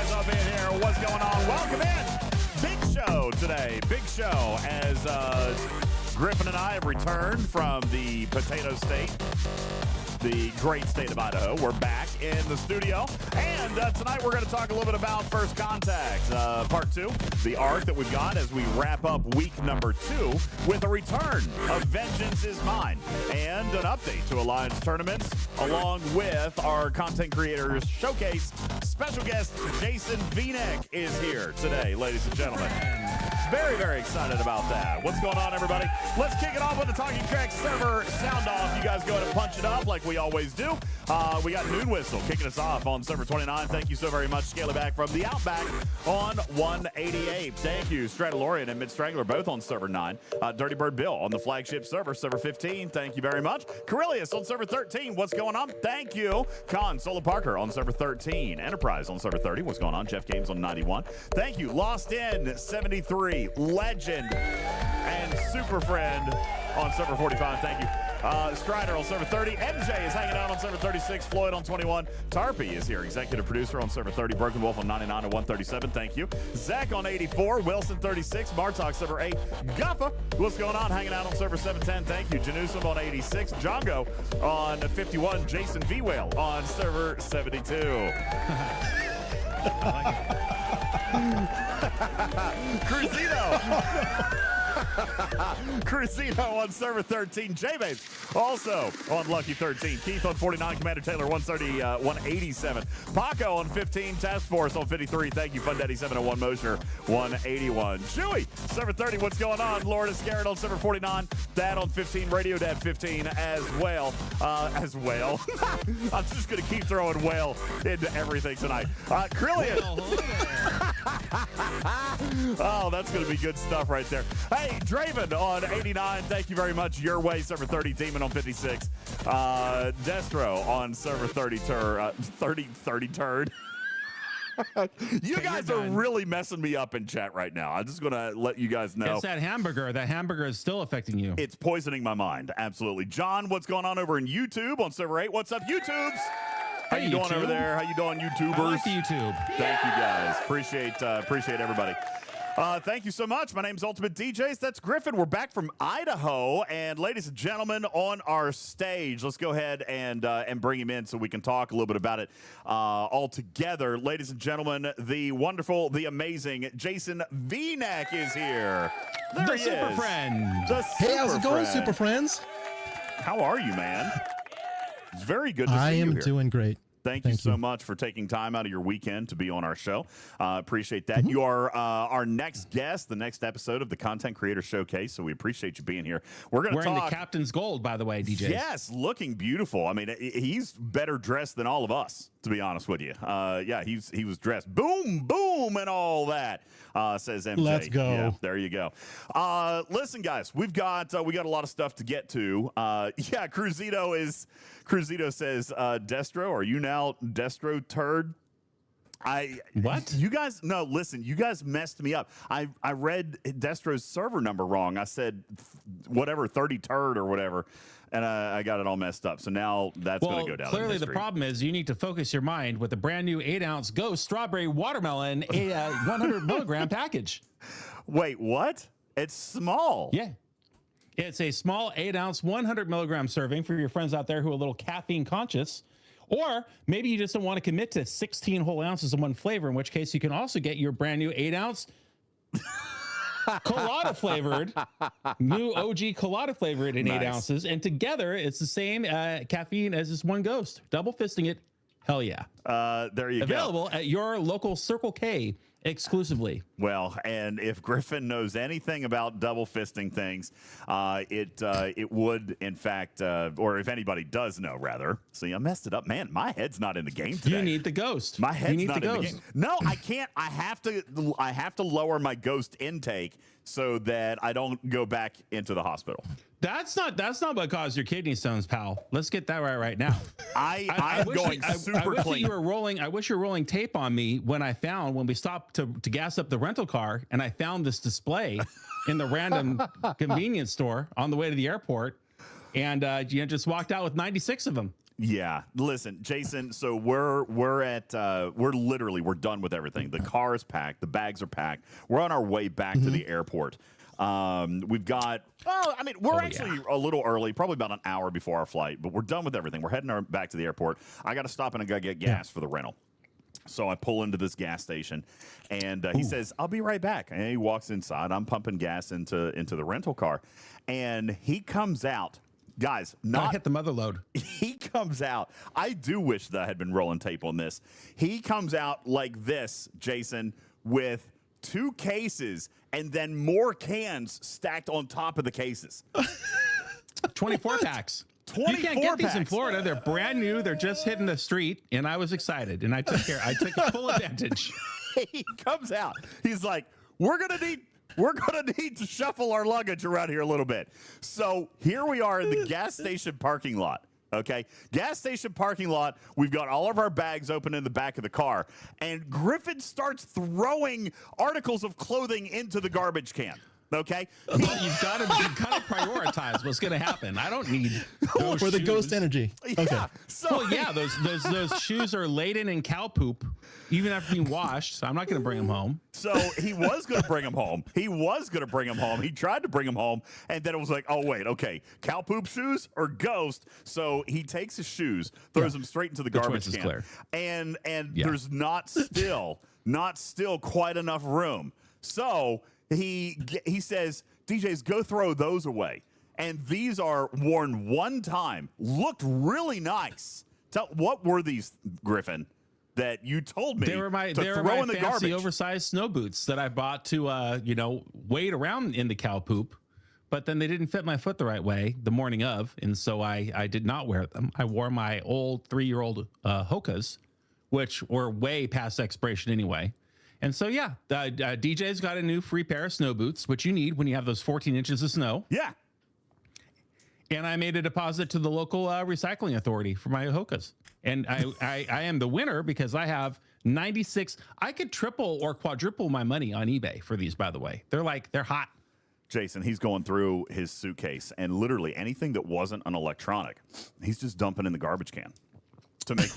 guys up in here. What's going on? Welcome in. Big show today. Big show as Griffin and I have returned from the potato state, the great state of Idaho. We're back in the studio, and tonight we're going to talk a little bit about First Contact, Part 2, the arc that we've got as we wrap up week number 2 with a return of Vengeance is Mine and an update to Alliance tournaments, along with our content creators showcase. Special guest Jason Vneck is here today, ladies and gentlemen. Very, very excited about that. What's going on, everybody? Let's kick it off with the Talking Trek server sound off. You guys go ahead and punch it up like we always do. We got Noon Whistle kicking us off on server 29. Thank you so very much. Scale it back from the Outback on 188. Thank you. Stradalorian and Mid Strangler both on server 9. Dirty Bird Bill on the flagship server 15. Thank you very much. Corellius on server 13. What's going on? Thank you. Con Sola Parker on server 13. Enterprise on server 30. What's going on? Jeff Games on 91. Thank you. Lost in 73. Legend and Super Friend on server 45. Thank you. Strider on server 30. MJ is hanging out on server 36. Floyd on 21. Tarpey is here. Executive producer on server 30. Broken Wolf on 99 and 137. Thank you. Zach on 84. Wilson 36. Martok server 8. Guffa, what's going on? Hanging out on server 710. Thank you. Janusum on 86. Django on 51. Jason V. Whale on server 72. Cruzito on server 13. J-Base also on Lucky 13. Keith on 49. Commander Taylor 187. Paco on 15. Task Force on 53. Thank you. Fun Daddy 701. Motioner 181. Chewy server 30. What's going on? Lord is Garrett on server 49. Dad on 15. Radio Dad 15 as well. I'm just going to keep throwing whale into everything tonight. Krillian. Oh, that's going to be good stuff right there. Hey, Draven on 89. Thank you very much. Your way, server 30. Demon on 56. Destro on server 30. 30 turd. You guys are really messing me up in chat right now. I'm just going to let you guys know. It's that hamburger. That hamburger is still affecting you. It's poisoning my mind. Absolutely. John, what's going on over in YouTube on server 8? What's up, YouTubes? How you doing over there? How you doing, YouTubers? I like the YouTube. Thank you, guys. Appreciate everybody. Thank you so much. My name's UltimatDJz. That's Griffin. We're back from Idaho, and ladies and gentlemen, on our stage, let's go ahead and bring him in so we can talk a little bit about it all together. Ladies and gentlemen, the wonderful, the amazing Jason Vneck is here. There the he super is. friend. Hey, how's it going, super friends? How are you, man? It's very good to see you I am here. doing great. Thank you so much for taking time out of your weekend to be on our show. Appreciate that. You are our next guest, the next episode of the Content Creator Showcase, so we appreciate you being here. We're going to talk. Wearing the captain's gold, by the way, DJ. Yes, looking beautiful. I mean, he's better dressed than all of us, to be honest with you. Yeah, he was dressed boom, boom, and all that, says MJ. Let's go. Yeah, there you go. Listen, guys, we got a lot of stuff to get to. Yeah, Cruzito says, Destro, are you now Destro turd? What? You guys, no, listen, you guys messed me up. I read Destro's server number wrong. I said whatever, 30 turd or whatever, and I got it all messed up. So now that's going to go down. Clearly the problem is you need to focus your mind with a brand new 8-ounce Ghost Strawberry Watermelon 100 milligram package. Wait, what? It's small. Yeah. It's a small 8-ounce 100 milligram serving for your friends out there who are a little caffeine conscious. Or maybe you just don't want to commit to 16 whole ounces of one flavor, in which case you can also get your brand new 8-ounce colada flavored, new OG colada flavored in 8 ounces. And together it's the same caffeine as this one Ghost. Double fisting it. Hell yeah. There you go. Available at your local Circle K exclusively. Well, and if Griffin knows anything about double fisting things, it would, in fact, or if anybody does know, rather. See, I messed it up. Man, my head's not in the game today. You need the Ghost. My head's not in the game. No, I can't. I have to lower my Ghost intake so that I don't go back into the hospital. That's not what caused your kidney stones, pal. Let's get that right now. I'm going super clean. I wish you were rolling tape on me when we stopped to gas up the rental car, and I found this display in the random convenience store on the way to the airport. and just walked out with 96 of them. Yeah. Listen, Jason, so we're done with everything. The car is packed. The bags are packed. We're on our way back to the airport. We've got, we're actually a little early, probably about an hour before our flight, but we're done with everything. We're heading back to the airport. I got to stop and I got to get gas for the rental. So I pull into this gas station, and he says, "I'll be right back." And he walks inside. I'm pumping gas into the rental car, and he comes out. Guys, not hit the mother load. He comes out. I do wish that I had been rolling tape on this. He comes out like this, Jason, with 2 cases and then more cans stacked on top of the cases. 24 packs. You can't get these in Florida. They're brand new. They're just hitting the street, and I was excited, and I took full advantage. He comes out. He's like, we're gonna need to shuffle our luggage around here a little bit. So here we are in the gas station parking lot. Okay, gas station parking lot. We've got all of our bags open in the back of the car, and Griffin starts throwing articles of clothing into the garbage can. Okay, you've got to prioritize what's going to happen. I don't need those for the shoes. ghost energy. Okay. Yeah. So those shoes are laden in cow poop, even after being washed. So I'm not going to bring them home. So he was going to bring them home. He tried to bring them home, and then it was like, oh wait, okay, cow poop shoes or ghost. So he takes his shoes, throws them straight into the garbage can, clear. and there's not still quite enough room. So he says, DJz, go throw those away. And these are worn one time, looked really nice. What were these, Griffin, that you told me they were my in the fancy garbage? Oversized snow boots that I bought to wade around in the cow poop, but then they didn't fit my foot the right way the morning of, and so I did not wear them. I wore my old 3-year-old Hokas, which were way past expiration anyway. And so, DJ's got a new free pair of snow boots, which you need when you have those 14 inches of snow. Yeah. And I made a deposit to the local recycling authority for my Hokas. And I am the winner because I have 96. I could triple or quadruple my money on eBay for these, by the way. They're hot. Jason, he's going through his suitcase, and literally anything that wasn't an electronic, he's just dumping in the garbage can to make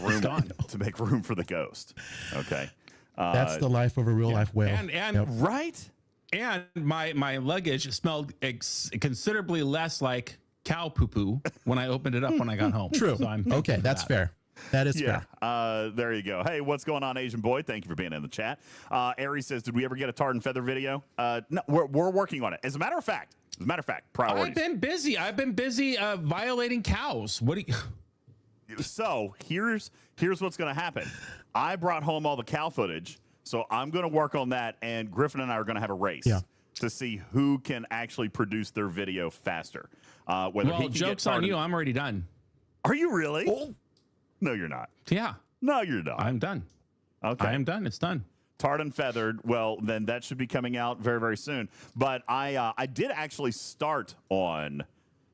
room for the ghost. Okay. That's the life of a real life whale. And right. And my luggage smelled considerably less like cow poo-poo when I opened it up when I got home. True. So I'm okay, that's fair. That is fair. There you go. Hey, what's going on, Asian boy? Thank you for being in the chat. Aries says, did we ever get a tarred and feather video? No, we're working on it. As a matter of fact, priorities. I've been busy violating cows. What do you... So here's what's going to happen. I brought home all the cow footage, so I'm going to work on that, and Griffin and I are going to have a race to see who can actually produce their video faster. Joke's on you. I'm already done. Are you really? Oh. No, you're not. Yeah. No, you're not. I'm done. Okay. I am done. It's done. Tarred and feathered. Well, then that should be coming out very, very soon. But I did actually start on.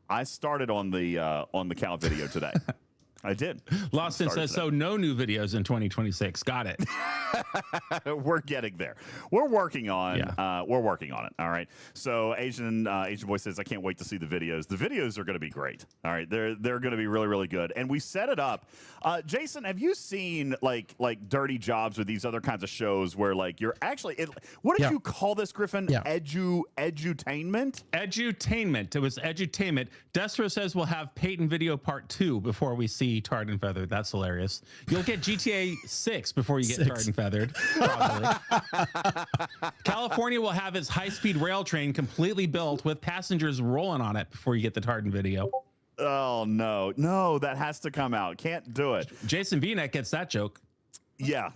I started on the cow video today. I did. Lawson says, so no new videos in 2026. Got it. We're getting there. We're working on it. All right. So Asian boy says, I can't wait to see the videos. The videos are going to be great. All right. They're going to be really, really good. And we set it up. Jason, have you seen like Dirty Jobs or these other kinds of shows where like you're actually, what did you call this, Griffin? Yeah. Edutainment? Edutainment. It was edutainment. Destro says we'll have Peyton video part 2 before we see Tarred and Feathered. That's hilarious. You'll get GTA 6 before you get Tarred and Feathered. Probably. California will have its high-speed rail train completely built with passengers rolling on it before you get the Tarred video. Oh no, that has to come out. Can't do it. Jason Vneck gets that joke. Yeah,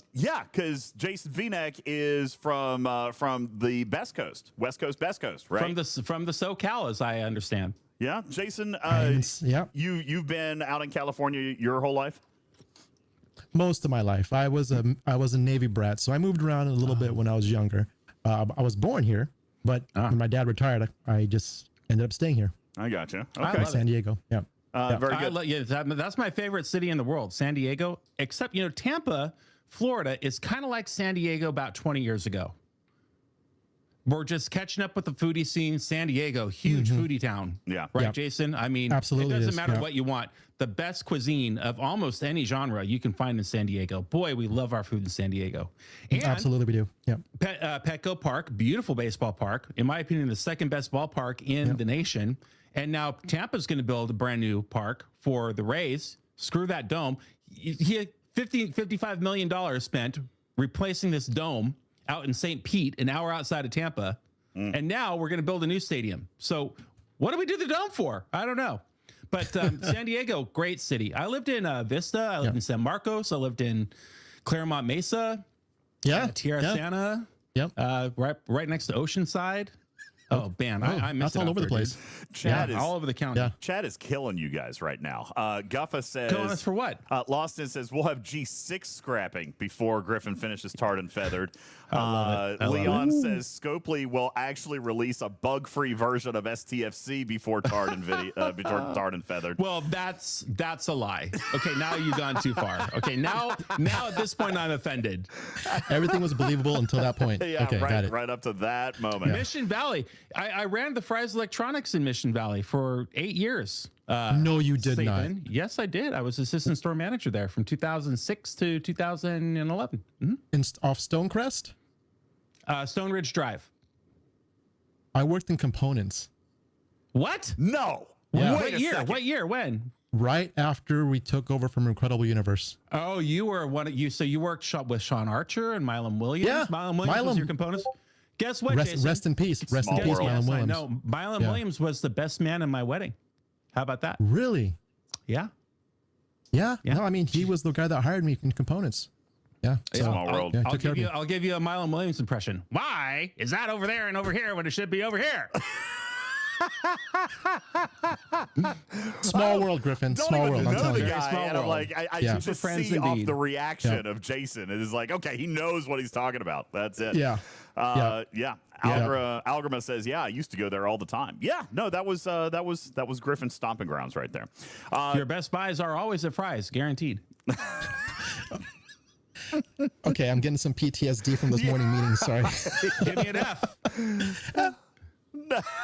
because Jason Vneck is from the West Coast, Best Coast, right? From the SoCal, as I understand. Yeah, Jason. Yeah. You've been out in California your whole life. Most of my life, I was a Navy brat, so I moved around a little bit when I was younger. I was born here, but when my dad retired, I just ended up staying here. I gotcha. Okay, San Diego. Yeah. Very good. That's my favorite city in the world, San Diego. Except Tampa, Florida is kind of like San Diego about 20 years ago. We're just catching up with the foodie scene. San Diego, huge foodie town. Yeah. Right, Yep. Jason? I mean, Absolutely it it doesn't is, matter yeah. what you want. The best cuisine of almost any genre you can find in San Diego. Boy, we love our food in San Diego. And Absolutely, we do. Yeah. Petco Park, beautiful baseball park. In my opinion, the second best ballpark in the nation. And now Tampa's going to build a brand new park for the Rays. Screw that dome. He had $55 million spent replacing this dome out in St. Pete, an hour outside of Tampa. And now we're going to build a new stadium. So what do we do the dome for? I don't know. But San Diego, great city. I lived in Vista. I lived in San Marcos. I lived in Claremont Mesa. Yeah. Tierra Santa. Yep. Right next to Oceanside. Oh, man, I missed That's it all over the place. Chad is all over the county. Yeah. Chad is killing you guys right now. Guffa says, Killing us for what? Lawson says we'll have G6 scrapping before Griffin finishes Tarred and Feathered. I love Leon says Scopely will actually release a bug-free version of STFC before Tarred and before Tarred and Feathered. Well, that's a lie. Okay, now you've gone too far. Okay, now at this point I'm offended. Everything was believable until that point. Yeah, Okay, got it. right up to that moment. Mission Valley. I ran the Fry's Electronics in Mission Valley for 8 years. No, you did not. Satan. Yes, I did. I was assistant store manager there from 2006 to 2011. Off Stonecrest? Stone Ridge Drive. I worked in components What? No. Yeah. Wait What a year? second. What year? When? right after we took over from Incredible Universe. Oh, you were one of you. So you worked with Sean Archer and Milam Williams. Yeah, Milam Williams was Milam. your components. Guess what, Jason? Rest in peace. Rest in Small peace, world. Milam Yes, I Williams. know. Milam Williams was the best man in my wedding. How about that? Really? Yeah. Yeah. Yeah. No, I mean, he was the guy that hired me in components. Yeah. So, Small world. yeah, I'll took care give of you. me. I'll give you a Milam Williams impression. Why is that over there and over here when it should be over here? Small world, Griffin. Don't Small even world. I'm know telling the you. Very guy, small and I'm world. like, I Yeah. can just Friends see off indeed. the reaction of Jason. It is like, okay, he knows what he's talking about. That's it. Yeah. Yeah. Algrama says, yeah, I used to go there all the time. Yeah, no, that was Griffin's stomping grounds right there. Your best buys are always at Fry's, guaranteed. Okay, I'm getting some PTSD from those morning meetings. Sorry. Give me an F.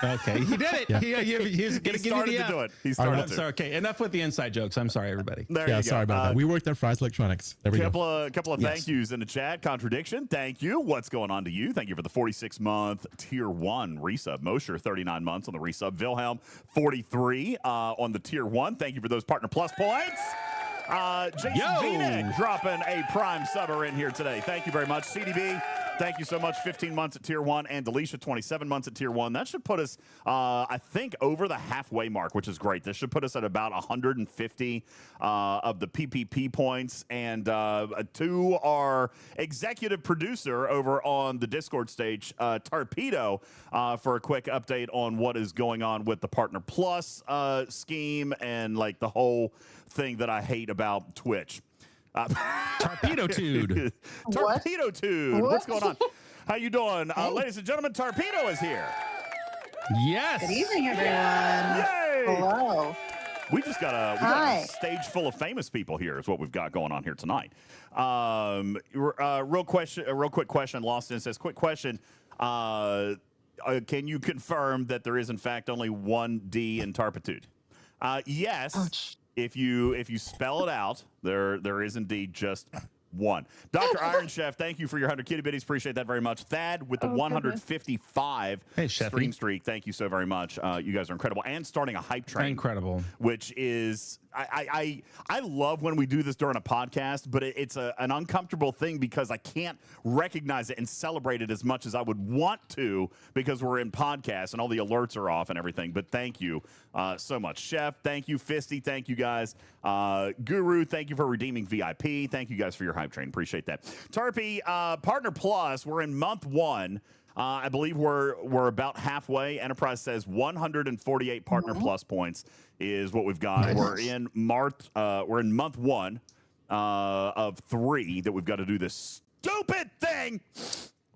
Okay, he did it. Yeah. He's gonna He give me started the to F. do it. He I'm started to. sorry. Okay, enough with the inside jokes. I'm sorry, everybody. There Yeah, you go. sorry about that. We worked at Fry's Electronics. There we go. Couple of thank yous in the chat. Contradiction, thank you. What's going on to you? Thank you for the 46-month Tier 1 resub. Mosher, 39 months on the resub. Wilhelm, 43 on the Tier 1. Thank you for those Partner Plus points. Jason Vneck dropping a Prime subber in here today. Thank you very much. CDB, thank you so much. 15 months at Tier 1. And Delisha, 27 months at Tier 1. That should put us, I think, over the halfway mark, which is great. This should put us at about 150 of the PPP points. And to our executive producer over on the Discord stage, Torpedo, for a quick update on what is going on with the Partner Plus scheme and like the whole thing that I hate about Twitch. Torpedo-tude. Torpedo-tude. What's going on? How you doing? Ladies and gentlemen, Torpedo is here. Yes. Good evening, everyone. Yay! Hello. We just got Hi. a stage full of famous people here is what we've got going on here tonight. Real quick question. Lawson says, quick question. Can you confirm that there is, in fact, only one D in Tarpitude? Yes. Ouch. If you spell it out, there is indeed just one. Dr. Iron Chef, thank you for your 100 kitty bitties. Appreciate that very much. Thad with the 155 stream streak. Thank you so very much. You guys are incredible. And starting a hype train. Incredible. Which is, I love when we do this during a podcast, but it's an uncomfortable thing because I can't recognize it and celebrate it as much as I would want to because we're in podcasts and all the alerts are off and everything. But thank you so much. Chef, thank you. Fisty, thank you guys. Guru, thank you for redeeming VIP. Thank you guys for your hype train. Appreciate that. Tarpy, Partner Plus, we're in month 1. I believe we're about halfway. Enterprise says 148 Partner Plus points is what we've got. Nice. We're in month 1 of 3 that we've got to do this stupid thing.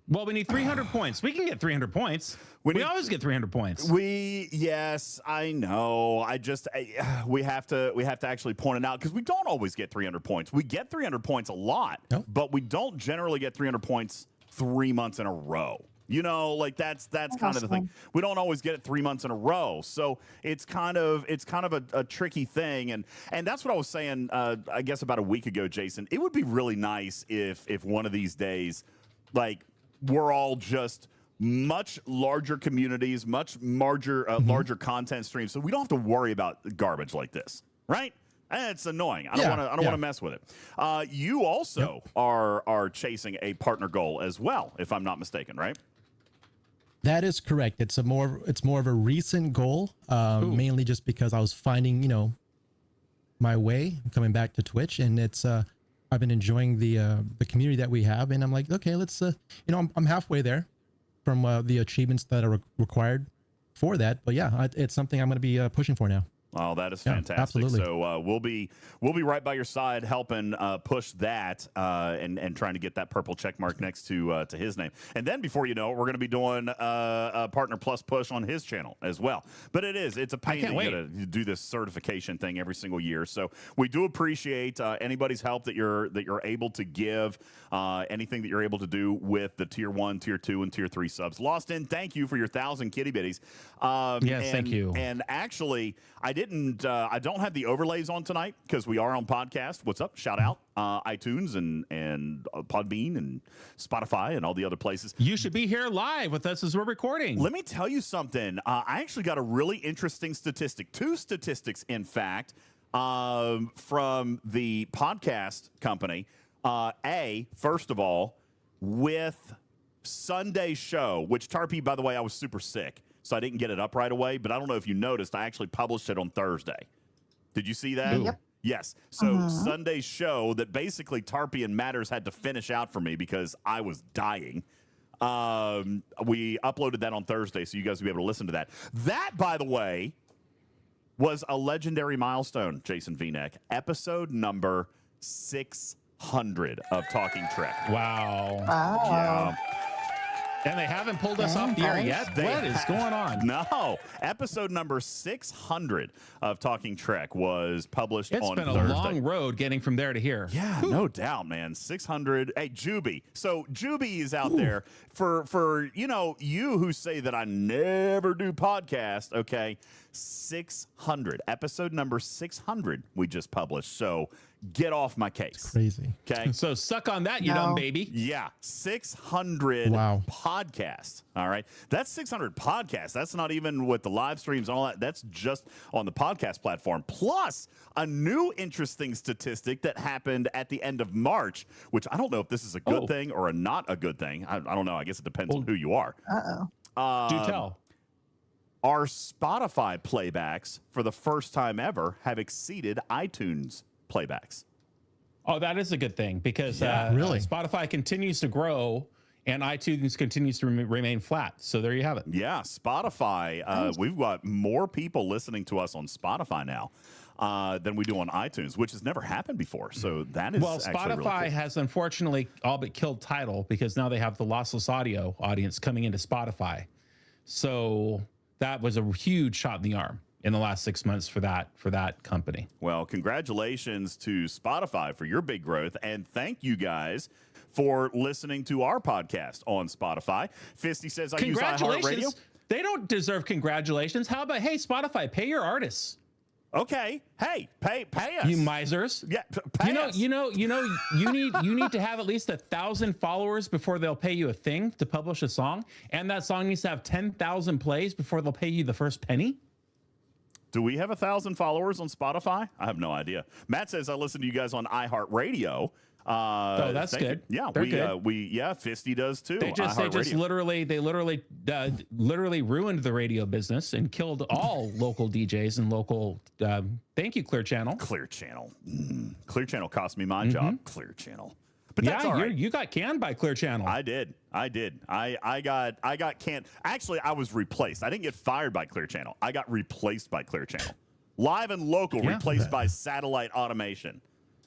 Well, we need 300 points. We can get 300 points. We always get 300 points. Yes, I know. We have to actually point it out because we don't always get 300 points. We get 300 points a lot, Nope. but we don't generally get 300 points 3 months in a row. You know, like that's kind of the thing. We don't always get it 3 months in a row, so it's kind of a tricky thing. And that's what I was saying. I guess about a week ago, Jason. It would be really nice if one of these days, like, we're all just much larger communities, much larger content streams, so we don't have to worry about garbage like this, right? And it's annoying. I don't want to mess with it. You also are chasing a partner goal as well, if I'm not mistaken, right? That is correct. It's more of a recent goal, mainly just because I was finding, my way coming back to Twitch, and it's I've been enjoying the community that we have, and I'm like, okay, let's I'm halfway there from the achievements that are required for that. But yeah, it's something I'm going to be pushing for now. Oh, that is fantastic. Yeah, absolutely. So we'll be right by your side helping push that and trying to get that purple check mark next to his name. And then before you know it, we're going to be doing a Partner Plus push on his channel as well. But it's a pain that you got to do this certification thing every single year. So we do appreciate anybody's help that you're able to give, anything that you're able to do with the Tier 1, Tier 2, and Tier 3 subs. Lost in, thank you for your 1,000 kitty bitties. Yes, thank you. And actually, I don't have the overlays on tonight because we are on podcast. What's up? Shout out iTunes and Podbean and Spotify and all the other places. You should be here live with us as we're recording. Let me tell you something. I actually got a really interesting statistic. 2 statistics, in fact, from the podcast company. First of all, with Sunday's show, which Tarpy, by the way, I was super sick, so I didn't get it up right away, but I don't know if you noticed, I actually published it on Thursday. Did you see that? Yep. Yes. So Sunday's show that basically Tarpy and Matters had to finish out for me because I was dying. We uploaded that on Thursday, so you guys will be able to listen to that. That, by the way, was a legendary milestone, Jason Vneck. Episode number 600 of Talking Trek. Wow. Yeah. And they haven't pulled us off the air yet? What is going on? No. Episode number 600 of Talking Trek was published on Thursday. It's been a long road getting from there to here. Yeah, no doubt, man. 600. Hey, Juby. So Juby is out there for you who say that I never do podcasts, okay? 600. Episode number 600 we just published. So get off my case. It's crazy. Okay. So suck on that, you dumb baby. Yeah. 600 podcasts. All right. That's 600 podcasts. That's not even with the live streams and all that. That's just on the podcast platform. Plus a new interesting statistic that happened at the end of March, which I don't know if this is a good thing or not a good thing. I don't know. I guess it depends on who you are. Do tell. Our Spotify playbacks for the first time ever have exceeded iTunes playbacks. Oh, that is a good thing because really Spotify continues to grow and iTunes continues to remain flat. So there you have it. Yeah, Spotify. We've got more people listening to us on Spotify now than we do on iTunes, which has never happened before. So that is Spotify really cool. has unfortunately all but killed Tidal because now they have the lossless audio audience coming into Spotify. So that was a huge shot in the arm in the last 6 months for that company. Well, congratulations to Spotify for your big growth, and thank you guys for listening to our podcast on Spotify. Fisty says, I use iHeartRadio. They don't deserve congratulations. How about, hey, Spotify, pay your artists. Okay. Hey, pay us. You misers. Yeah, pay us. You need to have at least 1,000 followers before they'll pay you a thing to publish a song, and that song needs to have 10,000 plays before they'll pay you the first penny. Do we have 1,000 followers on Spotify? I have no idea. Matt says I listen to you guys on iHeartRadio. That's good. Yeah, good. Fisty does too. They just literally ruined the radio business and killed all local DJs and local. Thank you, Clear Channel. Clear Channel. Clear Channel cost me my job. Clear Channel. But that's all right. You got canned by Clear Channel. I did. I got canned. Actually, I was replaced. I didn't get fired by Clear Channel. I got replaced by Clear Channel. Live and local, replaced by satellite automation.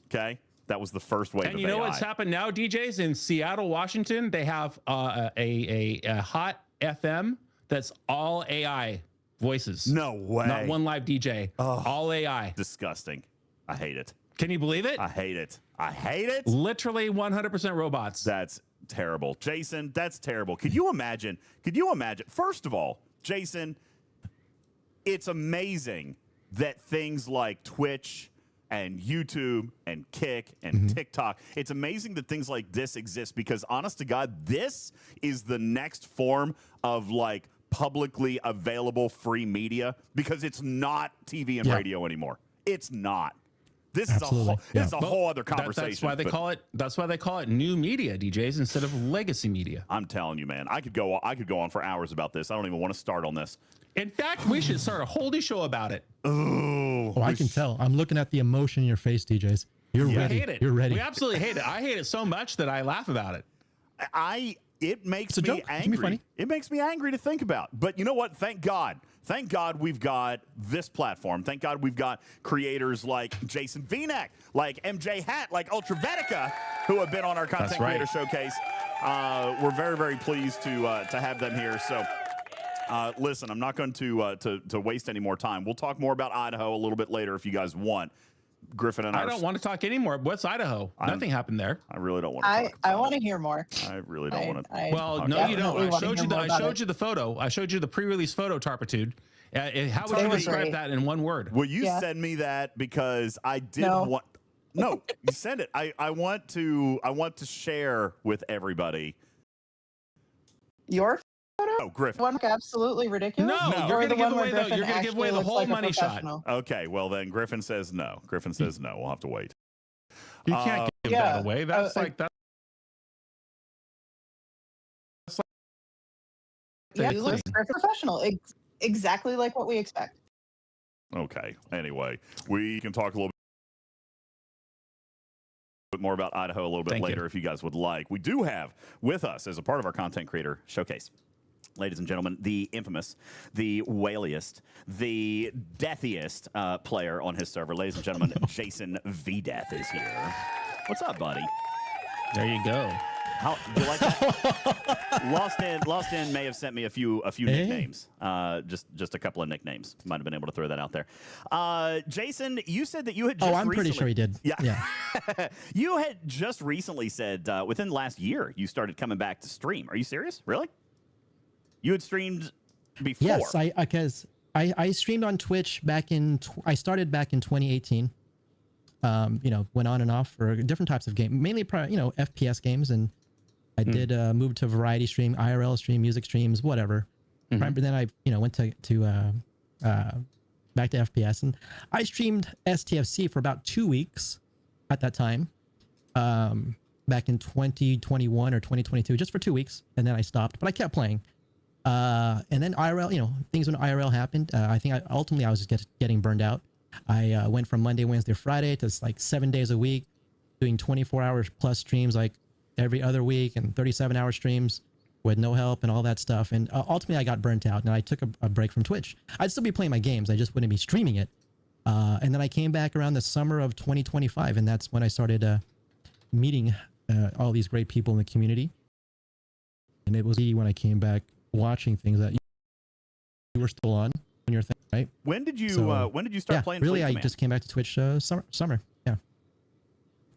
Okay. That was the first wave. And you know what's happened now, DJs? In Seattle, Washington, they have a hot FM that's all AI voices. No way. Not one live DJ. All AI. Disgusting. I hate it. Can you believe it? I hate it. I hate it. Literally 100% robots. That's terrible. Jason, that's terrible. Could you imagine? First of all, Jason, it's amazing that things like Twitch and YouTube and Kick and TikTok, it's amazing that things like this exist because, honest to God, this is the next form of like publicly available free media because it's not TV and radio anymore. It's not. This is a whole other conversation. That's why they call it. That's why they call it new media, DJs, instead of legacy media. I'm telling you, man. I could go on for hours about this. I don't even want to start on this. In fact, we should start a whole new show about it. Oh, I can tell. I'm looking at the emotion in your face, DJs. You're ready. I hate it. You're ready. We absolutely hate it. I hate it so much that I laugh about it. It makes me angry. It makes me angry to think about. But you know what? Thank God. Thank God we've got this platform. Thank God we've got creators like Jason Vneck, like MJ Hat, like Ultravetica, who have been on our Content Creator Showcase. We're very, very pleased to have them here. So, listen, I'm not going to waste any more time. We'll talk more about Idaho a little bit later if you guys want. Griffin and I don't want to talk anymore. What's Idaho? Nothing happened there. I really don't want to talk. I want to hear more. I really don't want to. Well, no, you don't. I showed you the photo. I showed you the pre-release photo, Tarpitude. How would you describe that in one word? Will you send me that because I did want? No, you send it. I want to share with everybody. Your photo? Oh, Griffin. One absolutely ridiculous. No, you're going to give away the whole money shot. Okay, well then Griffin says no. Griffin says no. We'll have to wait. You can't give that away. That's like that. Yeah, you look very professional. Exactly like what we expect. Okay. Anyway, we can talk a little bit more about Idaho a little bit later if you guys would like. We do have with us as a part of our Content Creator Showcase, ladies and gentlemen, the infamous, the whaliest, the deathiest player on his server. Ladies and gentlemen, Jason Vneck is here. What's up, buddy? There you go. How do you like that? Lost in may have sent me a few nicknames. Just a couple of nicknames. Might have been able to throw that out there. Jason, you said that you had just I'm pretty sure he did. Yeah. You had just recently said within the last year you started coming back to stream. Are you serious? Really? You had streamed before. Yes, because I streamed on Twitch I started back in 2018. Went on and off for different types of games, mainly FPS games, and I did move to variety stream, IRL stream, music streams, whatever. But then I went to back to FPS, and I streamed STFC for about 2 weeks at that time, back in 2021 or 2022, just for 2 weeks, and then I stopped. But I kept playing. And then IRL, things when IRL happened, I think ultimately I was just getting burned out. I went from Monday, Wednesday, Friday to like 7 days a week, doing 24 hours plus streams like every other week and 37-hour streams with no help and all that stuff. And ultimately I got burnt out and I took a break from Twitch. I'd still be playing my games. I just wouldn't be streaming it. And then I came back around the summer of 2025. And that's when I started meeting all these great people in the community. And it was when I came back watching things that you were still on your thing, right? When did you start playing? Really, Fleet I Command? just came back to Twitch summer. Yeah.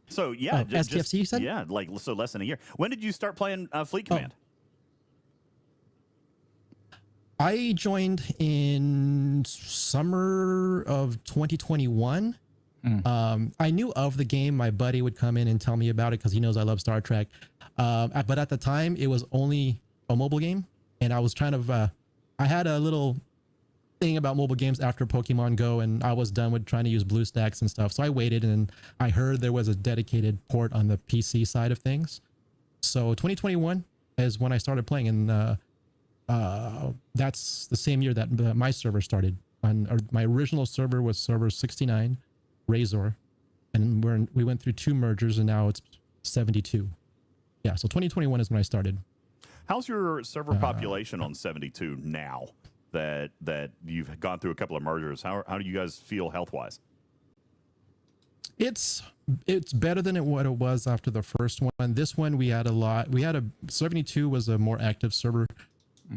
So yeah, STFC you said? Yeah, so less than a year. When did you start playing Fleet Command? I joined in summer of 2021. I knew of the game. My buddy would come in and tell me about it because he knows I love Star Trek. But at the time, it was only a mobile game, and I was trying to. I had a little thing about mobile games after Pokemon Go, and I was done with trying to use BlueStacks and stuff. So I waited, and I heard there was a dedicated port on the PC side of things. So 2021 is when I started playing, and that's the same year that my server started. My original server was server 69, Razor, and we went through 2 mergers, and now it's 72. Yeah, so 2021 is when I started. How's your server population on 72 now that you've gone through a couple of mergers? How do you guys feel health-wise? It's better than what it was after the first one. This one we had a lot. 72 was a more active server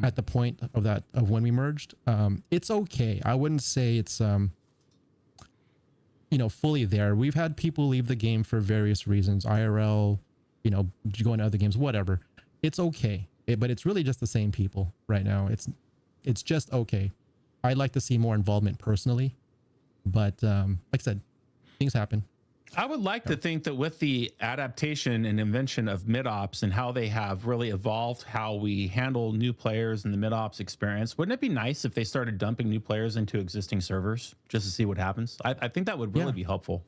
at the point of when we merged. It's okay. I wouldn't say it's fully there. We've had people leave the game for various reasons. IRL, you know, going to other games, whatever. It's okay. But it's really just the same people right now. It's just okay. I'd like to see more involvement personally, but like I said, things happen. I would like to think that with the adaptation and invention of mid-ops and how they have really evolved how we handle new players in the mid-ops experience, wouldn't it be nice if they started dumping new players into existing servers just to see what happens? I think that would really be helpful.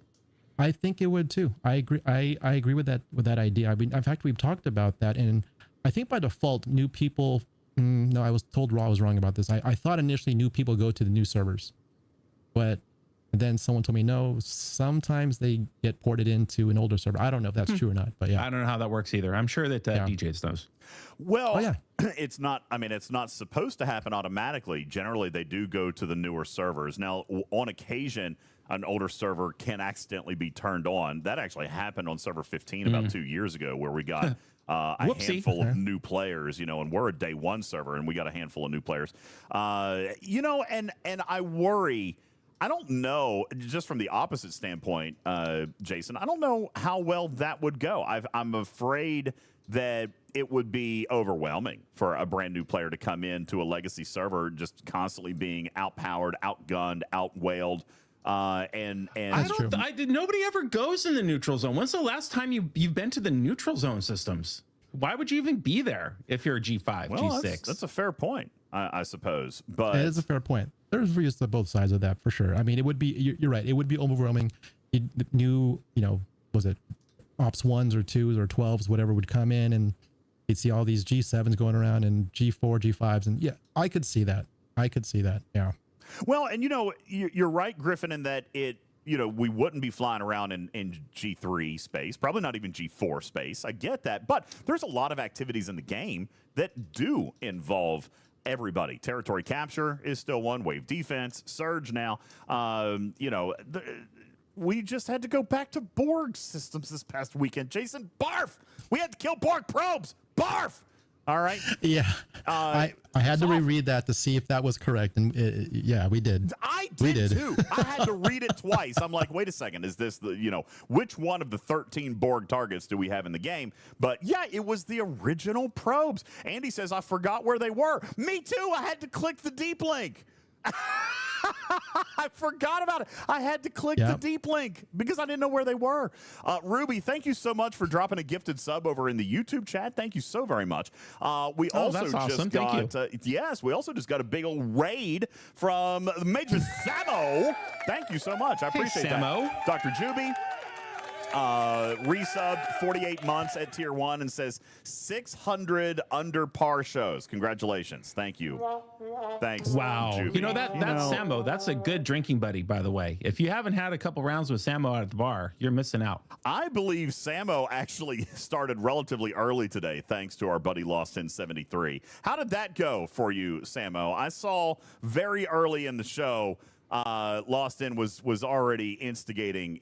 I think it would too. I agree. I agree with that idea. I mean, in fact, we've talked about that, and I think by default, new people. No, I was told I was wrong about this. I thought initially new people go to the new servers, but then someone told me no. Sometimes they get ported into an older server. I don't know if that's true or not, but yeah, I don't know how that works either. I'm sure that DJz knows. Well, it's not. I mean, it's not supposed to happen automatically. Generally, they do go to the newer servers. Now, on occasion, an older server can accidentally be turned on. That actually happened on server 15 about 2 years ago, where we got a handful of new players, you know, and we're a day one server, and we got a handful of new players. You know, and I worry. I don't know, just from the opposite standpoint, Jason, I don't know how well that would go. I'm afraid that it would be overwhelming for a brand new player to come into a legacy server just constantly being outpowered, outgunned, outwailed. And nobody ever goes in the neutral zone. When's the last time you've been to the neutral zone systems? Why would you even be there if you're a G5, G6? That's a fair point, I suppose. But it is a fair point. There's views to both sides of that for sure. I mean, it would be, you're right. It would be overwhelming. New, you know, was it ops 1s or 2s or 12s, whatever would come in, and you'd see all these G7s going around and G4, G5s. And yeah, I could see that. Yeah. Well, and you know, you're right, Griffin, in that you know, we wouldn't be flying around in G3 space, probably not even G4 space. I get that. But there's a lot of activities in the game that do involve everybody. Territory capture is still one, wave defense, surge now. You know, we just had to go back to Borg systems this past weekend. Jason, barf! We had to kill Borg probes. Barf! All right. Yeah. I had to reread that to see if that was correct. And yeah, we did. I did too. I had to read it twice. I'm like, wait a second. Is this the, you know, which one of the 13 Borg targets do we have in the game? But yeah, it was the original probes. Andy says, I forgot where they were. Me too. I had to click the deep link. I forgot about it. I had to click the deep link because I didn't know where they were. Ruby, thank you so much for dropping a gifted sub over in the YouTube chat. Thank you so very much. We also just got yes, we also just got a big old raid from Major Samo. Thank you so much. I appreciate that. Dr. Juby resubbed 48 months at tier 1 and says 600 under par shows. Congratulations. Thank you. Thanks. Wow. Juby. You know, that's Sammo. That's a good drinking buddy, by the way. If you haven't had a couple rounds with Sammo at the bar, you're missing out. I believe Sammo actually started relatively early today, thanks to our buddy Lost in 73. How did that go for you, Sammo? I saw very early in the show Lost in was already instigating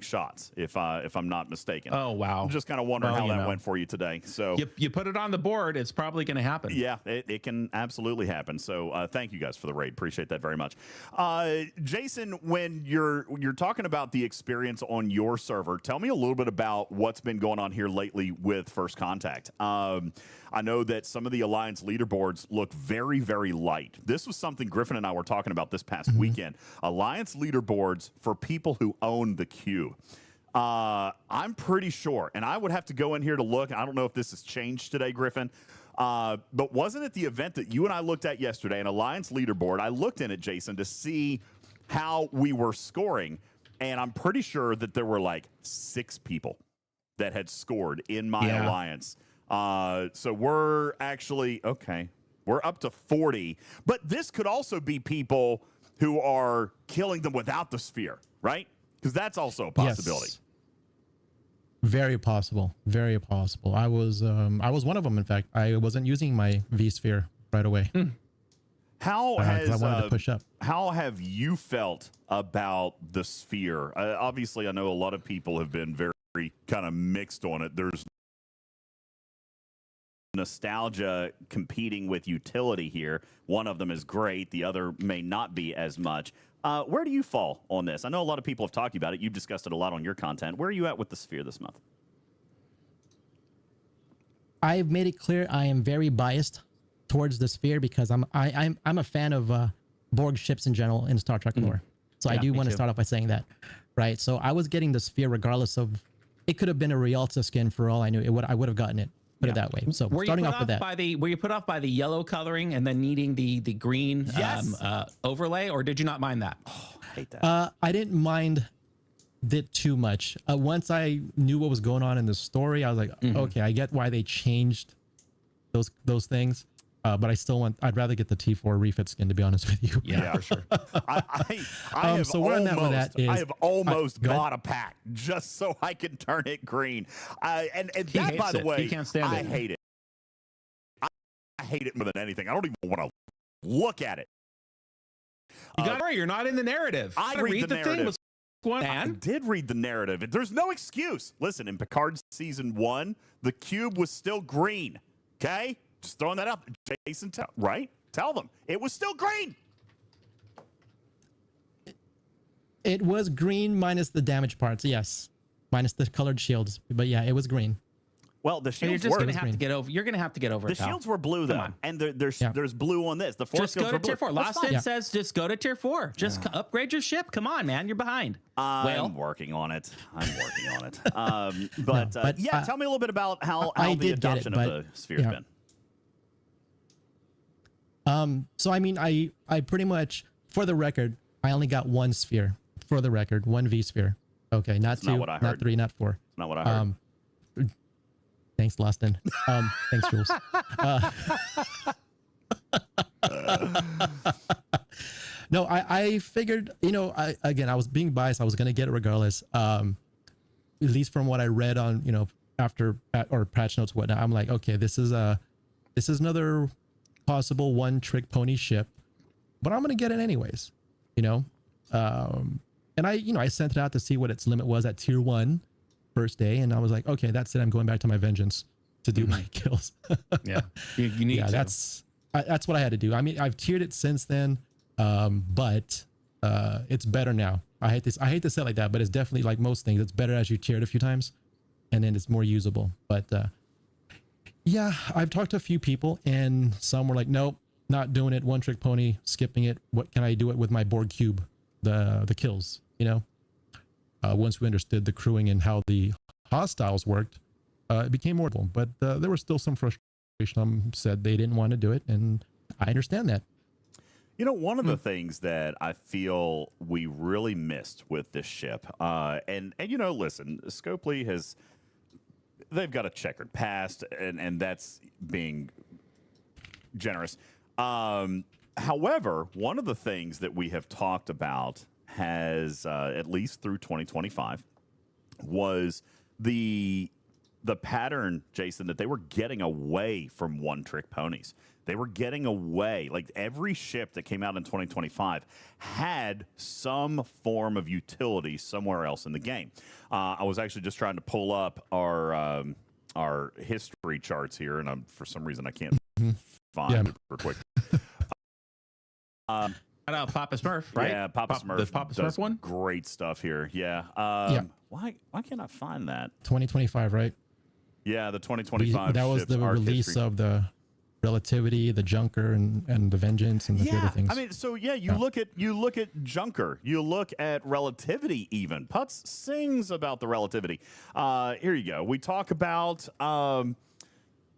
shots, if I'm not mistaken. Oh wow! I'm just kind of wondering how that went for you today. So you put it on the board, it's probably going to happen. Yeah, it can absolutely happen. So thank you guys for the raid. Appreciate that very much. Jason, when you're talking about the experience on your server, tell me a little bit about what's been going on here lately with First Contact. I know that some of the Alliance leaderboards look very, very light. This was something Griffin and I were talking about this past weekend. Alliance leaderboards for people who own the Cube. I'm pretty sure, and I would have to go in here to look. I don't know if this has changed today, Griffin, but wasn't it the event that you and I looked at yesterday, an Alliance leaderboard? I looked in it, Jason, to see how we were scoring, and I'm pretty sure that there were like 6 people that had scored in my Alliance. So we're actually, we're up to 40. But this could also be people who are killing them without the sphere, right? Because that's also a possibility. Yes. Very possible. Very possible. I was one of them, in fact. I wasn't using my V-sphere right away. How I wanted to push up. How have you felt about the sphere? Obviously, I know a lot of people have been very kind of mixed on it. There's nostalgia competing with utility here. One of them is great. The other may not be as much. Where do you fall on this? I know a lot of people have talked about it. You've discussed it a lot on your content. Where are you at with the sphere this month? I've made it clear I am very biased towards the sphere because I'm a fan of Borg ships in general in Star Trek lore. So I do want to start off by saying that, right? So I was getting the sphere regardless of, it could have been a Rialta skin for all I knew. I would have gotten it. Put it that way. So starting off with that, were you put off by the yellow coloring and then needing the green overlay, or did you not mind that? Oh, I hate that. I didn't mind it too much. Once I knew what was going on in the story, I was like, okay, I get why they changed those things. But I'd rather get the T4 refit skin, to be honest with you. Yeah, for sure. I have so where I'm at with that is, I have almost bought a pack just so I can turn it green. And that, by the way, he can't stand I hate it. I hate it more than anything. I don't even want to look at it. You got to worry, you're not in the narrative. I read the narrative. I Thing did read the narrative. There's no excuse. Listen, in Picard season 1, the cube was still green. Okay? Just throwing that out. Jason, tell them. It was still green. It was green minus the damage parts, yes. Minus the colored shields. But yeah, it was green. Well, the shields you're were. going to have to get over. You're going to have to get over The it. The shields were blue though, and there's blue on this. The force just go to tier 4. That's Lost End says just go to tier 4. Just upgrade your ship. Come on, man, you're behind. I'm working on it. But tell me a little bit about how the adoption of the sphere's been. So I mean, I pretty much, for the record, I only got one sphere. For the record, one V sphere. Okay, not two, not three, not four. That's not what I heard. Thanks, Loston. Thanks, Jules. No, I figured, I was being biased. I was going to get it regardless. At least from what I read on, after or patch notes, whatnot, I'm like, okay, this is another possible one-trick pony ship, but I'm going to get it anyways, and I sent it out to see what its limit was at tier 1 first day, and I was like, okay, that's it. I'm going back to my vengeance to do my kills. Yeah, you need to. That's what I had to do. I mean, I've tiered it since then, but it's better now. I hate to say it like that, but it's definitely, like most things, it's better as you tier it a few times, and then it's more usable. But yeah, I've talked to a few people, and some were like, nope, not doing it, one trick pony, skipping it. What can I do it with my Borg Cube, the kills, once we understood the crewing and how the hostiles worked, it became more doable. But there was still some frustration. Said they didn't want to do it, and I understand that. One of the things that I feel we really missed with this ship, and listen, Scopely they've got a checkered past, and that's being generous. However, one of the things that we have talked about has, at least through 2025, was the pattern, Jason, that they were getting away from one-trick ponies. They were getting away. Like, every ship that came out in 2025 had some form of utility somewhere else in the game. I was actually just trying to pull up our history charts here, and for some reason I can't find it real quick. Papa Smurf, right? Yeah, Papa Smurf. The Papa Smurf one? Great stuff here. Yeah. Why can't I find that? 2025, right? Yeah, the 2025. That was the release of the Relativity, the Junker, and the Vengeance, and the other things. I mean, so yeah, you look at Junker, you look at Relativity. Even Putz sings about the Relativity. Here you go. We talk about.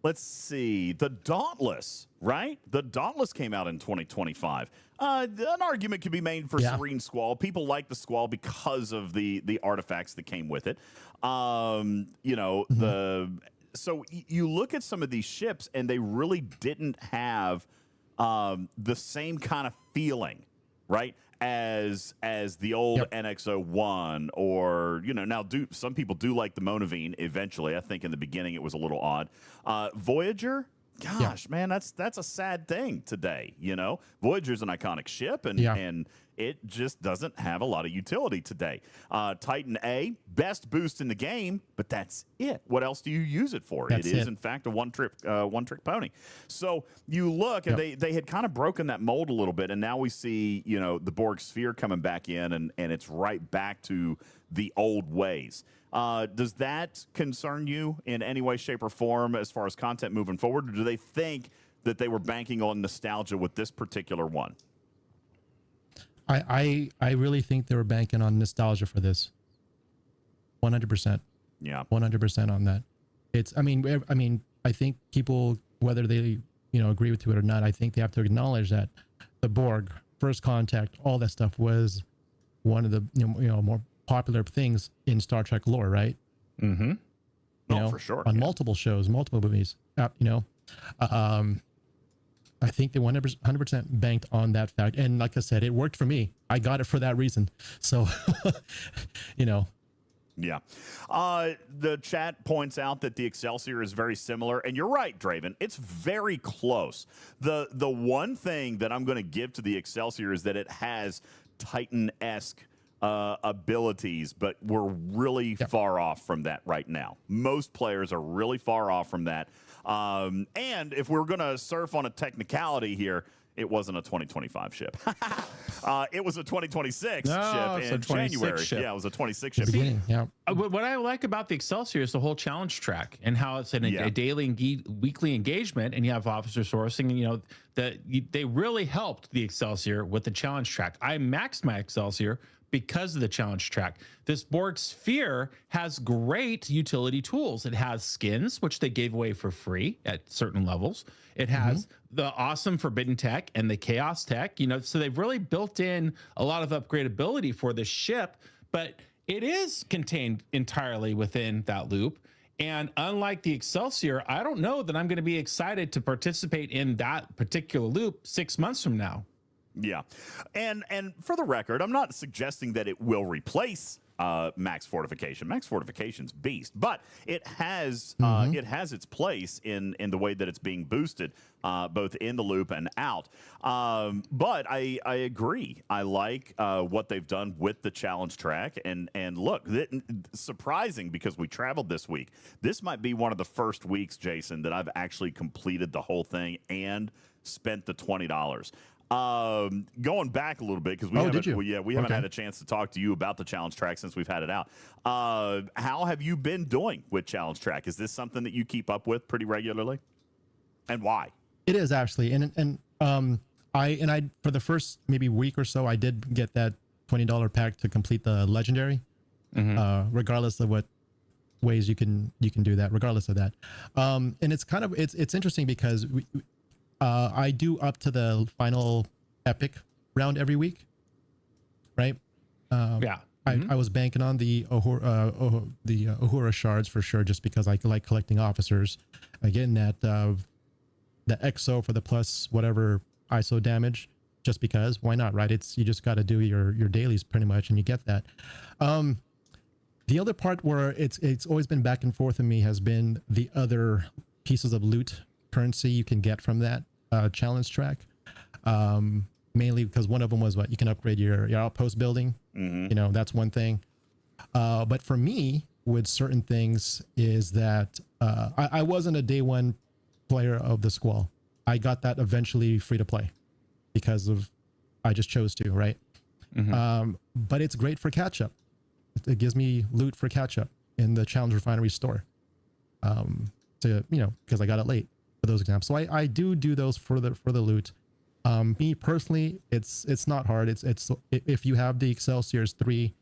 Let's see, the Dauntless, right? The Dauntless came out in 2025. An argument could be made for Serene Squall. People like the Squall because of the artifacts that came with it. So you look at some of these ships, and they really didn't have the same kind of feeling, right? As the old NX-01, or now some people do like the Monavine eventually. I think in the beginning it was a little odd. Voyager, gosh, man, that's a sad thing today. Voyager's an iconic ship, and it just doesn't have a lot of utility today. Titan A, best boost in the game, but that's it. What else do you use it for? It is, in fact, a one-trick pony. So you look, and they had kind of broken that mold a little bit, and now we see, you know, the Borg Sphere coming back in, and it's right back to the old ways. Does that concern you in any way, shape, or form as far as content moving forward, or do they think that they were banking on nostalgia with this particular one? I really think they were banking on nostalgia for this. 100%. Yeah. 100% on that. I mean, I think people, whether they, you know, agree with it or not, I think they have to acknowledge that the Borg, First Contact, all that stuff was one of the, you know, more popular things in Star Trek lore, right? Mm-hmm. You know, for sure. On multiple shows, multiple movies, you know. I think they 100% banked on that fact. And like I said, it worked for me. I got it for that reason. So, you know. Yeah. The chat points out that the Excelsior is very similar. And you're right, Draven. It's very close. The one thing that I'm going to give to the Excelsior is that it has Titan-esque abilities, but we're really far off from that right now. Most players are really far off from that. And if we're going to surf on a technicality here, it wasn't a 2025 ship. It was a 2026 ship in January. Yeah, it was a 26 ship. What I like about the Excelsior is the whole challenge track and how it's a daily weekly engagement, and you have officer sourcing, and you know that they really helped the Excelsior with the challenge track. I maxed my Excelsior because of the challenge track. This Borg Sphere has great utility tools. It has skins, which they gave away for free at certain levels. It has the awesome forbidden tech and the chaos tech, you know, so they've really built in a lot of upgradability for this ship, but it is contained entirely within that loop. And unlike the Excelsior, I don't know that I'm going to be excited to participate in that particular loop 6 months from now. Yeah. And for the record, I'm not suggesting that it will replace max fortification. Max fortification's beast, but it has its place in the way that it's being boosted, both in the loop and out. But I agree. I like what they've done with the challenge track. And look, surprising, because we traveled this week. This might be one of the first weeks, Jason, that I've actually completed the whole thing and spent the $20. Going back a little bit, because we haven't had a chance to talk to you about the challenge track since we've had it out. How have you been doing with challenge track? Is this something that you keep up with pretty regularly, and why? It is actually, and I for the first maybe week or so, I did get that $20 pack to complete the legendary, regardless of what ways you can do that, regardless of that. And it's kind of it's interesting because I do up to the final epic round every week, right? I was banking on the Uhura shards for sure, just because I like collecting officers. Again, that the EXO for the plus whatever ISO damage, just because, why not, right? You just got to do your dailies pretty much, and you get that. The other part where it's always been back and forth in me has been the other pieces of loot currency you can get from that challenge track, mainly because one of them was what you can upgrade your outpost building. You know, that's one thing. But for me, with certain things, is that I wasn't a day one player of the Squall. I got that eventually free to play because of I just chose to, right? But it's great for catch up. It gives me loot for catch up in the Challenge Refinery store. Because I got it late for those exams. So I do those for the loot. Me personally, it's not hard. It's if you have the Excelsior's 3,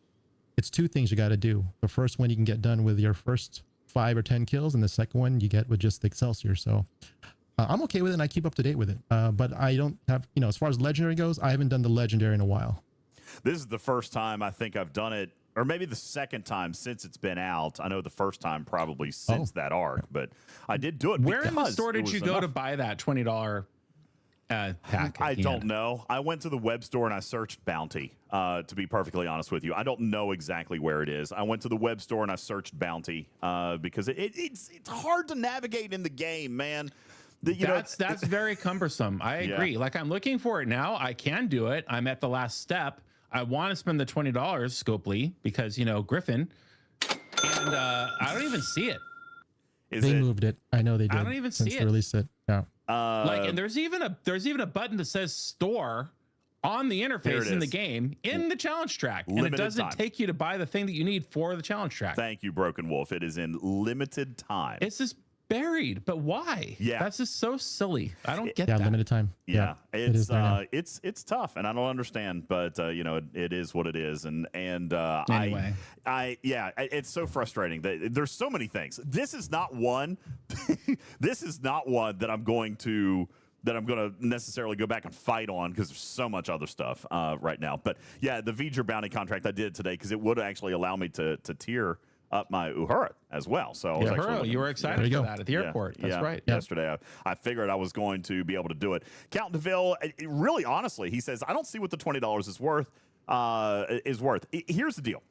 it's 2 things you got to do. The first one you can get done with your first 5 or 10 kills, and the second one you get with just the Excelsior. So I'm okay with it, and I keep up to date with it. But I don't have, as far as legendary goes, I haven't done the legendary in a while. This is the first time I think I've done it, or maybe the second time since it's been out. I know the first time probably since that arc, but I did do it. Where in the store did you go to buy that $20 pack? I don't know. I went to the web store and I searched Bounty, to be perfectly honest with you. I don't know exactly where it is. I went to the web store and I searched Bounty because it's hard to navigate in the game, man. That's very cumbersome. I agree. Like, I'm looking for it now. I can do it. I'm at the last step. I want to spend the $20 Scopely because, Griffin, and I don't even see it. They moved it. I know they did. I don't even since see they it. released it. Yeah. And there's even a button that says store on the interface in the game in the challenge track, and it doesn't take you to buy the thing that you need for the challenge track. Thank you, Broken Wolf. It is in limited time. It's just buried, but why? Yeah, that's just so silly. I don't get that. Limited time. Yeah, it's tough, and I don't understand, but it is what it is, and anyway. It's so frustrating that there's so many things. This is not one. This is not one that I'm going to necessarily go back and fight on because there's so much other stuff right now. But yeah, the Voyager bounty contract I did today because it would actually allow me to tier up my Uhura as well. So I was you were excited for that at the airport. That's right. Yesterday, I figured I was going to be able to do it. Count DeVille, really honestly, he says, I don't see what the $20 is worth. Here's the deal.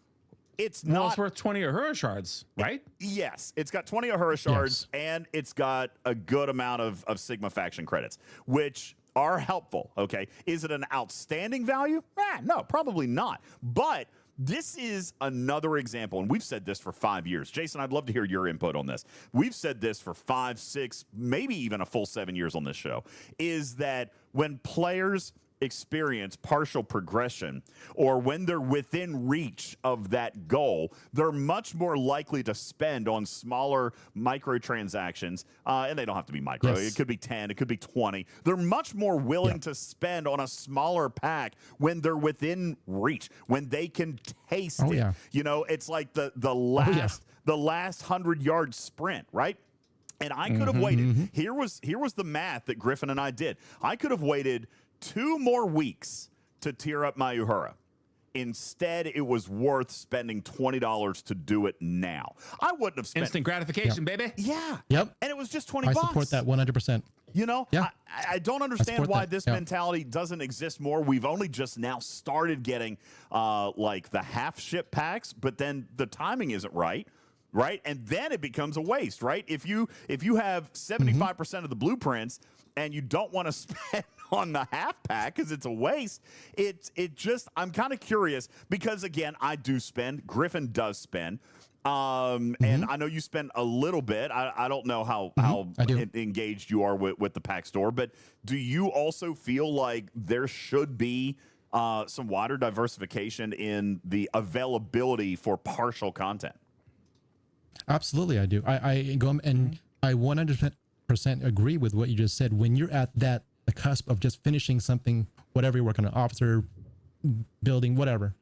It's worth 20 Uhura shards, right? Yes. It's got 20 Uhura shards, and it's got a good amount of Sigma faction credits, which are helpful, okay? Is it an outstanding value? No, probably not. But this is another example, and we've said this for 5 years. Jason, I'd love to hear your input on this. We've said this for 5, 6, maybe even a full 7 years on this show, is that when players experience partial progression, or when they're within reach of that goal, they're much more likely to spend on smaller microtransactions, and they don't have to be micro. It could be 10, it could be 20. They're much more willing to spend on a smaller pack when they're within reach, when they can taste it. It's like the last 100-yard sprint, right? And I could have waited. Here was the math that Griffin and I did. I could have waited 2 more weeks to tier up my Uhura. Instead, it was worth spending $20 to do it now. I wouldn't have spent instant gratification, baby. Yeah. Yep. And it was just $20. I support that 100%. I don't understand why this mentality doesn't exist more. We've only just now started getting like the half ship packs, but then the timing isn't right. Right. And then it becomes a waste. Right. If you have 75% of the blueprints and you don't want to spend on the half pack because it's a waste, I'm kind of curious because, again, I do spend. Griffin does spend. And I know you spend a little bit. I don't know how engaged you are with the pack store, but do you also feel like there should be some wider diversification in the availability for partial content? Absolutely, I do. I go and I 100% agree with what you just said. When you're at the cusp of just finishing something, whatever you're working on, officer, building, whatever,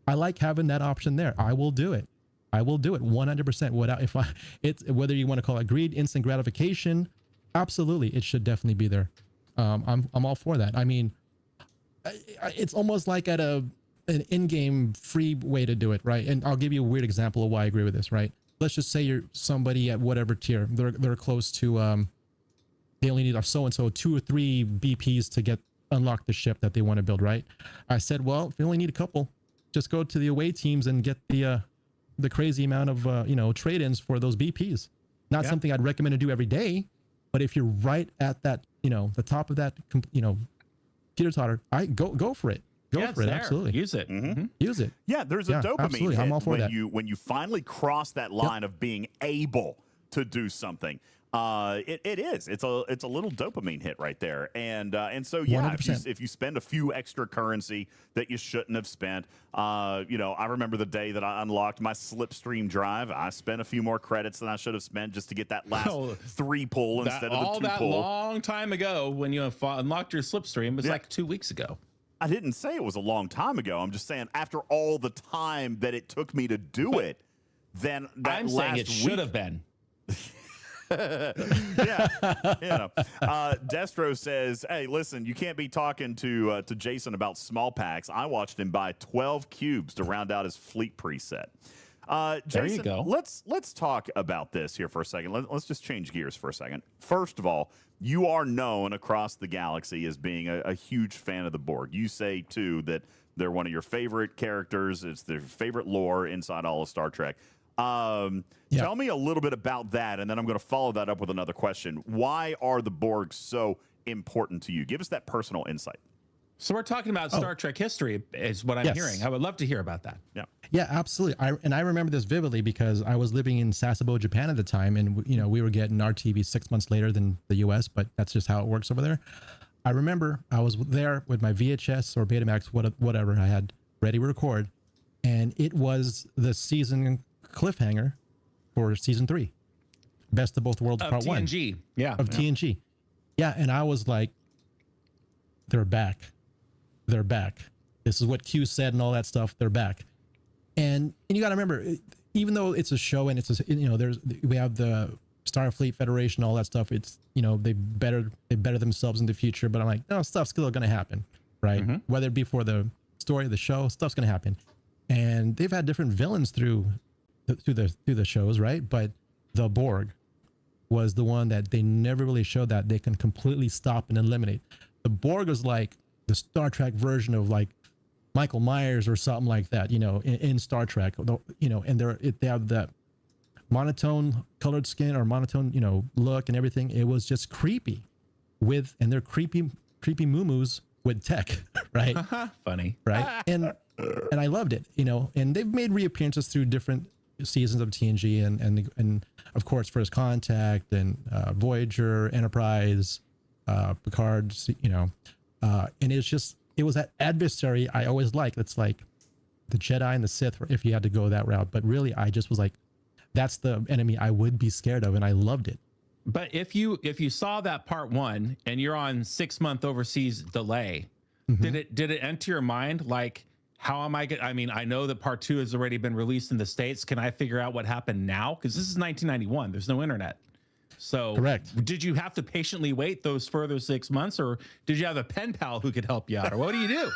I like having that option there. I will do it. I will do it 100%. Whether you want to call it greed, instant gratification, absolutely, it should definitely be there. I'm all for that. I mean, it's almost like at an in-game free way to do it, right? And I'll give you a weird example of why I agree with this, right? Let's just say you're somebody at whatever tier, they're close to, they only need so and so 2 or 3 BPs to unlock the ship that they want to build, right? I said, well, if you only need a couple, just go to the away teams and get the crazy amount of trade-ins for those BPs. Not something I'd recommend to do every day, but if you're right at that, the top of that, teeter-totter, go for it. Go for it. There. Absolutely. Use it. Use it. Yeah, there's a dopamine absolutely. hit I'm all for that. when you finally cross that line of being able to do something. It's a little dopamine hit right there, and so if you spend a few extra currency that you shouldn't have spent, I remember the day that I unlocked my slipstream drive. I spent a few more credits than I should have spent just to get that last 3 pull instead of the 2 pull. All that long time ago when you unlocked your slipstream, it was like 2 weeks ago. I didn't say it was a long time ago. I'm just saying after all the time that it took me to do it, then that I'm saying it should have been. Destro says, hey, listen, you can't be talking to Jason about small packs. I watched him buy 12 cubes to round out his fleet preset. Jason, there you go. Let's talk about this here for a second. Let's just change gears for a second. First of all, you are known across the galaxy as being a huge fan of the Borg. You say, too, that they're one of your favorite characters. It's their favorite lore inside all of Star Trek. Tell me a little bit about that, and then I'm going to follow that up with another question. Why are the Borg so important to you? Give us that personal insight. So we're talking about Star Trek history is what I'm hearing. I would love to hear about that. Yeah, absolutely. I remember this vividly because I was living in Sasebo, Japan at the time, and we were getting our TV 6 months later than the US, but that's just how it works over there. I remember I was there with my VHS or Betamax, whatever I had ready to record, and it was the season cliffhanger for season 3, Best of Both Worlds Part 1. TNG. TNG. Yeah, and I was like, they're back. They're back. This is what Q said and all that stuff. They're back. And you got to remember, even though it's a show and we have the Starfleet Federation, all that stuff. It's, they better themselves in the future. But I'm like, no, stuff's still going to happen, right? Mm-hmm. Whether it be for the story of the show, stuff's going to happen. And they've had different villains through the shows, right? But the Borg was the one that they never really showed that they can completely stop and eliminate. The Borg was like the Star Trek version of like Michael Myers or something like that, in Star Trek, and they have that monotone colored skin or monotone, look and everything. It was just creepy and they're creepy muumuus with tech, right? Funny. Right. And I loved it, and they've made reappearances through different seasons of TNG and of course First Contact and Voyager, Enterprise, Picard, and it was that adversary I always liked. It's like the Jedi and the Sith, if you had to go that route. But really, I just was like, that's the enemy I would be scared of, and I loved it. But if you saw that part 1 and you're on 6-month overseas delay, mm-hmm. did it enter your mind like, how am I I know that part 2 has already been released in the States. Can I figure out what happened now? Because this is 1991. There's no internet. So correct. Did you have to patiently wait those further 6 months, or did you have a pen pal who could help you out, or what do you do?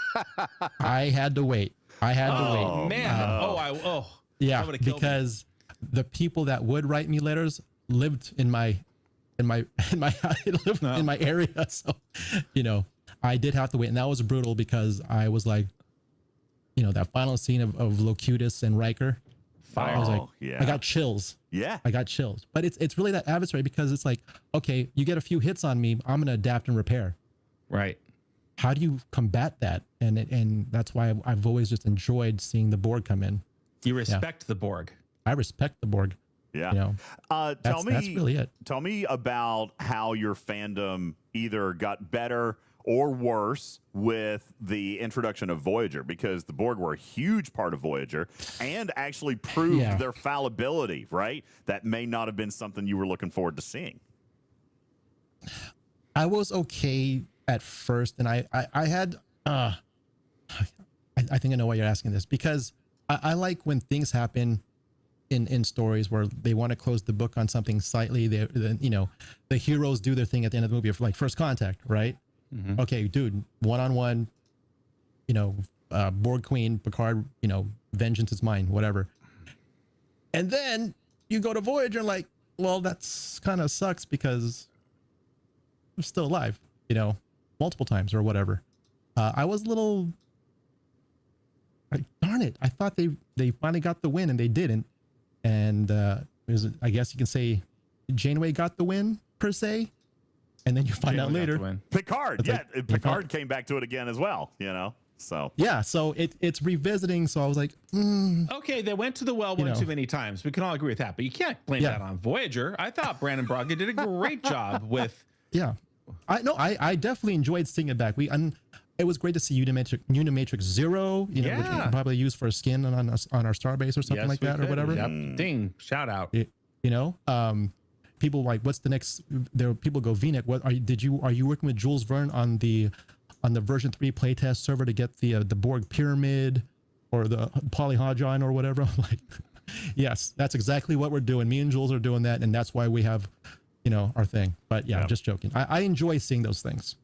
I had to wait. Oh man! No. Yeah, because the people that would write me letters lived in my area, so I did have to wait, and that was brutal because I was like, that final scene of Locutus and Riker. I was like, I got chills. Yeah. I got chills. But it's really that adversary because it's like, okay, you get a few hits on me, I'm going to adapt and repair. Right. How do you combat that? And that's why I've always just enjoyed seeing the Borg come in. You respect the Borg. I respect the Borg. Yeah. That's really it. Tell me about how your fandom either got better or worse with the introduction of Voyager, because the Borg were a huge part of Voyager and actually proved their fallibility, right? That may not have been something you were looking forward to seeing. I was okay at first, and I had, I think I know why you're asking this, because I like when things happen in stories where they want to close the book on something slightly. The heroes do their thing at the end of the movie, like First Contact, right? Mm-hmm. Okay, dude, one-on-one, Borg Queen, Picard, vengeance is mine, whatever. And then you go to Voyager and like, well, that's kind of sucks because I'm still alive, multiple times or whatever. I was a little, darn it. I thought they finally got the win and they didn't. And I guess you can say Janeway got the win per se. And then you find out later. Picard, Picard came back to it again as well, So yeah, so it's revisiting. So I was like, okay, they went to the well one too many times. We can all agree with that, but you can't blame that on Voyager. I thought Brandon Braga did a great job with. Yeah, I definitely enjoyed seeing it back. It was great to see Unimatrix Zero, which we can probably use for a skin on our starbase or something like that or whatever. Yep. Ding! Shout out. People like, what's the next? There people go, Vneck, are you working with Jules Verne on the version 3 playtest server to get the Borg pyramid or the polyhedron or whatever? I'm like, yes, that's exactly what we're doing. Me and Jules are doing that, and that's why we have our thing. But just joking. I enjoy seeing those things.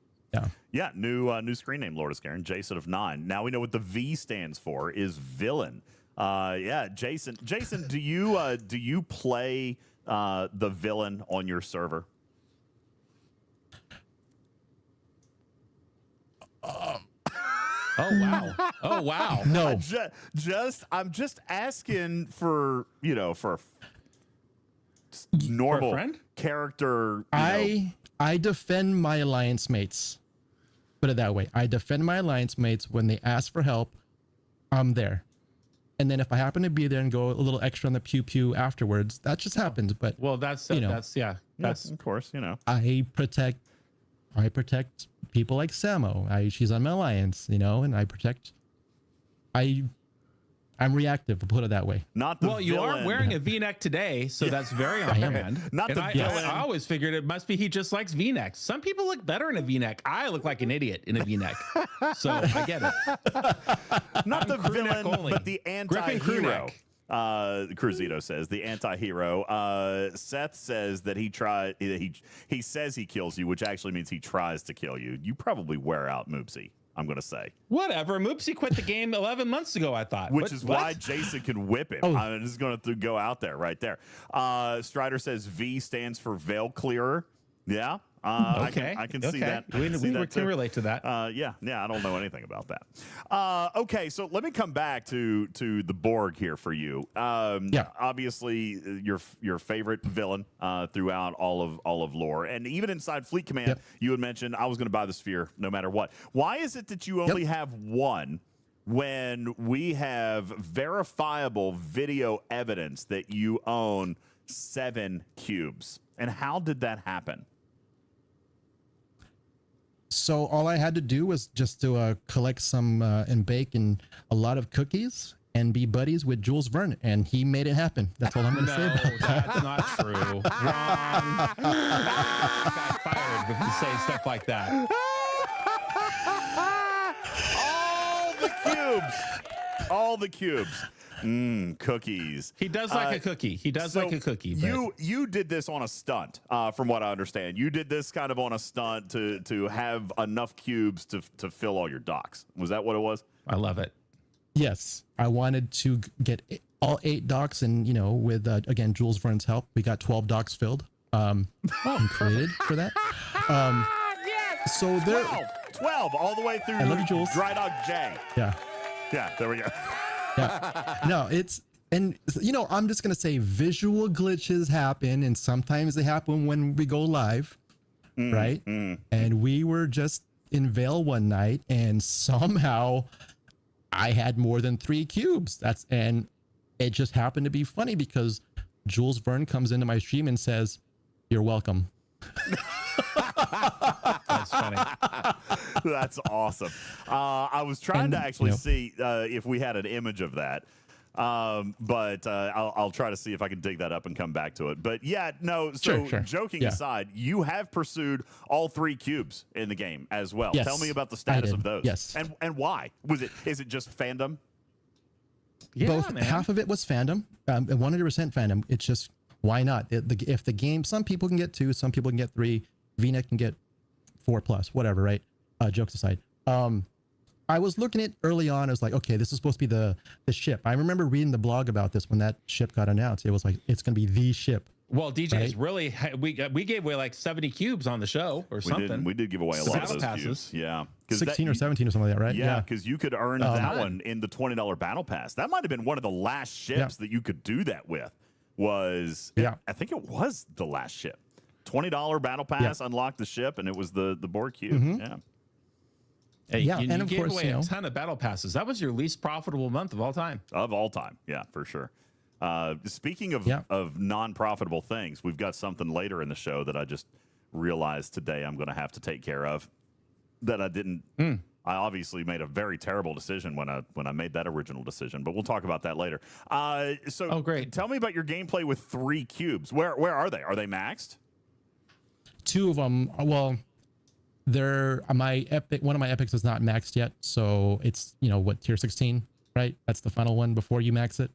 Yeah, new screen name, Lord of Scarin, Jason of 9. Now we know what the V stands for, is villain. Jason, do you play the villain on your server? Oh wow. Oh wow. No. I'm just asking for, for a normal friend? character. I defend my alliance mates. Put it that way. I defend my alliance mates when they ask for help. I'm there. And then if I happen to be there and go a little extra on the pew pew afterwards, that just happens. But Well, that's of course, I protect people like Samo. She's on my alliance, and I protect. I'm reactive, to put it that way. Not the Well, you villain. are wearing a V-neck today, so that's very on brand. Not And the I villain. always figured it must be he just likes V-necks. Some people look better in a V-neck. I look like an idiot in a V-neck, so I get it. Not the crew neck villain, only. but the Griffin crew anti-hero. neck. Cruzito says the anti-hero. Seth says that he says he kills you, which actually means he tries to kill you. You probably wear out Moopsy, I'm gonna say. Whatever. Moopsy quit the game 11 months ago, I thought. Which is why Jason can whip him. Oh. I'm just going to go out there right there. Strider says V stands for Veil Clearer. Yeah. Okay. I can see that. I We can see that can too. relate to that. Yeah, I don't know anything about that. Okay, so let me come back to the Borg here for you. Yeah. Obviously, your favorite villain throughout all of lore, and even inside Fleet Command, Yep. you had mentioned I was going to buy the sphere no matter what. Why is it that you only have one when we have verifiable video evidence that you own 7 cubes? And how did that happen? So all I had to do was just to collect some and bake and a lot of cookies and be buddies with Jules Verne, and he made it happen. That's all I'm going to say No, about that. that's not true. Wrong. Got fired with you saying stuff like that. All the cubes. Cookies. He does like a cookie. He does like a cookie. But You did this on a stunt, from what I understand. You did this kind of on a stunt to have enough cubes to fill all your docks. Was that what it was? I love it. Yes, I wanted to get all 8 docks, and with again Jules Verne's help, we got 12 docks filled. And created for that. So there, 12 all the way through I love you, Jules. Dry Dock J. yeah. Yeah, there we go. Yeah. No, I'm just gonna say visual glitches happen, and sometimes they happen when we go live, right? And we were just in Vale one night, and somehow I had more than 3 cubes. And it just happened to be funny because Jules Verne comes into my stream and says, "You're welcome." That's funny. That's awesome. I was trying to actually see if we had an image of that. But I'll try to see if I can dig that up and come back to it. But yeah, no, so Sure. joking Yeah. aside, you have pursued all 3 cubes in the game as well. Yes, Tell me about the I status did. of those. Yes. And why? Is it just fandom? Yeah, Both man. half of it was fandom, 100% fandom. It's just, why not? If the game, some people can get 2, some people can get 3, VNet can get 4+, whatever, right? Jokes aside. I was looking at early on, I was like, okay, this is supposed to be the ship. I remember reading the blog about this when that ship got announced. It was like, it's going to be the ship. Well, DJz Right? really, we gave away like 70 cubes on the show or something. We did give away a lot of Battle those passes. cubes. Yeah. 16 or 17 or something like that, right? Yeah, because you could earn that man. one in the $20 battle pass. That might have been one of the last ships that you could do that with. I think it was the last ship. $20 battle pass, unlocked the ship, and it was the Borg Cube. Yeah. Hey, Yeah, you and of gave course, away a ton of battle passes. That was your least profitable month of all time. Of all time. Yeah, for sure. Speaking of non-profitable things, we've got something later in the show that I just realized today I'm going to have to take care of that I didn't. I obviously made a very terrible decision when I made that original decision, but we'll talk about that later. Great. Tell me about your gameplay with 3 cubes. Where are they? Are they maxed? 2 of them, well, they're one of my epics is not maxed yet, so it's tier 16, right? That's the final one before you max it.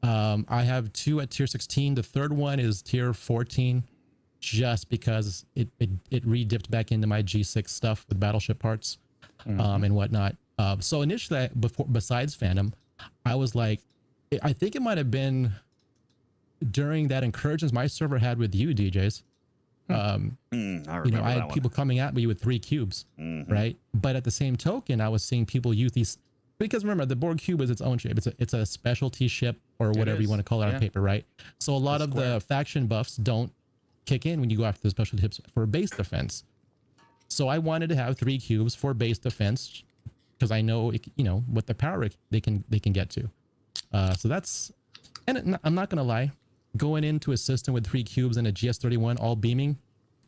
I have 2 at tier 16. The third one is tier 14, just because it re-dipped back into my G6 stuff with battleship parts and whatnot. So initially, besides fandom, I was like, I think it might have been during that incursions my server had with you, DJz. I had people coming at me with 3 cubes, right? But at the same token, I was seeing people use these, because remember, the Borg Cube is its own ship. It's a specialty ship, or whatever you want to call it on paper, right? So a lot of the faction buffs don't kick in when you go after the specialty ships for base defense. So I wanted to have 3 cubes for base defense, because I know what the power they can get to. So that's, and I'm not gonna lie, going into a system with 3 cubes and a GS31 all beaming,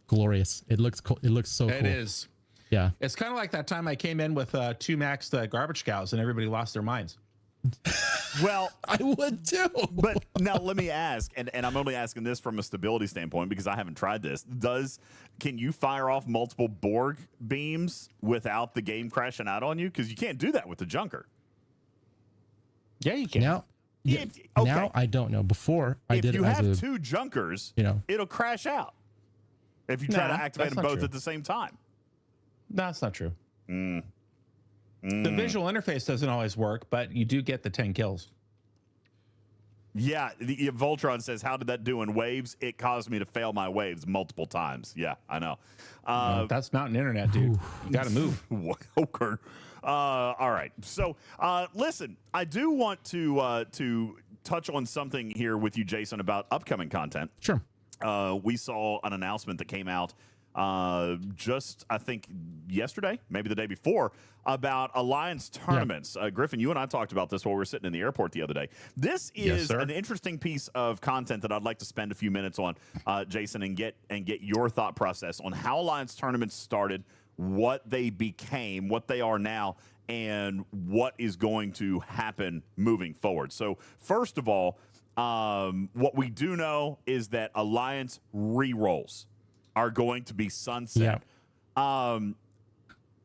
glorious. It looks cool. It looks so cool. It is. Yeah. It's kind of like that time I came in with 2 maxed garbage cows and everybody lost their minds. Well, I would too. But now let me ask, and I'm only asking this from a stability standpoint because I haven't tried this. Can you fire off multiple Borg beams without the game crashing out on you? Because you can't do that with the Junker. Yeah, you can. Now, now I don't know. Before I did it as if you have 2 Junkers, it'll crash out if you try to activate them both at the same time. No, that's not true. The visual interface doesn't always work, but you do get the 10 kills. Yeah, Voltron says, how did that do in waves? It caused me to fail my waves multiple times. Yeah, I know. That's mountain internet, dude. You got to move. Okay. All right. So, listen, I do want to touch on something here with you, Jason, about upcoming content. Sure. We saw an announcement that came out just, I think, yesterday, maybe the day before, about Alliance tournaments. Griffin, you and I talked about this while we were sitting in the airport the other day. This is an interesting piece of content that I'd like to spend a few minutes on, Jason, and get your thought process on how Alliance tournaments started, what they became, what they are now, and what is going to happen moving forward. So first of all, what we do know is that Alliance rerolls are going to be sunset. I'm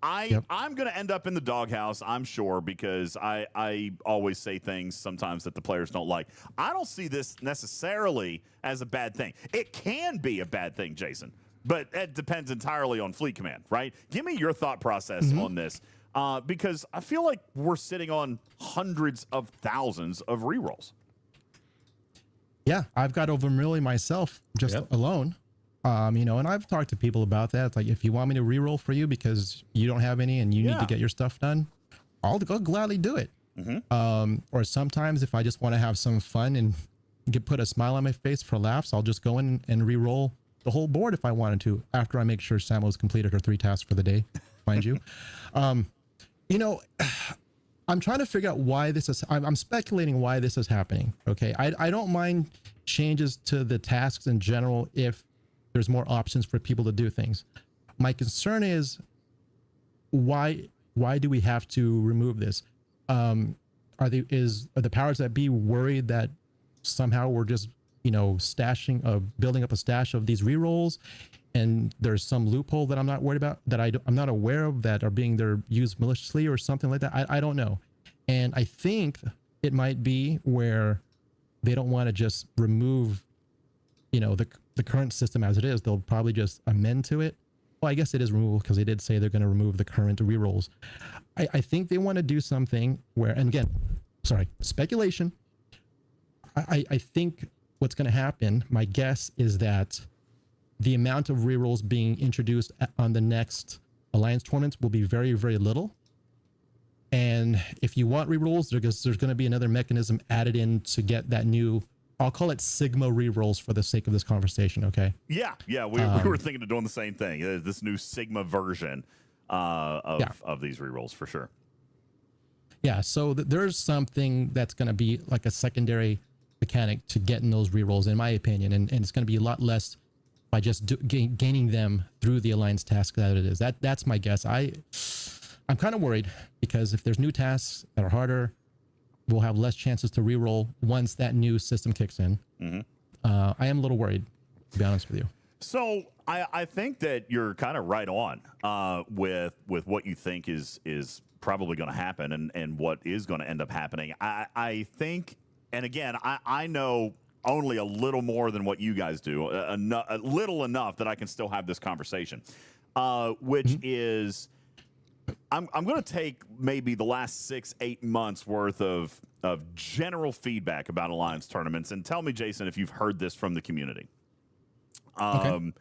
going to end up in the doghouse, I'm sure, because I always say things sometimes that the players don't like. I don't see this necessarily as a bad thing. It can be a bad thing, Jason, but it depends entirely on Fleet Command, right? Give me your thought process on this, because I feel like we're sitting on hundreds of thousands of rerolls. Yeah, I've got over a million myself just alone. And I've talked to people about that. It's like, if you want me to reroll for you because you don't have any and you need to get your stuff done, I'll gladly do it. Or sometimes if I just want to have some fun and put a smile on my face for laughs, I'll just go in and reroll the whole board if I wanted to, after I make sure Samo's completed her 3 tasks for the day, mind you. I'm trying to figure out why this is. I'm speculating why this is happening. Okay, I don't mind changes to the tasks in general if there's more options for people to do things. My concern is why do we have to remove this? Are the powers that be worried that somehow we're just building up a stash of these rerolls, and there's some loophole that I'm not worried about, that I'm not aware of, that are being used maliciously or something like that? I don't know. And I think it might be where they don't want to just remove the current system as it is. They'll probably just amend to it. Well, I guess it is removal, because they did say they're going to remove the current rerolls. I think they want to do something where, and again, sorry, speculation. I think what's going to happen, my guess is that the amount of rerolls being introduced on the next Alliance tournaments will be very, very little. And if you want rerolls, there's going to be another mechanism added in to get that new, I'll call it Sigma rerolls for the sake of this conversation, okay? Yeah, we were thinking of doing the same thing. This new Sigma version of these rerolls, for sure. Yeah, so there's something that's going to be like a secondary mechanic to getting those rerolls, in my opinion, and it's going to be a lot less by just gaining them through the Alliance task that it is. That's my guess. I'm kind of worried, because if there's new tasks that are harder, we'll have less chances to reroll once that new system kicks in. I am a little worried, to be honest with you. So I think that you're kind of right on with what you think is probably going to happen and what is going to end up happening. I think, and again, I know only a little more than what you guys do, a little enough that I can still have this conversation, which is, I'm going to take maybe the last 6-8 months worth of general feedback about Alliance tournaments, and tell me, Jason, if you've heard this from the community. Okay.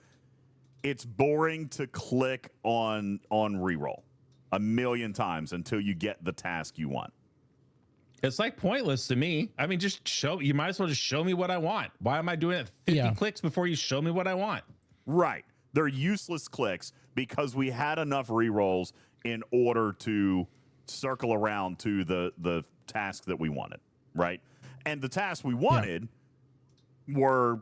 it's boring to click on reroll a million times until you get the task you want. It's like pointless to me. I mean, just you might as well just show me what I want. Why am I doing it 50 clicks before you show me what I want? Right. They're useless clicks because we had enough rerolls in order to circle around to the task that we wanted, right? And the tasks we wanted were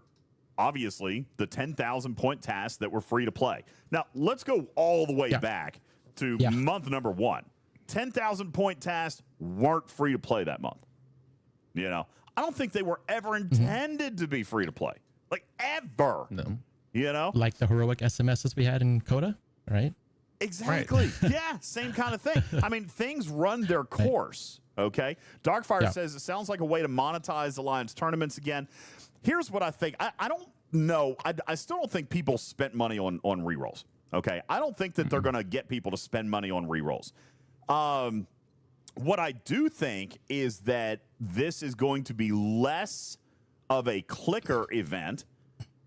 obviously the 10,000 point tasks that were free to play. Now, let's go all the way back to month number 1. 10,000 point tasks weren't free to play that month. You know, I don't think they were ever intended to be free to play, like ever. No. You know, like the heroic SMSs we had in Coda, right? Exactly. Right. Yeah, same kind of thing. I mean, things run their course. Okay. Darkfire says it sounds like a way to monetize Alliance tournaments again. Here's what I think. I don't know. I still don't think people spent money on rerolls. Okay. I don't think that they're going to get people to spend money on rerolls. What I do think is that this is going to be less of a clicker event.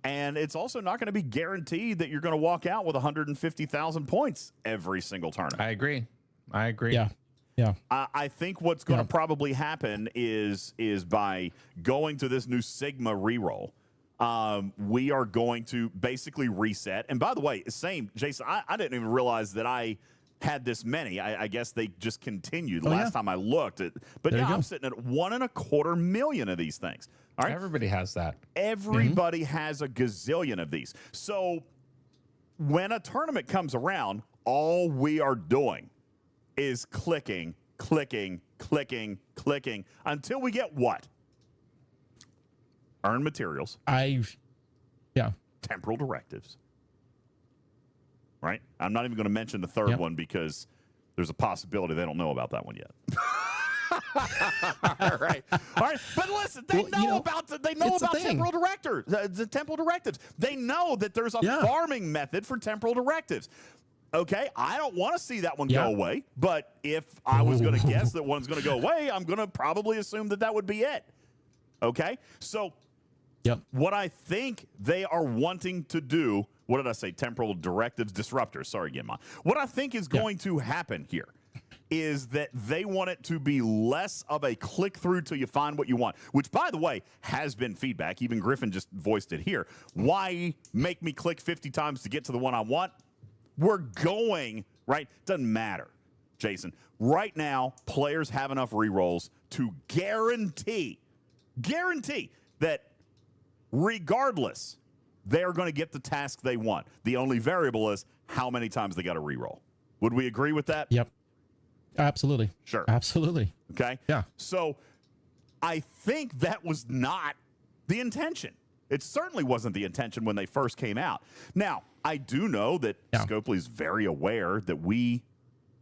And it's also not going to be guaranteed that you're going to walk out with 150,000 points every single tournament. I agree. Yeah. Yeah. I think what's going to probably happen is by going to this new Sigma reroll, we are going to basically reset. And by the way, same, Jason, I didn't even realize that I had this many. I guess they just continued last time I looked at. But yeah, I'm sitting at 1.25 million of these things. All right. Everybody has that. Everybody has a gazillion of these. So when a tournament comes around, all we are doing is clicking until we get what? Earn materials. Temporal directives. Right? I'm not even going to mention the third one because there's a possibility they don't know about that one yet. All right. But listen, they know about temporal directives. The temporal directives. They know that there's a farming method for temporal directives. Okay, I don't want to see that one go away, but if I was going to guess that one's going to go away, I'm going to probably assume that would be it. Okay, so what I think they are wanting to do, what did I say? Temporal directives, disruptors. Sorry again, Mon. What I think is going to happen here is that they want it to be less of a click through till you find what you want, which, by the way, has been feedback. Even Griffin just voiced it here. Why make me click 50 times to get to the one I want? We're going, right? Doesn't matter, Jason. Right now, players have enough rerolls to guarantee that regardless, they're going to get the task they want. The only variable is how many times they got to reroll. Would we agree with that? Yep. Absolutely. Sure. Absolutely. Okay. Yeah. So I think that was not the intention. It certainly wasn't the intention when they first came out. Now, I do know that Scopely's very aware that we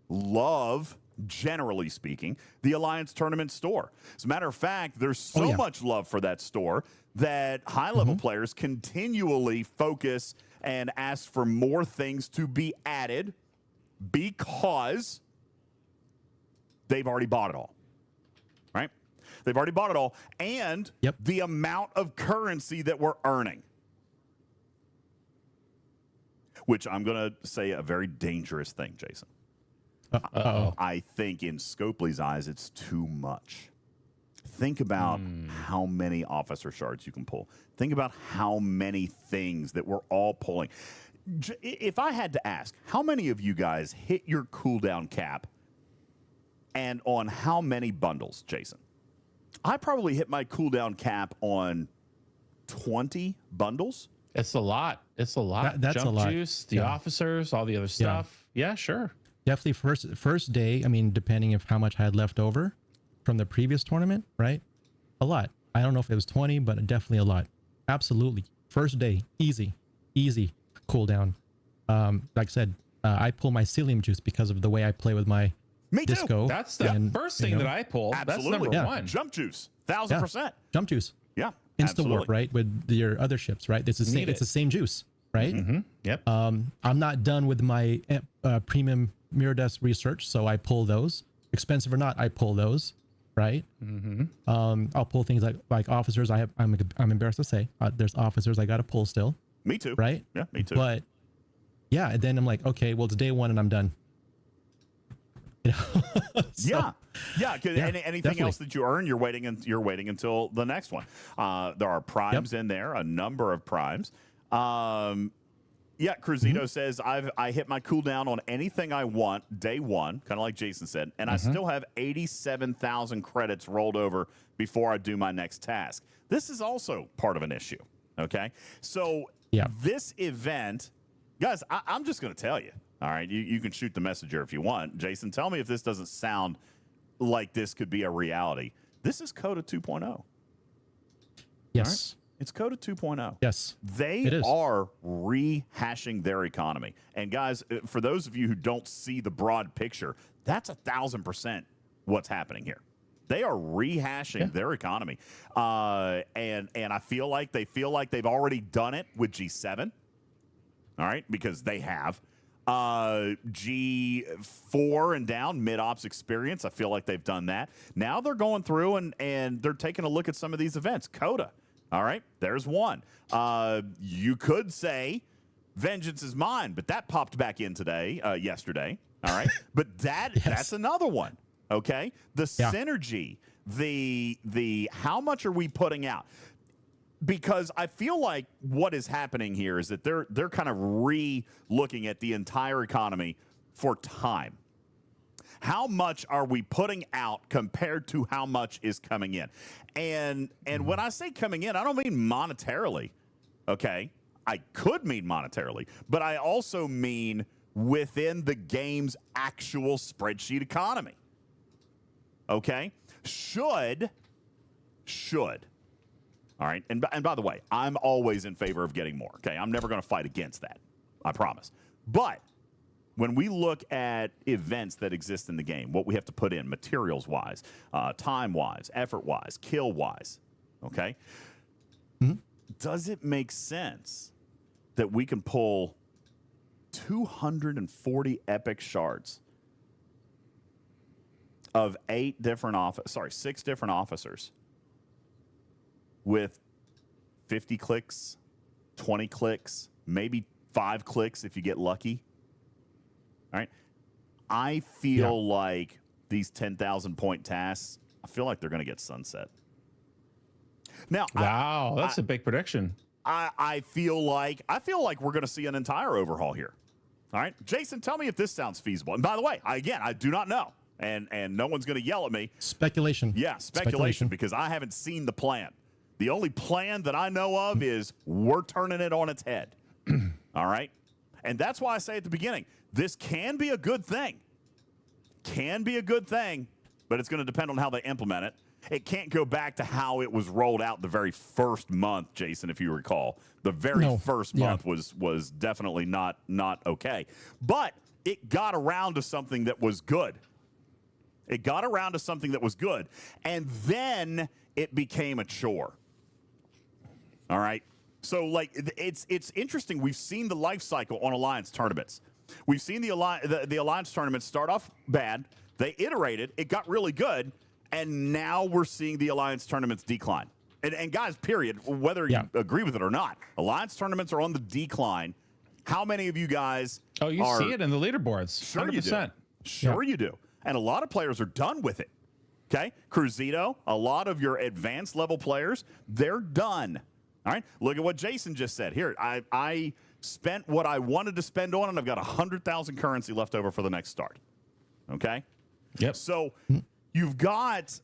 love, generally speaking, the Alliance Tournament store. As a matter of fact, there's so much love for that store that high-level players continually focus and ask for more things to be added because they've already bought it all. Right? They've already bought it all. And the amount of currency that we're earning. Which I'm going to say a very dangerous thing, Jason. I think in Scopely's eyes, it's too much. Think about how many officer shards you can pull. Think about how many things that we're all pulling. If I had to ask, how many of you guys hit your cooldown cap and on how many bundles, Jason? I probably hit my cooldown cap on 20 bundles. It's a lot. It's a lot. That's Jump a lot. Juice, the officers, all the other stuff. Yeah, sure. Definitely first day. I mean, depending of how much I had left over from the previous tournament, right? A lot. I don't know if it was 20, but definitely a lot. Absolutely. First day, easy cooldown. Like I said, I pull my psyllium juice because of the way I play with my disco. That's the first thing that I pull. Absolutely. That's number one. Jump juice, 1,000%. Jump juice. Yeah. Insta warp, right? With your other ships, right? It's the same. It's the same juice, right? Yep. I'm not done with my premium mirror dust research, so I pull those. Expensive or not, I pull those, right? I'll pull things like officers. I'm embarrassed to say there's officers I got to pull still. Me too. Right? Yeah, me too. But yeah, and then I'm like, okay, well, it's day one and I'm done. You know? So, yeah. Anything definitely. else that you earn, you're waiting until the next one. There are primes in there, a number of primes. Cruzito says I hit my cooldown on anything I want day one, kind of like Jason said, and I still have 87,000 credits rolled over before I do my next task. This is also part of an issue. Okay, so this event, guys, I'm just going to tell you. All right, you can shoot the messenger if you want. Jason, tell me if this doesn't sound like this could be a reality. This is Coda 2.0. Yes. Right? It's Coda 2.0. Yes. They are rehashing their economy. And guys, for those of you who don't see the broad picture, that's 1,000% what's happening here. They are rehashing their economy. And I feel like they've already done it with G7. All right, because they have. G4 and down, mid-ops experience. I feel like they've done that. Now they're going through and they're taking a look at some of these events. Coda. All right, there's one. You could say Vengeance is Mine, but that popped back in yesterday. All right, but that's another one. Okay, the synergy, the how much are we putting out? Because I feel like what is happening here is that they're kind of re-looking at the entire economy for time. How much are we putting out compared to how much is coming in? And when I say coming in, I don't mean monetarily. Okay, I could mean monetarily, but I also mean within the game's actual spreadsheet economy. Okay, should. All right, and by the way, I'm always in favor of getting more, okay? I'm never going to fight against that, I promise. But when we look at events that exist in the game, what we have to put in materials-wise, time-wise, effort-wise, kill-wise, okay? Does it make sense that we can pull 240 epic shards of 6 different officers with 50 clicks, 20 clicks, maybe 5 clicks if you get lucky? All right. I feel like these 10,000 point tasks, I feel like they're going to get sunset. Now, wow, that's a big prediction. I feel like we're going to see an entire overhaul here. All right, Jason, tell me if this sounds feasible. And by the way, I do not know, and no one's going to yell at me. Speculation. Yeah, speculation, because I haven't seen the plan. The only plan that I know of is we're turning it on its head. All right? And that's why I say at the beginning, this can be a good thing. Can be a good thing, but it's going to depend on how they implement it. It can't go back to how it was rolled out the very first month, Jason, if you recall. The very first month was definitely not okay. But it got around to something that was good. It got around to something that was good. And then it became a chore. All right? So, like, it's interesting. We've seen the life cycle on Alliance tournaments. We've seen the Alliance tournaments start off bad. They iterated. It got really good. And now we're seeing the Alliance tournaments decline. And guys, period, whether you agree with it or not, Alliance tournaments are on the decline. How many of you guys see it in the leaderboards. Sure 100%. You do. And a lot of players are done with it. Okay? Cruzito, a lot of your advanced level players, they're done. All right? Look at what Jason just said. Here, I spent what I wanted to spend on, and I've got 100,000 currency left over for the next start. Okay? Yep. So you've got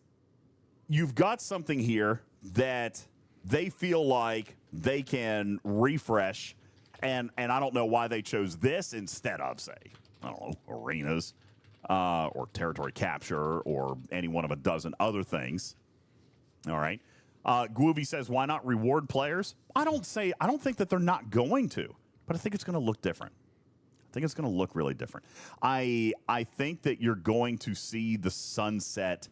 something here that they feel like they can refresh, and I don't know why they chose this instead of, say, I don't know, arenas or territory capture or any one of a dozen other things. All right. Groovy says, why not reward players? I don't think that they're not going to, but I think it's going to look different. I think it's going to look really different. I think that you're going to see the sunset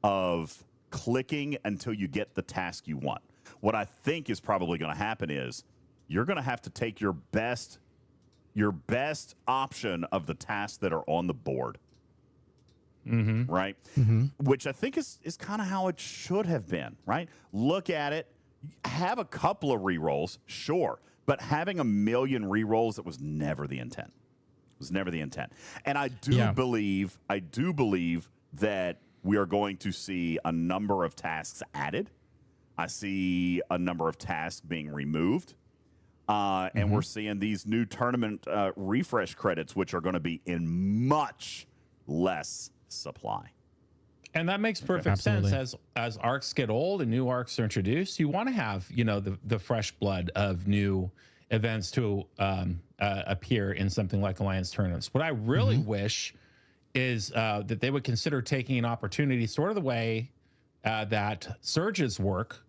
of clicking until you get the task you want. What I think is probably going to happen is you're going to have to take your best option of the tasks that are on the board. Right? Which I think is kind of how it should have been, right? Look at it. Have a couple of rerolls, sure, But having a million rerolls, that was never the intent. It was never the intent. And I do believe that we are going to see a number of tasks added. I see a number of tasks being removed. And we're seeing these new tournament refresh credits, which are going to be in much less supply. And that makes perfect sense. As arcs get old and new arcs are introduced, you want to have, you know, the fresh blood of new events to appear in something like Alliance tournaments. What I really wish is that they would consider taking an opportunity, sort of the way that Surges work,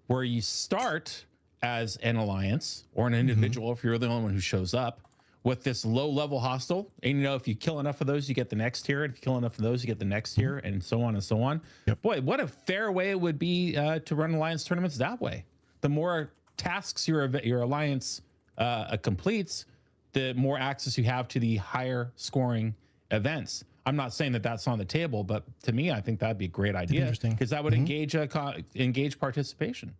where you start as an Alliance or an individual, if you're the only one who shows up, with this low-level hostile. And, you know, if you kill enough of those, you get the next tier. And if you kill enough of those, you get the next tier, and so on and so on. Yep. Boy, what a fair way it would be to run Alliance tournaments that way. The more tasks your Alliance completes, the more access you have to the higher scoring events. I'm not saying that that's on the table, but to me, I think that'd be a great idea, because that would engage participation.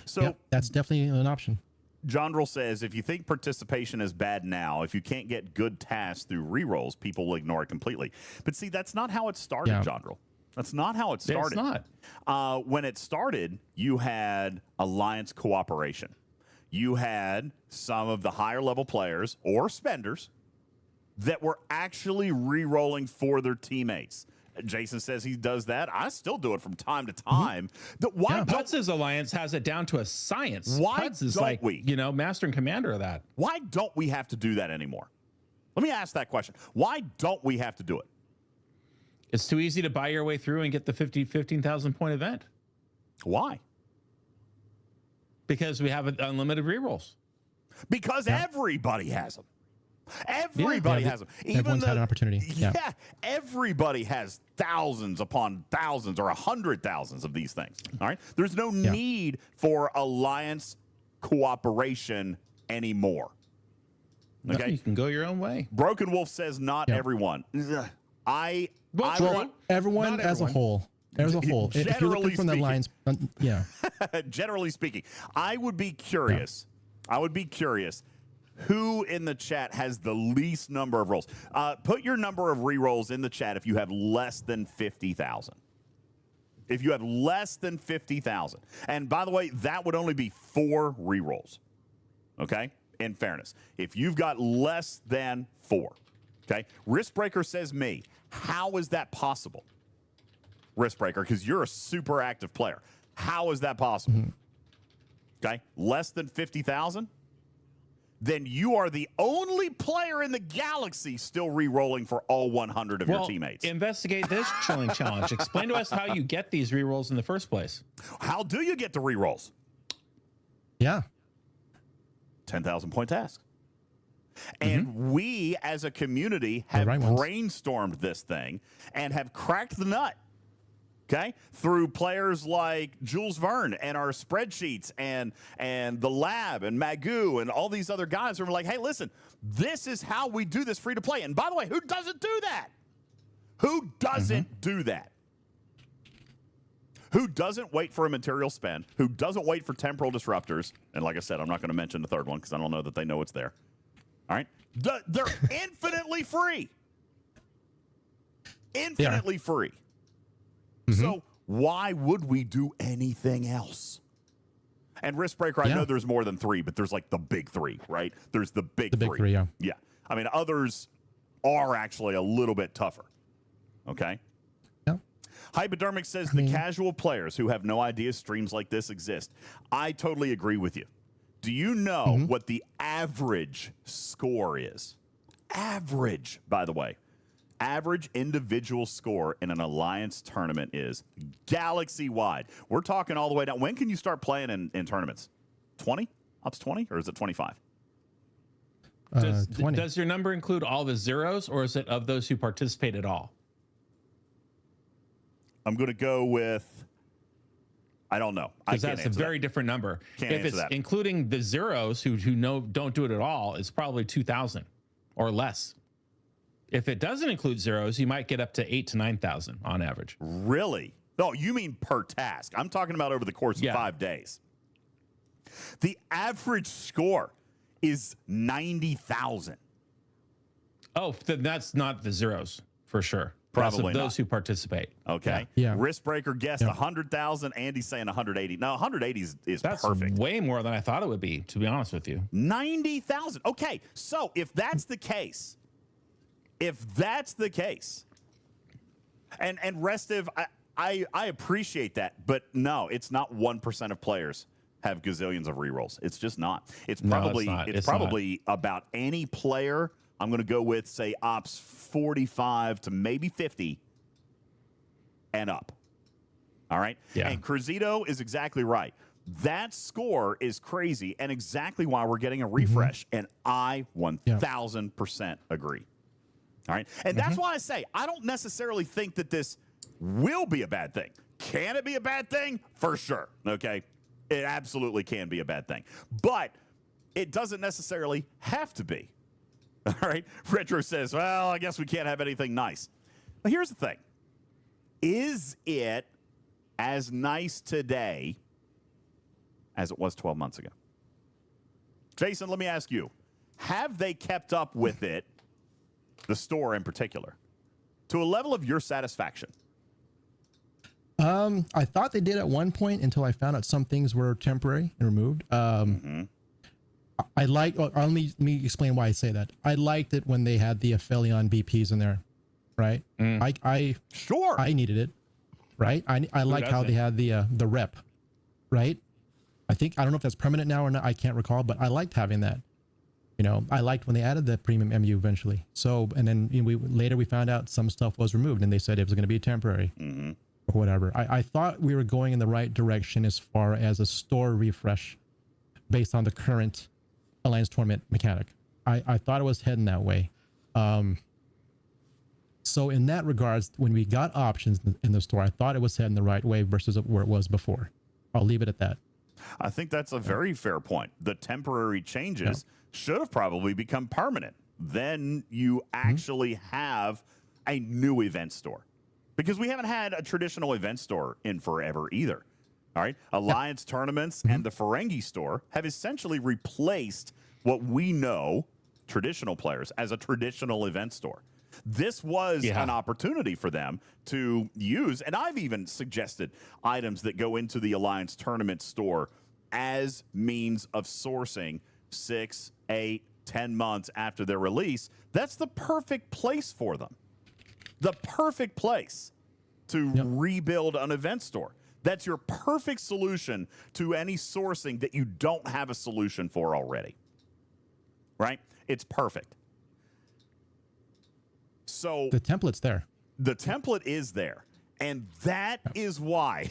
So that's definitely an option. Jondrel says, if you think participation is bad now, if you can't get good tasks through rerolls, people will ignore it completely. But see, that's not how it started, Jondrel. That's not how it started. It's not. When it started, you had Alliance cooperation. You had some of the higher level players or spenders that were actually rerolling for their teammates. Jason says he does that. I still do it from time to time. Putz's Alliance has it down to a science. Why Putz is don't like, we? you know, master and commander of that. Why don't we have to do that anymore? Let me ask that question. Why don't we have to do it? It's too easy to buy your way through and get the 15,000 point event. Why? Because we have unlimited rerolls. Because everybody has them. Everybody has them. Everyone's had an opportunity. Yeah, everybody has thousands upon thousands or 100,000s of these things. All right. There's no need for Alliance cooperation anymore. Okay. No, you can go your own way. Broken Wolf says not everyone. Everyone as a whole. As a whole. If you're looking from the Alliance, generally speaking, I would be curious. Who in the chat has the least number of rolls? Put your number of rerolls in the chat if you have less than 50,000. If you have less than 50,000. And by the way, that would only be 4 rerolls. Okay? In fairness. If you've got less than 4. Okay? Riskbreaker says me. How is that possible? Riskbreaker, because you're a super active player. How is that possible? Okay? Less than 50,000? Then you are the only player in the galaxy still re-rolling for all 100 of your teammates. Investigate this chilling challenge. Explain to us how you get these re-rolls in the first place. How do you get the re-rolls? Yeah. 10,000 point tasks. And we as a community have brainstormed this thing and have cracked the nut. Okay, through players like Jules Verne and our spreadsheets and the lab and Magoo and all these other guys who are like, hey, listen, this is how we do this free to play. And by the way, who doesn't do that? Who doesn't do that? Who doesn't wait for a material spend? Who doesn't wait for temporal disruptors? And like I said, I'm not going to mention the third one because I don't know that they know it's there. All right, they're infinitely free. Infinitely free. So why would we do anything else? And Riskbreaker, I know there's more than 3, but there's like the big 3, right? There's the big 3. Yeah. I mean, others are actually a little bit tougher. Okay? Yeah. Hypodermic says the casual players who have no idea streams like this exist. I totally agree with you. Do you know what the average score is? Average, by the way. Average individual score in an Alliance tournament is galaxy-wide. We're talking all the way down. When can you start playing in tournaments? 20? Up to 20? Or is it 25? 20. Does your number include all the zeros, or is it of those who participate at all? I'm going to go with... I don't know. Because that's a very different number. If it's including the zeros who don't do it at all, it's probably 2,000 or less. If it doesn't include zeros, you might get up to 8,000 to 9,000 on average. Really? No, you mean per task. I'm talking about over the course of 5 days. The average score is 90,000. Oh, that's not the zeros for sure. Probably those who participate. Okay. Yeah. Riskbreaker guessed 100,000. Andy's saying 180. No, 180 is That's perfect. way more than I thought it would be, to be honest with you. 90,000. Okay. So if that's the case, and Restive, I appreciate that, but no, it's not 1% of players have gazillions of rerolls. It's just not. It's probably about any player. I'm going to go with, say, ops 45 to maybe 50 and up. All right? Yeah. And Cruzito is exactly right. That score is crazy and exactly why we're getting a refresh. And I 1,000% agree. All right? And that's why I say I don't necessarily think that this will be a bad thing. Can it be a bad thing? For sure. Okay? It absolutely can be a bad thing. But it doesn't necessarily have to be. All right. Retro says, well, I guess we can't have anything nice. But here's the thing. Is it as nice today as it was 12 months ago? Jason, let me ask you. Have they kept up with it, the store in particular, to a level of your satisfaction? I thought they did at one point until I found out some things were temporary and removed. I like. Let me explain why I say that. I liked it when they had the Aphelion BPs in there, right? I needed it, right? I like how they had the rep, right? I don't know if that's permanent now or not. I can't recall, but I liked having that. You know, I liked when they added the premium MU eventually. So, and then later we found out some stuff was removed, and they said it was going to be temporary or whatever. I thought we were going in the right direction as far as a store refresh based on the current Alliance tournament mechanic. I thought it was heading that way. So in that regards, when we got options in the store, I thought it was heading the right way versus where it was before. I'll leave it at that. I think that's a very fair point. The temporary changes should have probably become permanent. Then you actually have a new event store. Because we haven't had a traditional event store in forever either. All right. Alliance tournaments and the Ferengi store have essentially replaced what we know, traditional players, as a traditional event store. This was an opportunity for them to use, and I've even suggested items that go into the Alliance tournament store as means of sourcing 6, 8, 10 months after their release. That's the perfect place for them. The perfect place to rebuild an event store. That's your perfect solution to any sourcing that you don't have a solution for already. Right? It's perfect. So the template's there. The template is there. And that is why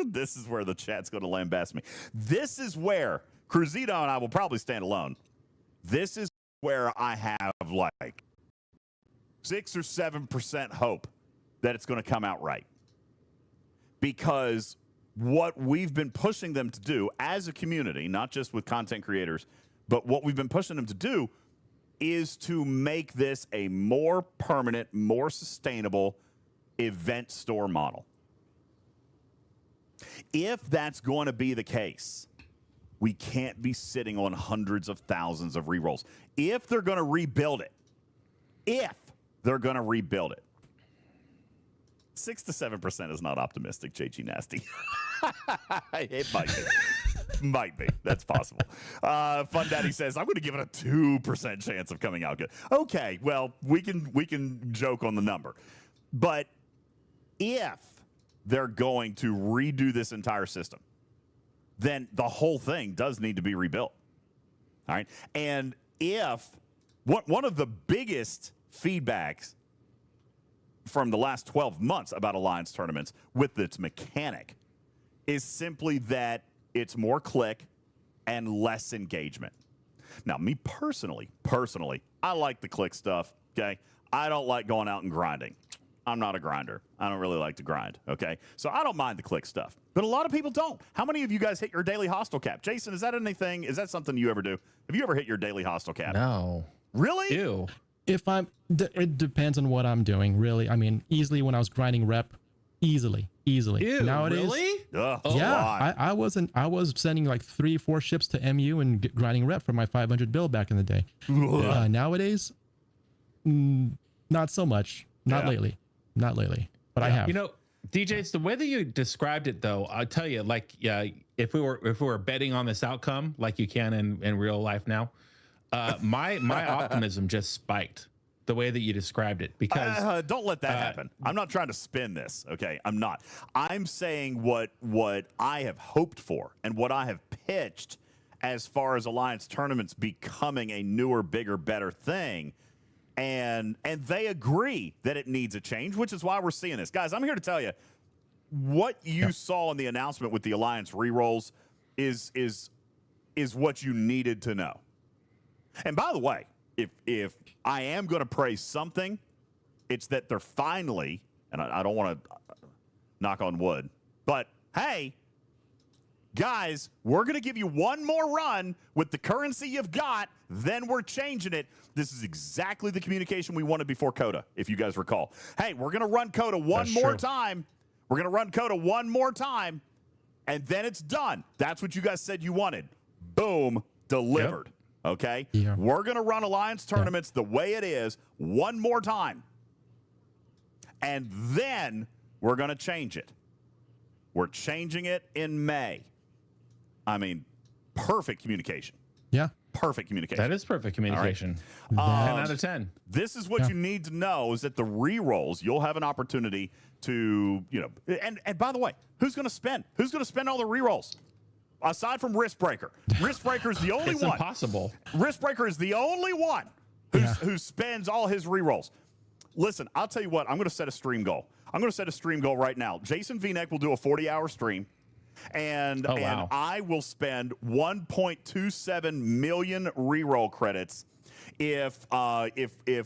this is where the chat's going to lambast me. This is where Cruzito and I will probably stand alone. This is where I have like 6 or 7% hope that it's going to come out right. Because what we've been pushing them to do as a community, not just with content creators, but what we've been pushing them to do is to make this a more permanent, more sustainable event store model. If that's going to be the case, we can't be sitting on hundreds of thousands of rerolls. If they're going to rebuild it, 6 to 7% is not optimistic, JG Nasty. It might be. Might be. That's possible. Fun Daddy says, I'm going to give it a 2% chance of coming out good. Okay, well, we can joke on the number. But if they're going to redo this entire system, then the whole thing does need to be rebuilt. All right? And if one of the biggest feedbacks from the last 12 months about Alliance tournaments with its mechanic is simply that it's more click and less engagement. Now, me personally, I like the click stuff, okay? I don't like going out and grinding. I'm not a grinder. I don't really like to grind, okay? So I don't mind the click stuff. But a lot of people don't. How many of you guys hit your daily hostile cap? Jason, is that anything? Is that something you ever do? Have you ever hit your daily hostile cap? No. Really? Ew. It depends on what I'm doing, really. I mean, easily when I was grinding rep, Easily. Ew, Nowadays, really? Ugh, yeah, I was sending like 3-4 ships to MU and grinding rep for my 500 bill back in the day. Nowadays, not so much. Not lately. But I have. You know, DJz, the way that you described it, though, I'll tell you, like, if we were betting on this outcome, like you can in real life now, my optimism just spiked the way that you described it, because don't let that happen. I'm not trying to spin this. Okay, I'm not. I'm saying what I have hoped for and what I have pitched as far as Alliance tournaments becoming a newer, bigger, better thing. And they agree that it needs a change, which is why we're seeing this. Guys, I'm here to tell you what you saw in the announcement with the Alliance rerolls is what you needed to know. And by the way, if I am going to praise something, it's that they're finally, and I don't want to knock on wood, but hey, guys, we're going to give you one more run with the currency you've got, then we're changing it. This is exactly the communication we wanted before Coda, if you guys recall. Hey, we're going to run Coda one more time. We're going to run Coda one more time, and then it's done. That's what you guys said you wanted. Boom, delivered. Yep. Okay? Yeah. We're going to run Alliance tournaments the way it is one more time, and then we're going to change it. We're changing it in May. I mean, perfect communication. Yeah. Perfect communication. that is perfect communication. Right. 10 out of 10. This is what you need to know, is that the rerolls, you'll have an opportunity to, and by the way, who's going to spend? Who's going to spend all the rerolls? Aside from Riskbreaker. Riskbreaker is the only It's one. impossible. Riskbreaker is the only one who spends all his rerolls. Listen, I'll tell you what, I'm going to set a stream goal. I'm going to set a stream goal right now. Jason Vneck will do a 40-hour stream. And I will spend 1.27 million reroll credits if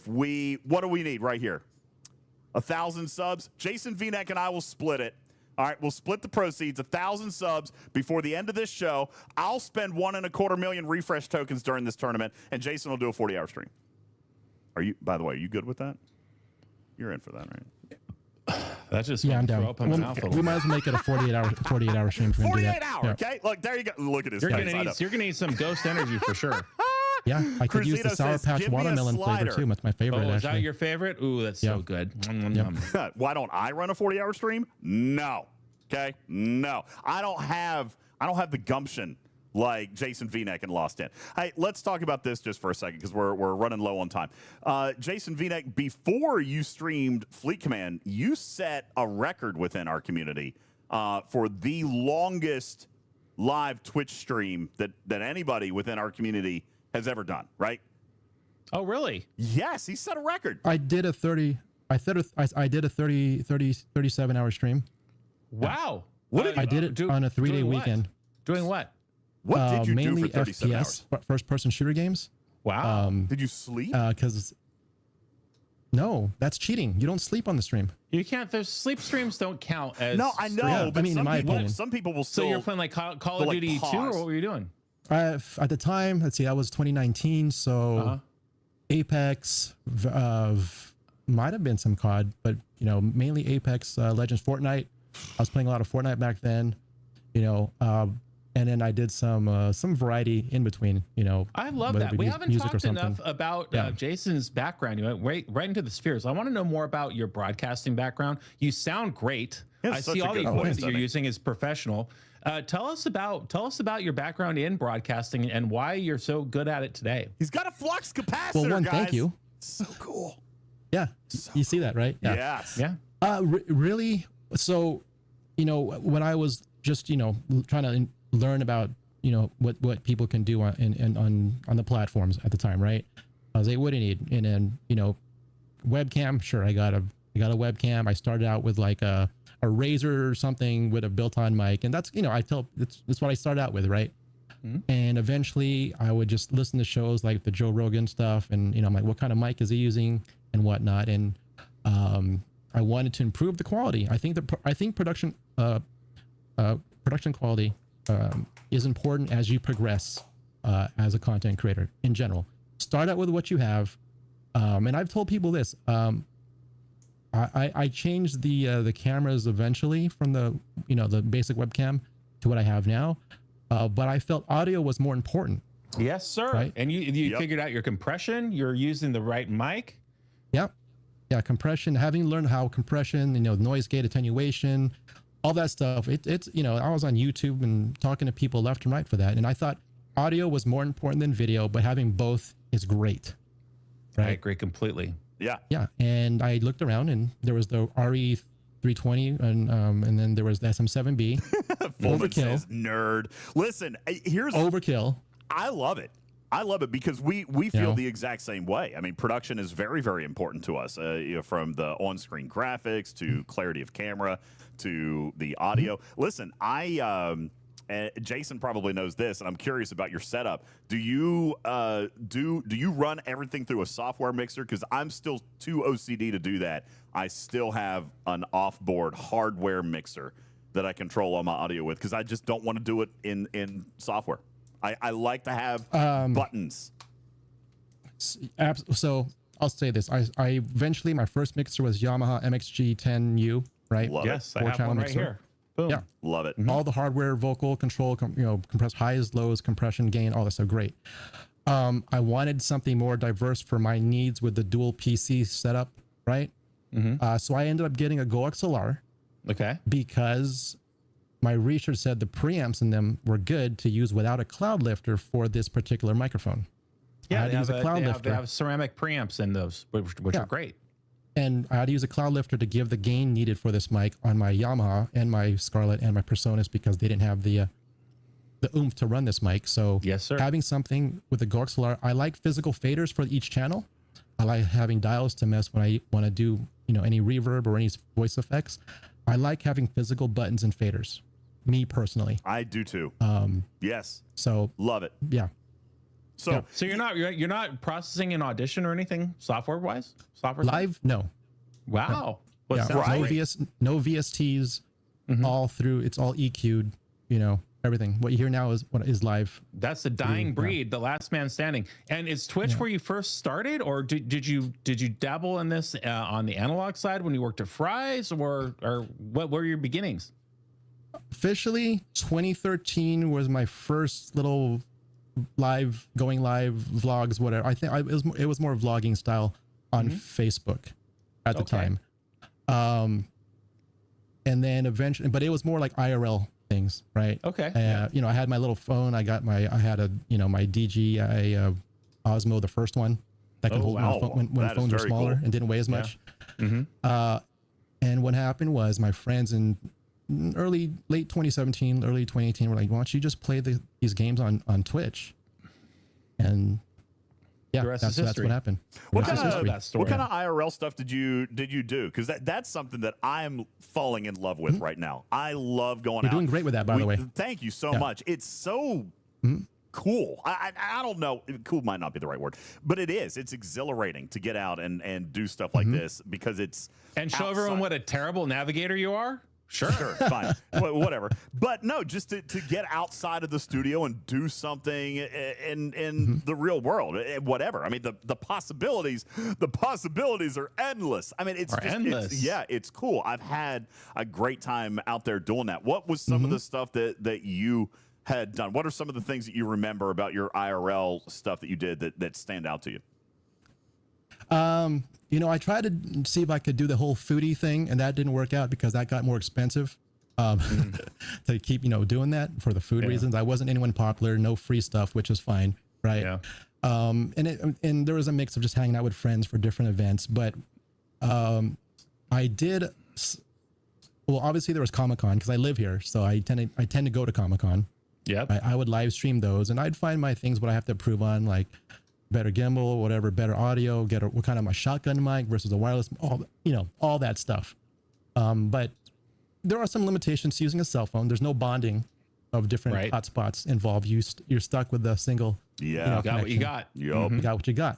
we, what do we need right here? 1,000 subs. Jason Vneck and I will split it. All right, we'll split the proceeds, 1,000 subs before the end of this show. I'll spend 1.25 million refresh tokens during this tournament, and Jason will do a 40-hour stream. By the way, are you good with that? You're in for that, right? That's just I'm down. throw up in my mouth a We little. might as well make it a 48-hour stream. 48 hour, okay? Look, there you go. Look at his You're face. gonna need some ghost energy for sure. Yeah, I could use the Cruzito Sour says, Patch "Give me a watermelon flavor slider." too. That's my favorite. Oh, is actually. that your favorite? Ooh, that's so good. Why don't I run a 40-hour stream? No. Okay? No. I don't have the gumption like Jason Vneck and Lost In. Hey, let's talk about this just for a second, because we're running low on time. Jason Vneck, before you streamed Fleet Command, you set a record within our community for the longest live Twitch stream that anybody within our community has ever done, right? Oh, really? Yes, he set a record. I did a 37-hour stream. Wow. I did it on a 3-day weekend. Doing what? What did you do mainly for 37 FPS, hours? first-person shooter games. Wow. Did you sleep? Because no, that's cheating. You don't sleep on the stream. You can't. Those sleep streams don't count as. No, I know. Yeah, But I mean, in my opinion. some people will still. So you're playing like Call of Duty 2, or what were you doing? At the time, let's see, that was 2019. So Apex, might have been some COD, but mainly Apex Legends, Fortnite. I was playing a lot of Fortnite back then, and then I did some variety in between. I love that. We haven't talked enough about Jason's background. You went right into the spheres. I want to know more about your broadcasting background. You sound great. I see all the equipment that you're using is professional. Tell us about your background in broadcasting and why you're so good at it today. He's got a flux capacitor, well, guys. Thank you. So cool. Yeah, you see that, right? Yeah. Yes. Yeah. Really? So, when I was just trying to learn about what people can do on the platforms at the time, right? I was like, what do you need? And then webcam. Sure, I got a webcam. I started out with like a Razer or something with a built-on mic, and that's that's what I started out with, right? Mm-hmm. And eventually, I would just listen to shows like the Joe Rogan stuff, and I'm like, what kind of mic is he using and whatnot, and I wanted to improve the quality. I think production quality is important as you progress as a content creator in general. Start out with what you have, and I've told people this. I changed the cameras eventually from the the basic webcam to what I have now, but I felt audio was more important. Yes, sir. Right? And you figured out your compression. You're using the right mic. Yep. Yeah, compression. Having learned how compression, noise gate attenuation, all that stuff. It's I was on YouTube and talking to people left and right for that, and I thought audio was more important than video, but having both is great. Right? I agree completely. Yeah. Yeah, and I looked around, and there was the RE320, and then there was the SM7B. Overkill. Nerd. Listen, here's overkill. I love it. I love it because we feel the exact same way. I mean, production is very, very important to us. From the on-screen graphics to clarity of camera to the audio. Listen, Jason probably knows this, and I'm curious about your setup. Do you run everything through a software mixer? Because I'm still too OCD to do that. I still have an off-board hardware mixer that I control all my audio with because I just don't want to do it in software. I like to have buttons. So I'll say this: I eventually my first mixer was Yamaha MXG10U, right? Love yes, it. I have one right here. Boom. Yeah, love it. All the hardware, vocal control, compress highs, lows, compression, gain, all that stuff. Great. I wanted something more diverse for my needs with the dual PC setup, right? So I ended up getting a Go XLR. Okay. Because my research said the preamps in them were good to use without a cloud lifter for this particular microphone. Yeah, they have ceramic preamps in those, which are great. And I had to use a cloud lifter to give the gain needed for this mic on my Yamaha and my Scarlett and my Personas because they didn't have the oomph to run this mic. So yes, sir. Having something with the Go XLR, I like physical faders for each channel. I like having dials to mess when I want to do any reverb or any voice effects. I like having physical buttons and faders. Me personally, I do too. Yes. So love it. Yeah. So you're not processing an Audition or anything software wise? Live? No. Wow. No, no VSTs. All through. It's all EQ'd. Everything. What you hear now is what is live. That's the dying breed, the last man standing. And is Twitch where you first started, or did you dabble in this on the analog side when you worked at Fry's, or what were your beginnings? Officially, 2013 was my first little going live vlogs, whatever. I think it was more vlogging style on Facebook at the time. And then eventually, but it was more like IRL things, right? Okay. I had my little phone. I had a my DJI Osmo, the first one that could hold when phones were smaller and didn't weigh as much. And what happened was my friends in late 2017, early 2018 were like, why don't you just play these games on Twitch? And that's what happened. What kind of IRL stuff did you do? Because that's something that I'm falling in love with right now. I love going out. You're doing great with that, by the way. Thank you so much. It's so cool. I don't know. Cool might not be the right word, but it is. It's exhilarating to get out and do stuff like this because it's show everyone what a terrible navigator you are. Sure, fine, whatever. But no, just to get outside of the studio and do something in the real world, whatever. I mean, the possibilities are endless. I mean, it's endless. It's cool. I've had a great time out there doing that. What was some of the stuff that you had done? What are some of the things that you remember about your IRL stuff that you did that stand out to you? I tried to see if I could do the whole foodie thing, and that didn't work out because that got more expensive to keep, doing that for the food reasons. I wasn't anyone popular, no free stuff, which is fine, right? Yeah. And there was a mix of just hanging out with friends for different events, but I did. Well, obviously there was Comic-Con because I live here, so I tend to go to Comic-Con. Yeah. I would live stream those, and I'd find my things what I have to improve on, like better gimbal, whatever, better audio, what kind of my shotgun mic versus a wireless, all that stuff. But there are some limitations to using a cell phone. There's no bonding of different hotspots involved. You're stuck with a single. Yeah, got what you got. You got what you got.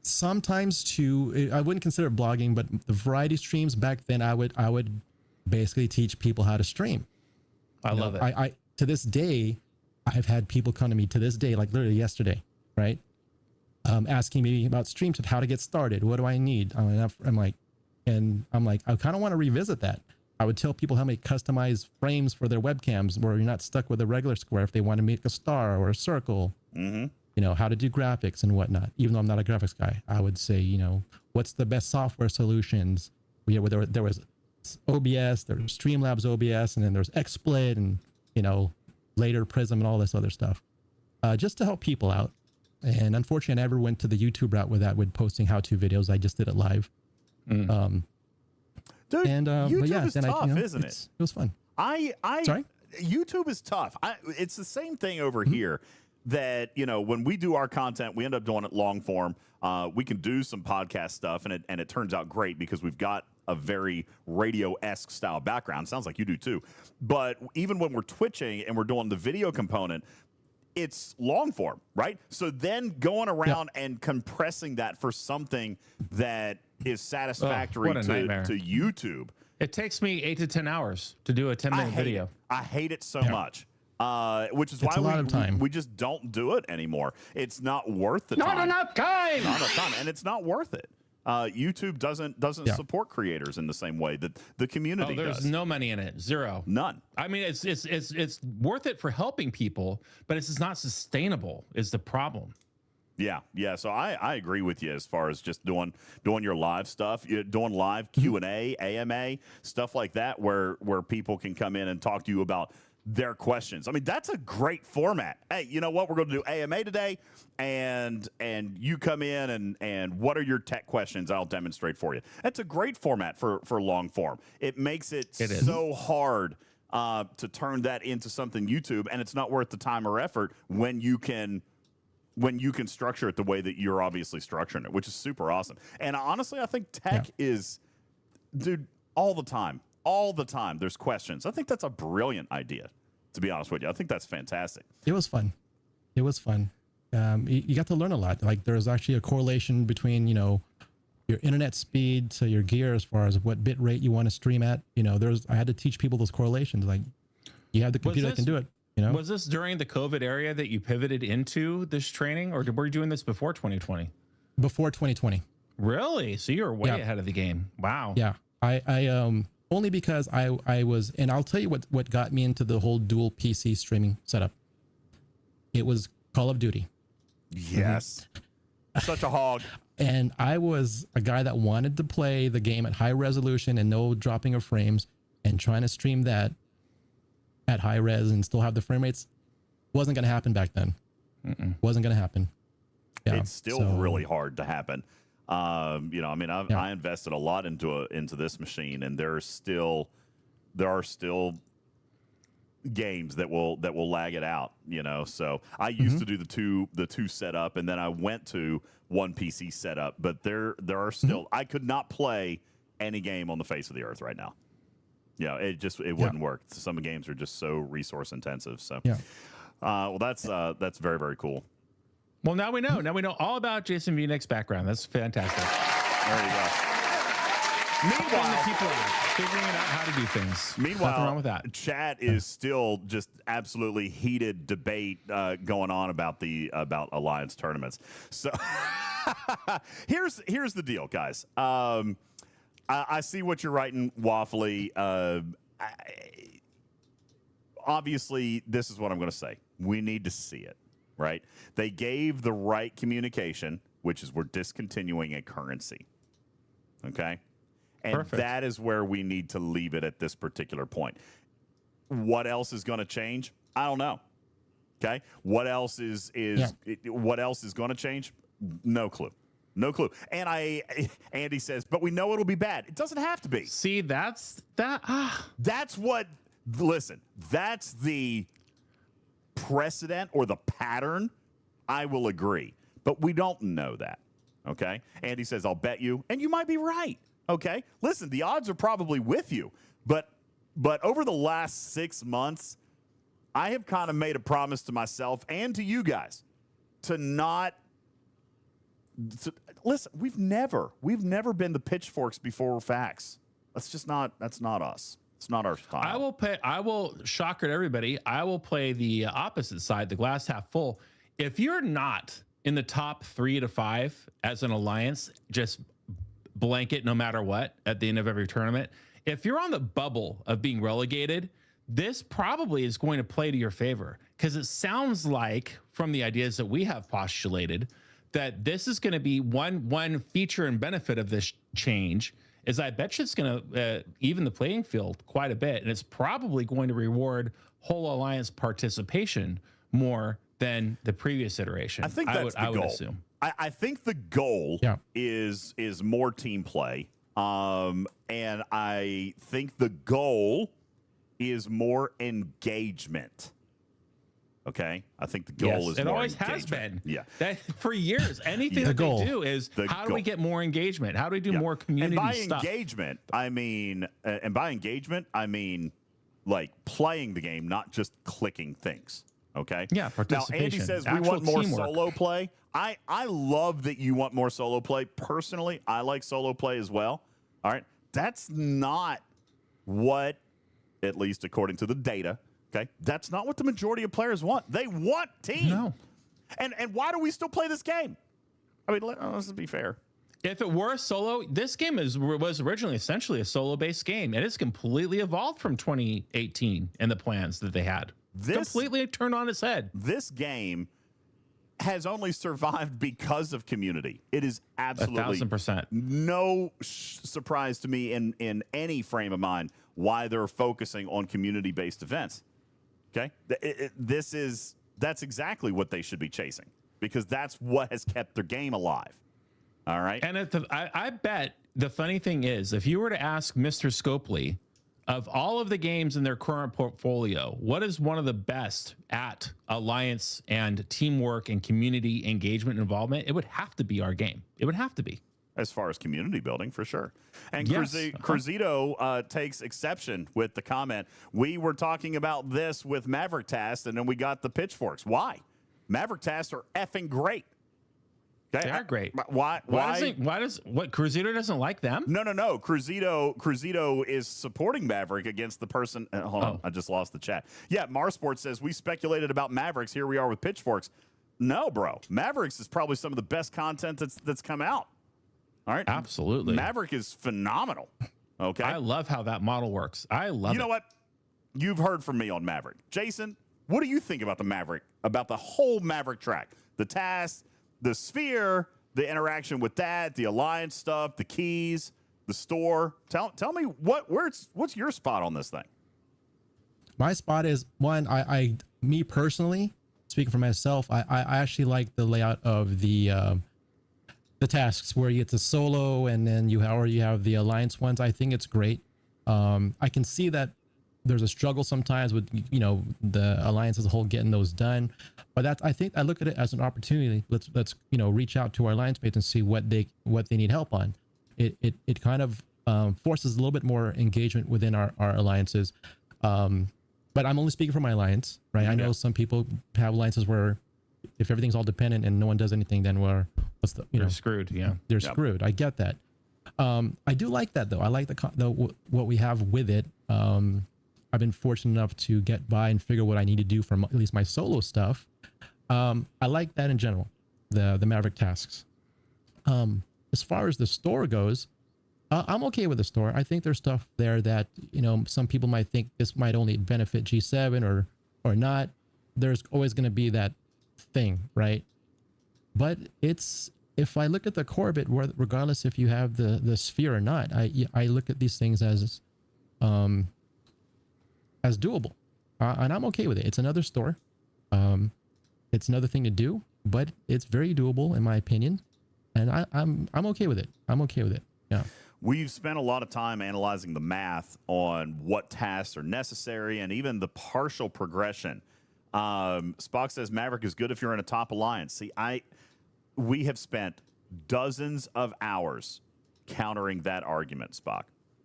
Sometimes too, I wouldn't consider it blogging, but the variety streams back then, I would basically teach people how to stream. I love it. I to this day, I've had people come to me to this day, like literally yesterday, right? asking me about streams of how to get started. What do I need? I'm like, I kind of want to revisit that. I would tell people how to make customized frames for their webcams where you're not stuck with a regular square if they want to make a star or a circle. Mm-hmm. You know, how to do graphics and whatnot. Even though I'm not a graphics guy, I would say, you know, what's the best software solutions? There was OBS, there was Streamlabs OBS, and then there's XSplit and, you know, later Prism and all this other stuff. Just to help people out. And unfortunately, I never went to the YouTube route with posting how-to videos. I just did it live. Dude, YouTube is tough, isn't it? It was fun. Sorry? YouTube is tough. It's the same thing over here that, you know, when we do our content, we end up doing it long form. We can do some podcast stuff, and it turns out great because we've got a very radio-esque style background. Sounds like you do too. But even when we're twitching and we're doing the video component, it's long form, right? So then going around and compressing that for something that is satisfactory to YouTube. It takes me 8 to 10 hours to do a 10-minute video. I hate it so much, which is why we just don't do it anymore. It's not worth the time. Not enough time. Not enough time, and it's not worth it. YouTube doesn't support creators in the same way that the community does. There's no money in it. Zero. None. I mean, it's worth it for helping people, but it's not sustainable is the problem. Yeah. So I agree with you as far as just doing your live stuff, doing live Q&A, AMA, stuff like that, where people can come in and talk to you about their questions. I mean, that's a great format. Hey, you know what? We're going to do AMA today, and you come in and what are your tech questions? I'll demonstrate for you. That's a great format for long form. It makes it so hard to turn that into something YouTube, and it's not worth the time or effort when you can structure it the way that you're obviously structuring it, which is super awesome. And honestly, I think tech is, dude, all the time there's questions. I think that's a brilliant idea, to be honest with you. I think that's fantastic. It was fun. You got to learn a lot. Like there's actually a correlation between, you know, your internet speed to your gear as far as what bit rate you want to stream at. You know, I had to teach people those correlations. Like you have the computer that can do it. You know? Was this during the COVID area that you pivoted into this training, or were you doing this before 2020? Before 2020. Really? So you were way ahead of the game. Wow. Yeah. I only because I was, and I'll tell you what got me into the whole dual PC streaming setup. It was Call of Duty. Yes. Such a hog. And I was a guy that wanted to play the game at high resolution and no dropping of frames, and trying to stream that at high res and still have the frame rates wasn't going to happen back then. Wasn't going to happen. Yeah, it's still really hard to happen. You know, I mean, I invested a lot into this machine, and there are still games that will lag it out. You know, so I used to do the two setup, and then I went to one PC setup. But there are still I could not play any game on the face of the earth right now. Yeah, it wouldn't work. Some games are just so resource intensive. So well, that's very, very cool. Well, now we know. Now we know all about Jason Vneck's background. That's fantastic. There you go. Meanwhile, the people figuring out how to do things. Meanwhile, nothing wrong with that. Chat is still just absolutely heated debate going on about Alliance tournaments. So here's the deal, guys. I see what you're writing, Waffly. Obviously, this is what I'm going to say. We need to see it. Right? They gave the right communication, which is we're discontinuing a currency. Okay? And Perfect. That is where we need to leave it at this particular point. What else is going to change? I don't know. Okay? What else is going to change? No clue. No clue. And Andy says, but we know it'll be bad. It doesn't have to be. See, that's what, listen, that's the precedent or the pattern. I will agree, but we don't know that. Okay. Andy says, I'll bet you, and you might be right. Okay. Listen, the odds are probably with you, but over the last 6 months, I have kind of made a promise to myself and to you guys to not listen. We've never been the pitchforks before facts. That's not us. It's not our style. I will shocker to everybody. I will play the opposite side, the glass half full. If you're not in the top 3 to 5 as an alliance, just blanket no matter what at the end of every tournament. If you're on the bubble of being relegated, this probably is going to play to your favor, because it sounds like from the ideas that we have postulated that this is going to be one feature and benefit of this change is I bet you it's going to even the playing field quite a bit, and it's probably going to reward whole alliance participation more than the previous iteration. I think that's the goal. Would assume. I think the goal is more team play, and I think the goal is more engagement. Okay, I think the goal is it more always engagement. has been. Yeah, that for years. Anything that they do is how do we get more engagement? How do we do more community stuff? And by engagement, I mean like playing the game, not just clicking things. Okay. Yeah. Participation. Now Andy says we want more solo play. I love that you want more solo play. Personally, I like solo play as well. All right. That's not what, at least according to the data, okay, that's not what the majority of players want. They want team. No. And why do we still play this game? I mean, let's be fair. If it were solo, this game was originally essentially a solo-based game, and it's completely evolved from 2018 and the plans that they had. Completely turned on its head. This game has only survived because of community. It is absolutely 1,000%. No surprise to me in any frame of mind why they're focusing on community-based events. Okay, that's exactly what they should be chasing, because that's what has kept their game alive. All right, and I bet the funny thing is, if you were to ask Mr. Scopely, of all of the games in their current portfolio, what is one of the best at alliance and teamwork and community engagement involvement? It would have to be our game. It would have to be. As far as community building, for sure. And yes. Cruzito takes exception with the comment. We were talking about this with Maverick tasks, and then we got the pitchforks. Why? Maverick tasks are effing great. Okay? They are great. Why Cruzito doesn't like them? No. Cruzito is supporting Maverick against the person. Hold on, I just lost the chat. Yeah, Marsport says we speculated about Mavericks. Here we are with pitchforks. No, bro. Mavericks is probably some of the best content that's come out. All right. Absolutely. Maverick is phenomenal. Okay. I love how that model works. I love it. You know what? You've heard from me on Maverick. Jason, what do you think about the Maverick, about the whole Maverick track? The task, the sphere, the interaction with that, the alliance stuff, the keys, the store. Tell me what's your spot on this thing? My spot is one, me personally, speaking for myself, I actually like the layout of the tasks where you get to solo and then you have the alliance ones. I think it's great. I can see that there's a struggle sometimes with, the alliance as a whole getting those done, but I think I look at it as an opportunity. Let's reach out to our alliance mates and see what they need help on. It kind of forces a little bit more engagement within our alliances. But I'm only speaking for my alliance, right? I know some people have alliances where if everything's all dependent and no one does anything, then they're screwed. Yeah, they're screwed. I get that. I do like that though. I like what we have with it. I've been fortunate enough to get by and figure what I need to do for at least my solo stuff. I like that in general, the Maverick tasks. As far as the store goes, I'm okay with the store. I think there's stuff there that, some people might think this might only benefit G7 or not. There's always going to be that thing, right? But if I look at the core of it, regardless if you have the sphere or not, I look at these things as doable, and I'm okay with it. It's another store. It's another thing to do, but it's very doable in my opinion, and I'm okay with it. I'm okay with it. Yeah. We've spent a lot of time analyzing the math on what tasks are necessary and even the partial progression. Spock says Maverick is good if you're in a top alliance. See, we have spent dozens of hours countering that argument, Spock.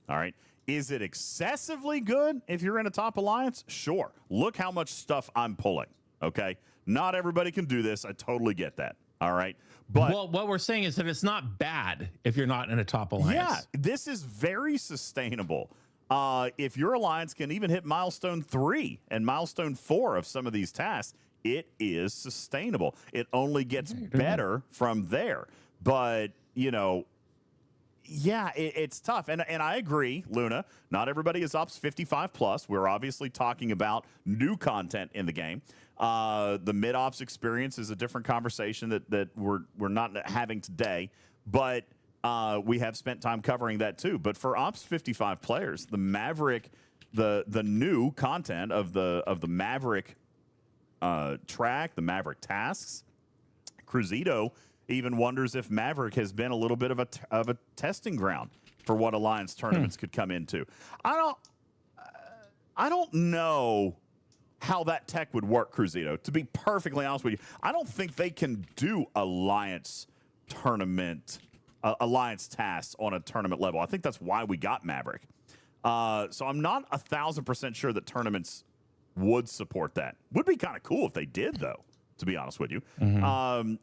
All right. Is it excessively good if you're in a top alliance? Sure. Look how much stuff I'm pulling. Okay. Not everybody can do this. I totally get that. All right. But what we're saying is that it's not bad if you're not in a top alliance. Yeah, this is very sustainable. If your alliance can even hit milestone 3 and milestone 4 of some of these tasks, it is sustainable. It only gets better from there. But, you know, yeah, it's tough. And I agree, Luna, not everybody is Ops 55 plus. We're obviously talking about new content in the game. The mid-ops experience is a different conversation that we're not having today. But we have spent time covering that too. But for Ops 55 players, the Maverick, the new content of the Maverick track, the Maverick tasks, Cruzito even wonders if Maverick has been a little bit of a testing ground for what Alliance tournaments could come into. I don't know how that tech would work, Cruzito. To be perfectly honest with you, I don't think they can do Alliance tournament, Alliance tasks on a tournament level. I think that's why we got Maverick. So I'm not 1,000% sure that tournaments would support that. Would be kind of cool if they did, though, to be honest with you.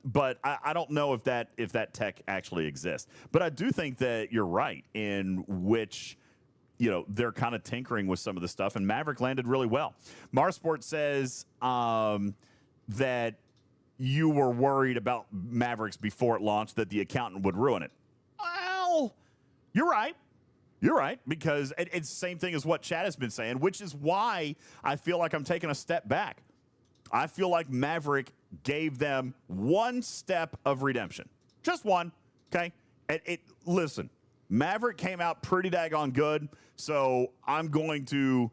But I don't know if that tech actually exists. But I do think that you're right in which, you know, they're kind of tinkering with some of the stuff, and Maverick landed really well. Marsport says that you were worried about Mavericks before it launched, that the accountant would ruin it. Well, you're right. You're right, because it's the same thing as what Chad has been saying, which is why I feel like I'm taking a step back. I feel like Maverick gave them one step of redemption. Just one, okay? Listen, Maverick came out pretty daggone good, so I'm going to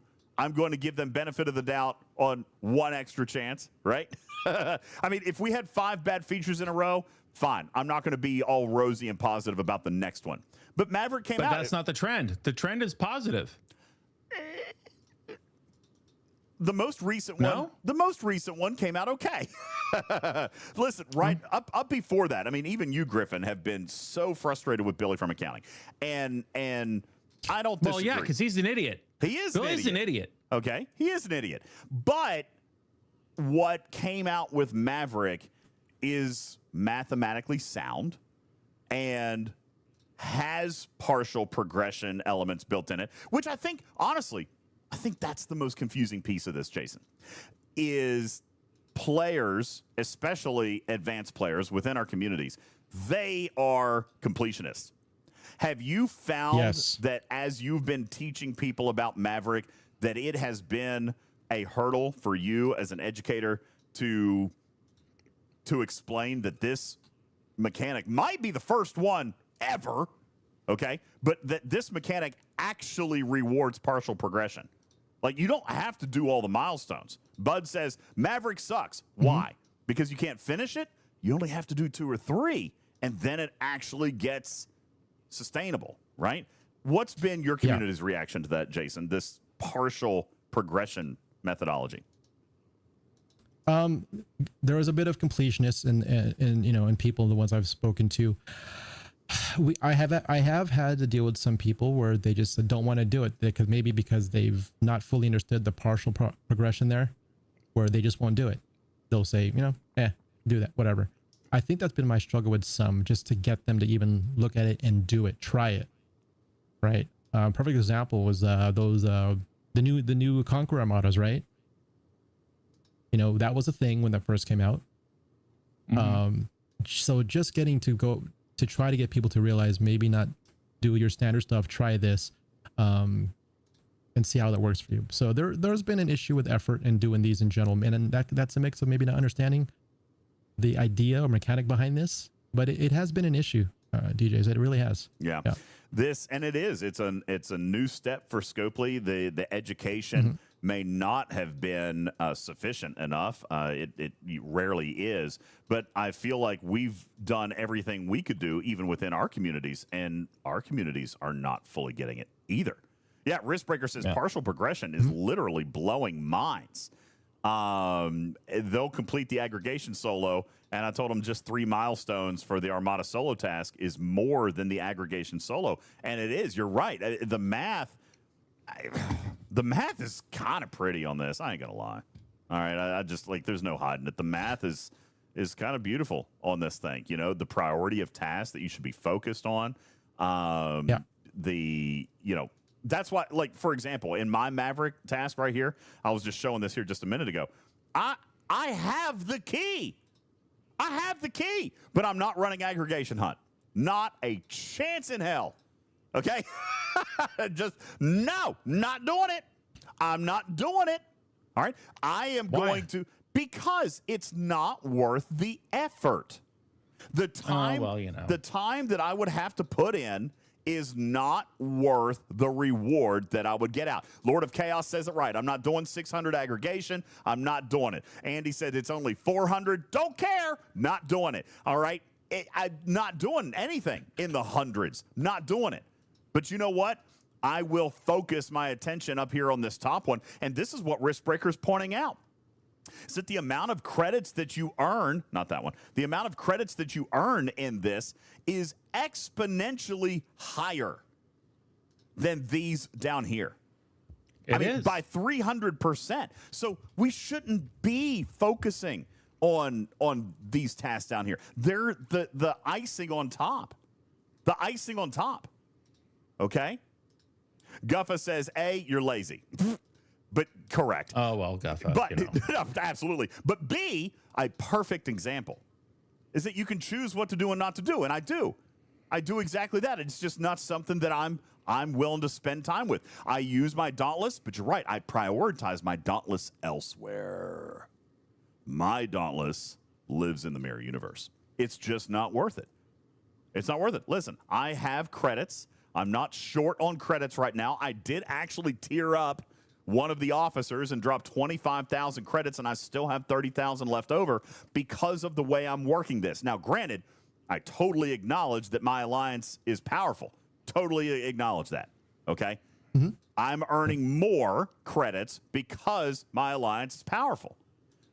give them benefit of the doubt on one extra chance, right? I mean, if we had 5 bad features in a row, fine. I'm not going to be all rosy and positive about the next one. But Maverick came out. But that's not the trend. The trend is positive. The most recent one came out okay. Listen, right up before that, I mean, even you, Griffin, have been so frustrated with Billy from accounting, and I don't disagree. Well, yeah, because he's an idiot. He is. Billy's an idiot. Okay, he is an idiot. But what came out with Maverick is mathematically sound and has partial progression elements built in it, which I think, honestly, that's the most confusing piece of this, Jason, is players, especially advanced players within our communities, they are completionists. Have you found that as you've been teaching people about Maverick, that it has been a hurdle for you as an educator to explain that this mechanic might be the first one ever, okay, but that this mechanic actually rewards partial progression? Like, you don't have to do all the milestones. Bud says Maverick sucks. Why? Because you can't finish it? You only have to do 2 or 3, and then it actually gets sustainable, right? What's been your community's reaction to that, Jason, this partial progression methodology? There was a bit of completionists in people, the ones I've spoken to. I have had to deal with some people where they just don't want to do it because they've not fully understood the partial progression there, where they just won't do it. They'll say, do that, whatever. I think that's been my struggle with some, just to get them to even look at it and do it, try it, right? Perfect example was the new Conqueror armadas, right? That was a thing when that first came out. So just getting to try to get people to realize, maybe not do your standard stuff, try this, and see how that works for you. So there's been an issue with effort and doing these in general, and that's a mix of maybe not understanding the idea or mechanic behind this, but it has been an issue, DJz. It really has. Yeah. It's a new step for Scopely. The education may not have been sufficient enough. It rarely is, but I feel like we've done everything we could do, even within our communities, and our communities are not fully getting it either. Yeah, Riskbreaker says partial progression is literally blowing minds. They'll complete the aggregation solo, and I told them just 3 milestones for the Armada solo task is more than the aggregation solo, and it is. You're right. The math is kind of pretty on this. I ain't gonna lie. All right, I just, like, there's no hiding it. The math is kind of beautiful on this thing. The priority of tasks that you should be focused on. That's why, like, for example, in my Maverick task right here, I was just showing this here just a minute ago. I I have the key. I have the key, but I'm not running aggregation hunt. Not a chance in hell. Okay? Just, no, not doing it. I'm not doing it. All right? I am going to, because it's not worth the effort. The time, the time that I would have to put in is not worth the reward that I would get out. Lord of Chaos says it right. I'm not doing 600 aggregation. I'm not doing it. Andy said it's only 400. Don't care. Not doing it. All right? I'm not doing anything in the hundreds. Not doing it. But you know what? I will focus my attention up here on this top one. And this is what Riskbreaker's pointing out. Is that the amount of credits that you earn, not that one, the amount of credits that you earn in this is exponentially higher than these down here. It is. By 300%. So we shouldn't be focusing on these tasks down here. They're the icing on top. The icing on top. Okay? Guffa says, A, you're lazy. But correct. Oh, well, Guffa. But no, absolutely. But B, a perfect example, is that you can choose what to do and not to do. And I do. I do exactly that. It's just not something that I'm willing to spend time with. I use my Dauntless, but you're right. I prioritize my Dauntless elsewhere. My Dauntless lives in the mirror universe. It's just not worth it. It's not worth it. Listen, I have credits. I'm not short on credits right now. I did actually tier up one of the officers and drop 25,000 credits, and I still have 30,000 left over because of the way I'm working this. Now, granted, I totally acknowledge that my alliance is powerful. Totally acknowledge that, okay? Mm-hmm. I'm earning more credits because my alliance is powerful.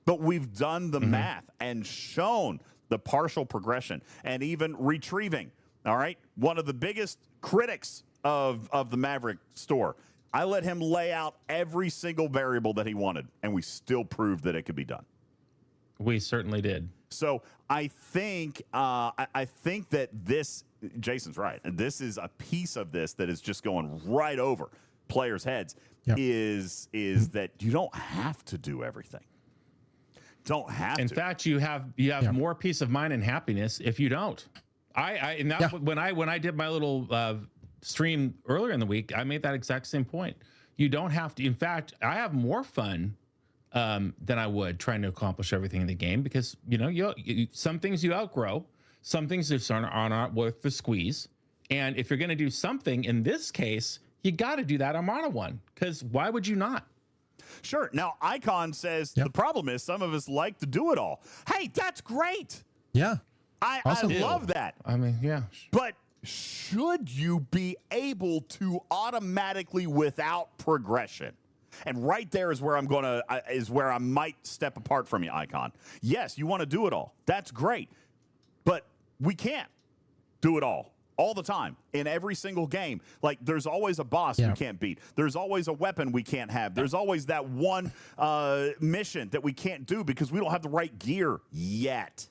But we've done the math and shown the partial progression and even retrieving, all right? One of the biggest critics of the Maverick store, I let him lay out every single variable that he wanted, and we still proved that it could be done. We certainly did. So I think I think that this, Jason's right, and this is a piece of this that is just going right over players' heads, is that you don't have to do everything. Don't have to. In fact, you have more peace of mind and happiness if you don't. When I did my little stream earlier in the week, I made that exact same point. You don't have to. In fact, I have more fun than I would trying to accomplish everything in the game because you some things you outgrow, some things just aren't worth the squeeze. And if you're going to do something in this case, you got to do that Armada one because why would you not? Sure. Now, Icon says the problem is some of us like to do it all. Hey, that's great. Yeah. I love that. I mean, yeah. But should you be able to automatically without progression? And right there is where I might step apart from you, Icon. Yes, you want to do it all. That's great. But we can't do it all the time in every single game. Like there's always a boss we can't beat. There's always a weapon we can't have. There's always that one mission that we can't do because we don't have the right gear yet.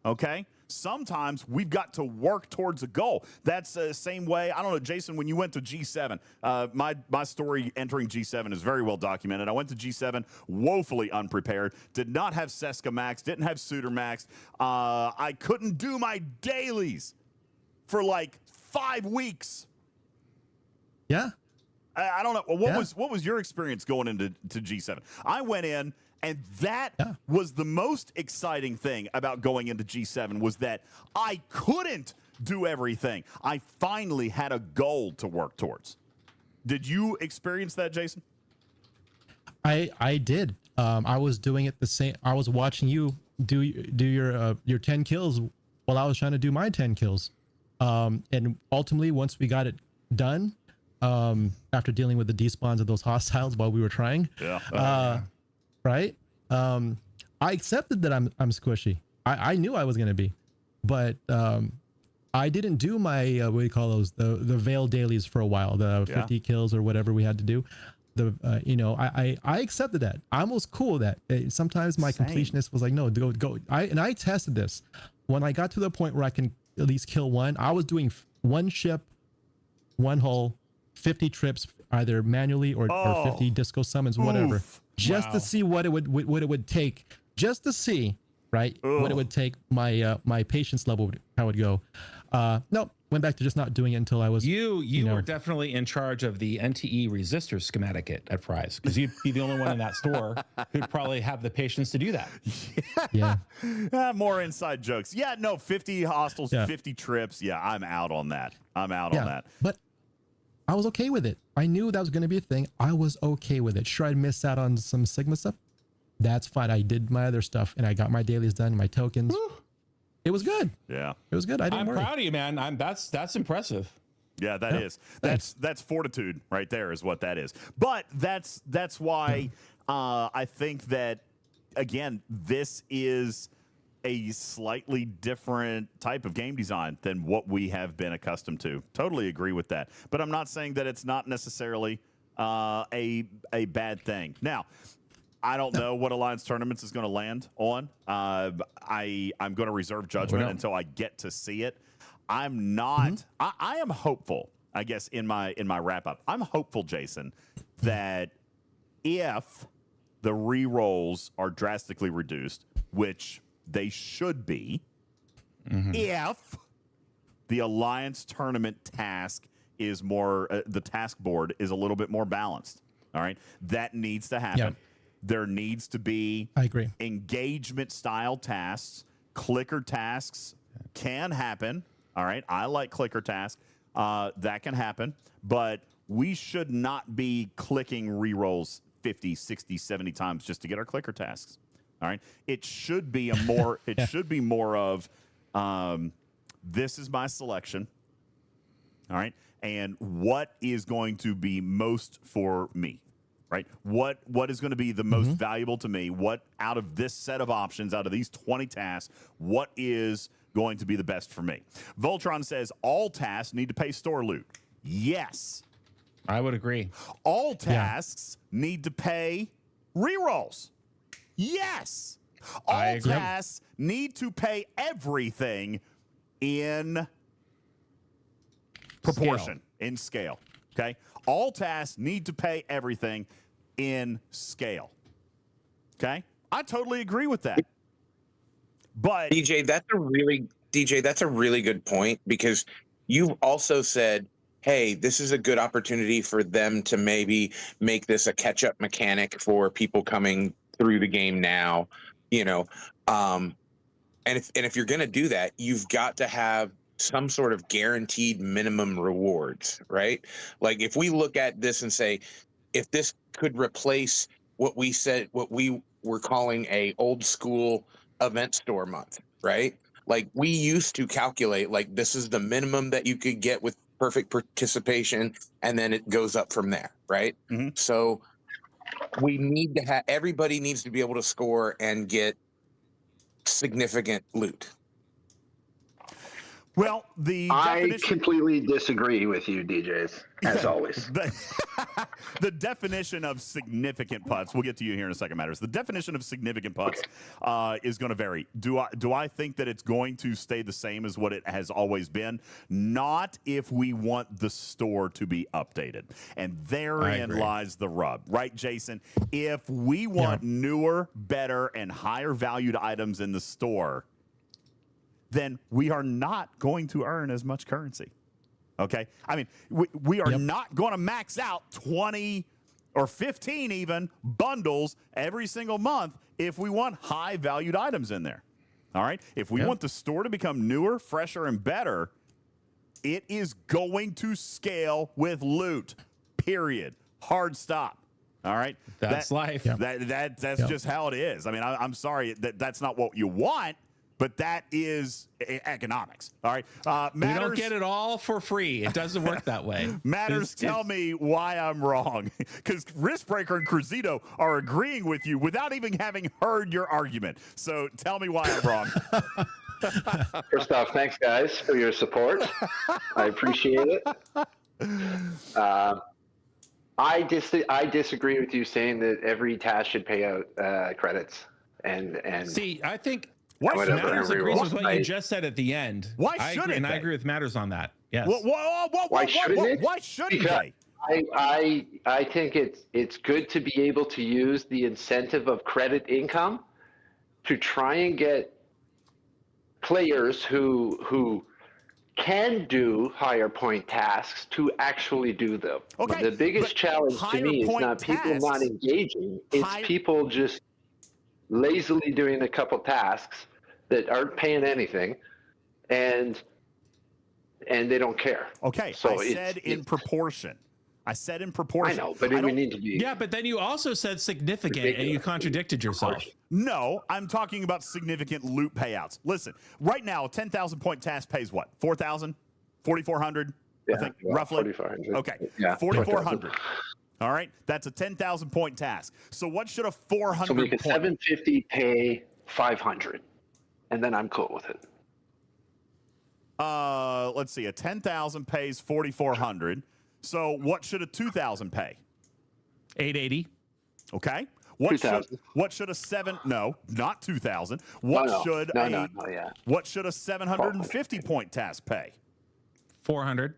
Okay? Sometimes we've got to work towards a goal. That's the same way. I don't know, Jason, when you went to G7, my story entering G7 is very well documented. I went to G7 woefully unprepared, did not have Seska Max, didn't have Suitor Max. I couldn't do my dailies for like 5 weeks. Yeah. I don't know. What was your experience going into G7? I went in, and that was the most exciting thing about going into G7 was that I couldn't do everything. I finally had a goal to work towards. Did you experience that, Jason? I did. I was doing it the same. I was watching you do your 10 kills while I was trying to do my 10 kills. And ultimately, once we got it done, after dealing with the despawns of those hostiles while we were trying, right? I accepted that I'm squishy. I knew I was gonna be, but I didn't do my what do you call those, the veil dailies for a while, the 50 kills or whatever we had to do. I accepted that. I was cool with that. Sometimes my completionist was like, no, go. I tested this. When I got to the point where I can at least kill one, I was doing one ship, one hull, 50 trips, either manually or 50 disco summons, whatever. just to see what it would take, just to see, right, what it would take, my patience level, how it would go. Nope, went back to just not doing it until I was. You were definitely in charge of the NTE resistor schematic at Fry's, because you'd be the only one in that store who'd probably have the patience to do that. Yeah. More inside jokes. Yeah, no, 50 hostels, 50 trips. Yeah, I'm out on that. I'm out on that. But I was okay with it. I knew that was going to be a thing. I was okay with it. Sure, I'd miss out on some Sigma stuff. That's fine. I did my other stuff, and I got my dailies done, my tokens. Woo. It was good. Yeah, it was good. I'm proud of you, man. That's impressive. Yeah, that is. That's fortitude right there, is what that is. But that's why I think that, again, this is a slightly different type of game design than what we have been accustomed to. Totally agree with that. But I'm not saying that it's not necessarily a bad thing. Now, I don't know what Alliance Tournaments is going to land on. I'm going to reserve judgment until I get to see it. I'm not. I am hopeful, I guess, in my wrap up. I'm hopeful, Jason, that if the rerolls are drastically reduced, which they should be, if the Alliance Tournament task is more, the task board is a little bit more balanced. All right, that needs to happen. Yeah. There needs to be, I agree, engagement style tasks. Clicker tasks can happen. All right, I like clicker tasks. That can happen, but we should not be clicking rerolls 50, 60, 70 times just to get our clicker tasks. All right, it should be it should be more of, this is my selection. All right, and what is going to be most for me? Right? What is going to be the most valuable to me? What out of this set of options, out of these 20 tasks, what is going to be the best for me? Voltron says all tasks need to pay store loot. Yes. I would agree. All tasks need to pay rerolls. Yes. All tasks need to pay everything in proportion, in scale. Okay? All tasks need to pay everything in scale. Okay? I totally agree with that. But DJ, that's a really good point, because you've also said, hey, this is a good opportunity for them to maybe make this a catch-up mechanic for people coming through the game now, you know. And if you're going to do that, you've got to have some sort of guaranteed minimum rewards, right? Like, if we look at this and say, if this could replace what we were calling a old school event store month, right? Like, we used to calculate, like, this is the minimum that you could get with perfect participation, and then it goes up from there, right? So we need to have, everybody needs to be able to score and get significant loot. Well, I completely disagree with you, DJz, as always. The definition of significant putts, we'll get to you here in a second, Matters. The definition of significant putts is going to vary. Do I think that it's going to stay the same as what it has always been? Not if we want the store to be updated. And therein lies the rub, right, Jason? If we want newer, better, and higher valued items in the store, then we are not going to earn as much currency. Okay? I mean, we are not going to max out 20 or 15 even bundles every single month if we want high valued items in there. All right? If we want the store to become newer, fresher, and better, it is going to scale with loot. Period. Hard stop. All right? That's life. That's just how it is. I mean, I'm sorry that's not what you want. But that is economics. All right. Matters, we don't get it all for free. It doesn't work that way. Matters, tell me why I'm wrong. Because Riskbreaker and Cruzito are agreeing with you without even having heard your argument. So tell me why I'm wrong. First off, thanks, guys, for your support. I appreciate it. I disagree with you saying that every task should pay out credits. And see, I think Matters agrees with what you just said at the end. Why shouldn't they? And I agree with Matters on that. Yes. Why shouldn't it? Why shouldn't they? I think it's good to be able to use the incentive of credit income to try and get players who can do higher point tasks to actually do them. Okay, The biggest challenge to higher me is point not people not tasks- engaging. It's people just lazily doing a couple tasks that aren't paying anything, and they don't care. Okay, So I said in proportion. I said in I proportion. know, but we need to be. Yeah, but then you also said significant, and you contradicted yourself. No, I'm talking about significant loot payouts. Listen, right now, a 10,000 point task pays what? 4,000? 4,400? I think roughly. 4,400. Okay, Yeah, 4,400. All right, that's a 10,000 point task. So what should a 400 So make a point? 750 pay 500, and then I'm cool with it. Let's see, a 10,000 pays 4,400. So what should a 2,000 pay? 880. Okay. 2,000. What should a seven? No, not 2,000. What should what should a 750 point task pay? 400.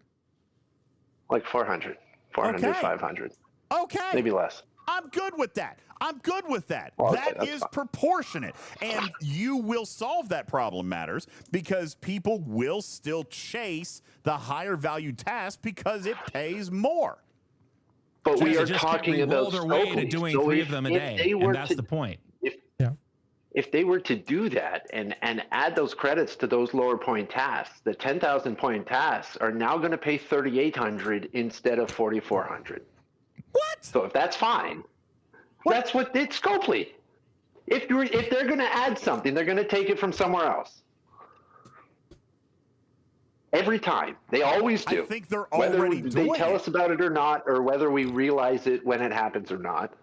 Like 400, 400, Okay. 500, Okay. maybe less. I'm good with that. I'm good with that. Okay, That that's is fine. proportionate. And you will solve that problem, Matters, because people will still chase the higher value task because it pays more. But we They are just can't talking re-roll about their way to Stokely. doing So 3 if- of them a if day, they were and that's to- the point. If they were to do that and add those credits to those lower point tasks, the 10,000 point tasks are now going to pay 3,800 instead of 4,400. What? So if that's fine, that's what it's Scopely. If they're going to add something, they're going to take it from somewhere else. Every time. They always do. I think they're whether already they doing tell it. us about it or not, or whether we realize it when it happens or not.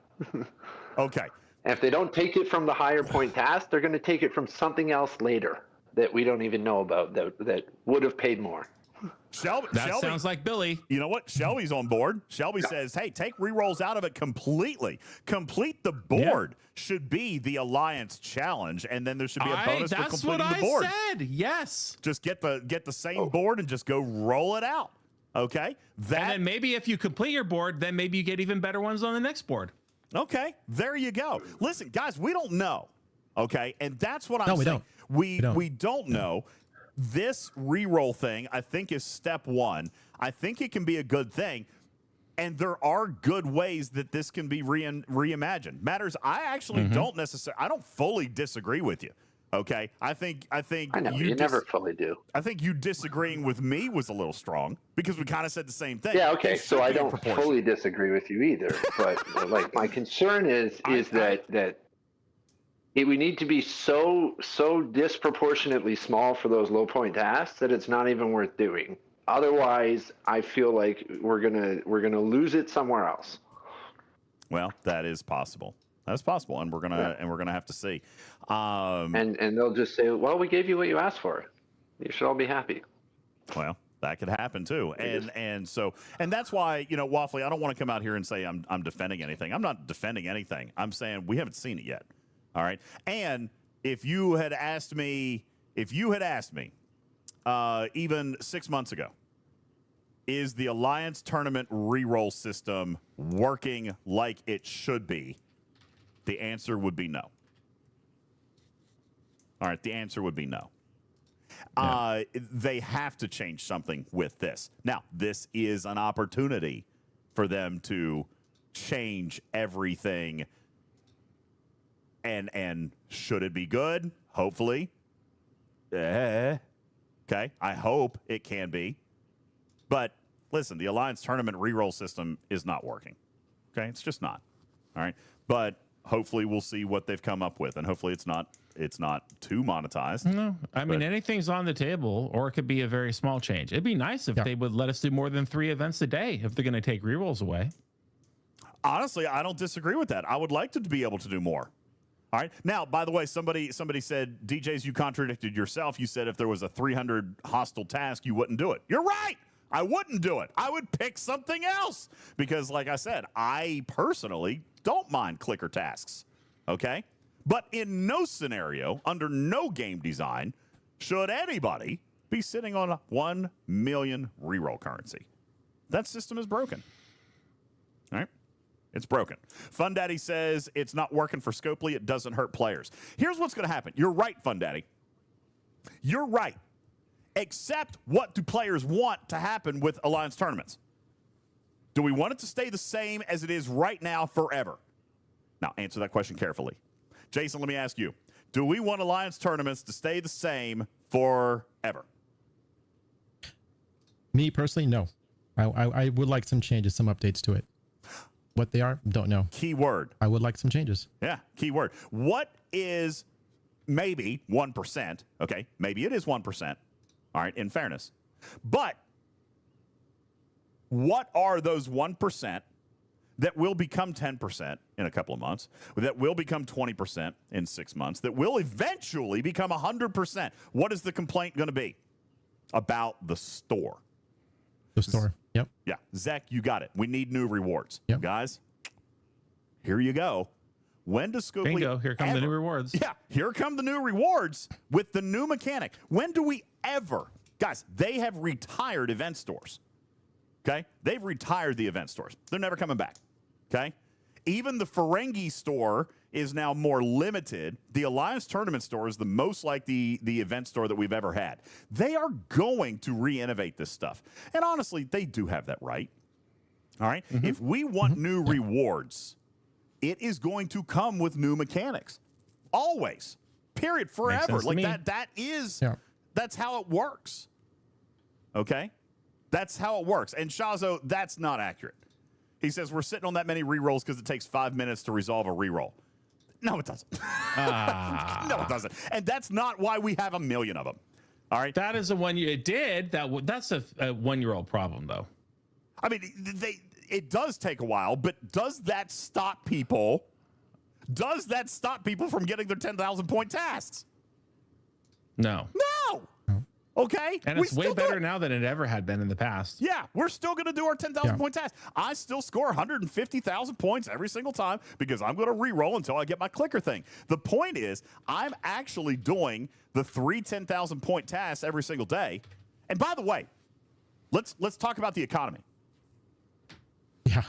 Okay. And if they don't take it from the higher point task, they're going to take it from something else later that we don't even know about that would have paid more. Shelby, Sounds like Billy. You know what? Shelby's on board. Shelby says, hey, take rerolls out of it completely. Complete the board should be the Alliance challenge, and then there should be a bonus for That's completing what the board. I said. Yes. Just get the same board and just go roll it out. Okay? And then maybe if you complete your board, then maybe you get even better ones on the next board. Okay, there you go. Listen, guys, we don't know. Okay, and that's what I'm No, we saying. don't. We don't know. This reroll thing, I think, is step one. I think it can be a good thing, and there are good ways that this can be reimagined. Matters, I actually don't necessarily. I don't fully disagree with you. Okay, I think. I know you never fully do. I think you disagreeing with me was a little strong because we kind of said the same thing. Yeah, okay. It So should I be in don't proportion. fully disagree with you either. But like my concern is that we need to be so disproportionately small for those low point tasks that it's not even worth doing. Otherwise, I feel like we're gonna lose it somewhere else. Well, that is possible. That's possible, and we're gonna have to see. And they'll just say, "Well, we gave you what you asked for. You should all be happy." Well, that could happen too, and that's why, you know, Waffly, I don't want to come out here and say I'm defending anything. I'm not defending anything. I'm saying we haven't seen it yet. All right, and if you had asked me, even 6 months ago, is the Alliance tournament reroll system working like it should be? The answer would be no. All right, the answer would be no. Yeah. They have to change something with this. Now, this is an opportunity for them to change everything. And should it be good? Hopefully. Okay, I hope it can be. But listen, the Alliance tournament reroll system is not working. Okay, it's just not. All right, but hopefully we'll see what they've come up with, and hopefully it's not too monetized. No, I mean, anything's on the table, or it could be a very small change. It'd be nice if they would let us do more than 3 events a day if they're going to take rerolls away. Honestly, I don't disagree with that. I would like to be able to do more. All right. Now, by the way, somebody said, DJz, you contradicted yourself. You said if there was a 300 hostile task, you wouldn't do it. You're right. I wouldn't do it. I would pick something else because, like I said, I personally don't mind clicker tasks. Okay. But in no scenario, under no game design, should anybody be sitting on 1 million reroll currency. That system is broken. All right? It's broken. Fun Daddy says it's not working for Scopely. It doesn't hurt players. Here's what's going to happen. You're right, Fun Daddy. You're right. Except, what do players want to happen with Alliance tournaments? Do we want it to stay the same as it is right now forever? Now, answer that question carefully. Jason, let me ask you. Do we want Alliance tournaments to stay the same forever? Me personally, no. I would like some changes, some updates to it. What they are, don't know. Keyword. I would like some changes. Yeah, keyword. What is maybe 1%? Okay, maybe it is 1%. All right, in fairness. But what are those 1% that will become 10% in a couple of months, that will become 20% in 6 months, that will eventually become 100%? What is the complaint going to be? About the store. The store. Yep. Yeah. Zach, you got it. We need new rewards. Yep. Guys, here you go. When does Scopely Bingo, here come the new rewards. Yeah, here come the new rewards with the new mechanic. When do we ever... Guys, they have retired event stores. Okay? They've retired the event stores. They're never coming back. Okay? Even the Ferengi store is now more limited. The Alliance Tournament store is the most like the event store that we've ever had. They are going to re-innovate this stuff. And honestly, they do have that right. All right? Mm-hmm. If we want new rewards, it is going to come with new mechanics. Always. Period. Forever. Like that is, that's how it works. Okay? That's how it works. And Shazo, that's not accurate. He says we're sitting on that many rerolls because it takes 5 minutes to resolve a reroll. No, it doesn't. No, it doesn't. And that's not why we have 1 million of them. All right. That is a one year. It did. That's a 1 year old problem, though. I mean, it does take a while, but does that stop people? Does that stop people from getting their 10,000 point tasks? No. No. Okay. And it's way better now than it ever had been in the past. Yeah, we're still going to do our 10,000 point task. I still score 150,000 points every single time because I'm going to re-roll until I get my clicker thing. The point is, I'm actually doing the 3 10,000 point tasks every single day. And by the way, let's talk about the economy. Yeah.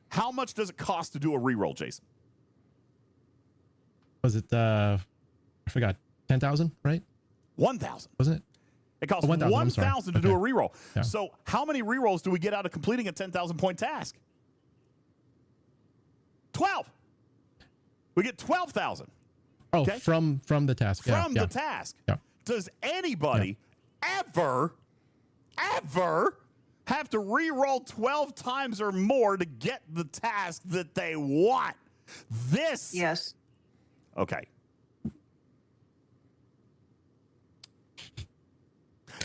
How much does it cost to do a re-roll, Jason? Was it I forgot, 10,000, right? 1,000. Wasn't it? It costs 1,000 to do a reroll. Yeah. So how many rerolls do we get out of completing a 10,000 point task? 12. We get 12,000. Oh, okay? from the task. From the task. Yeah. Does anybody ever have to reroll 12 times or more to get the task that they want? This. Yes. Okay.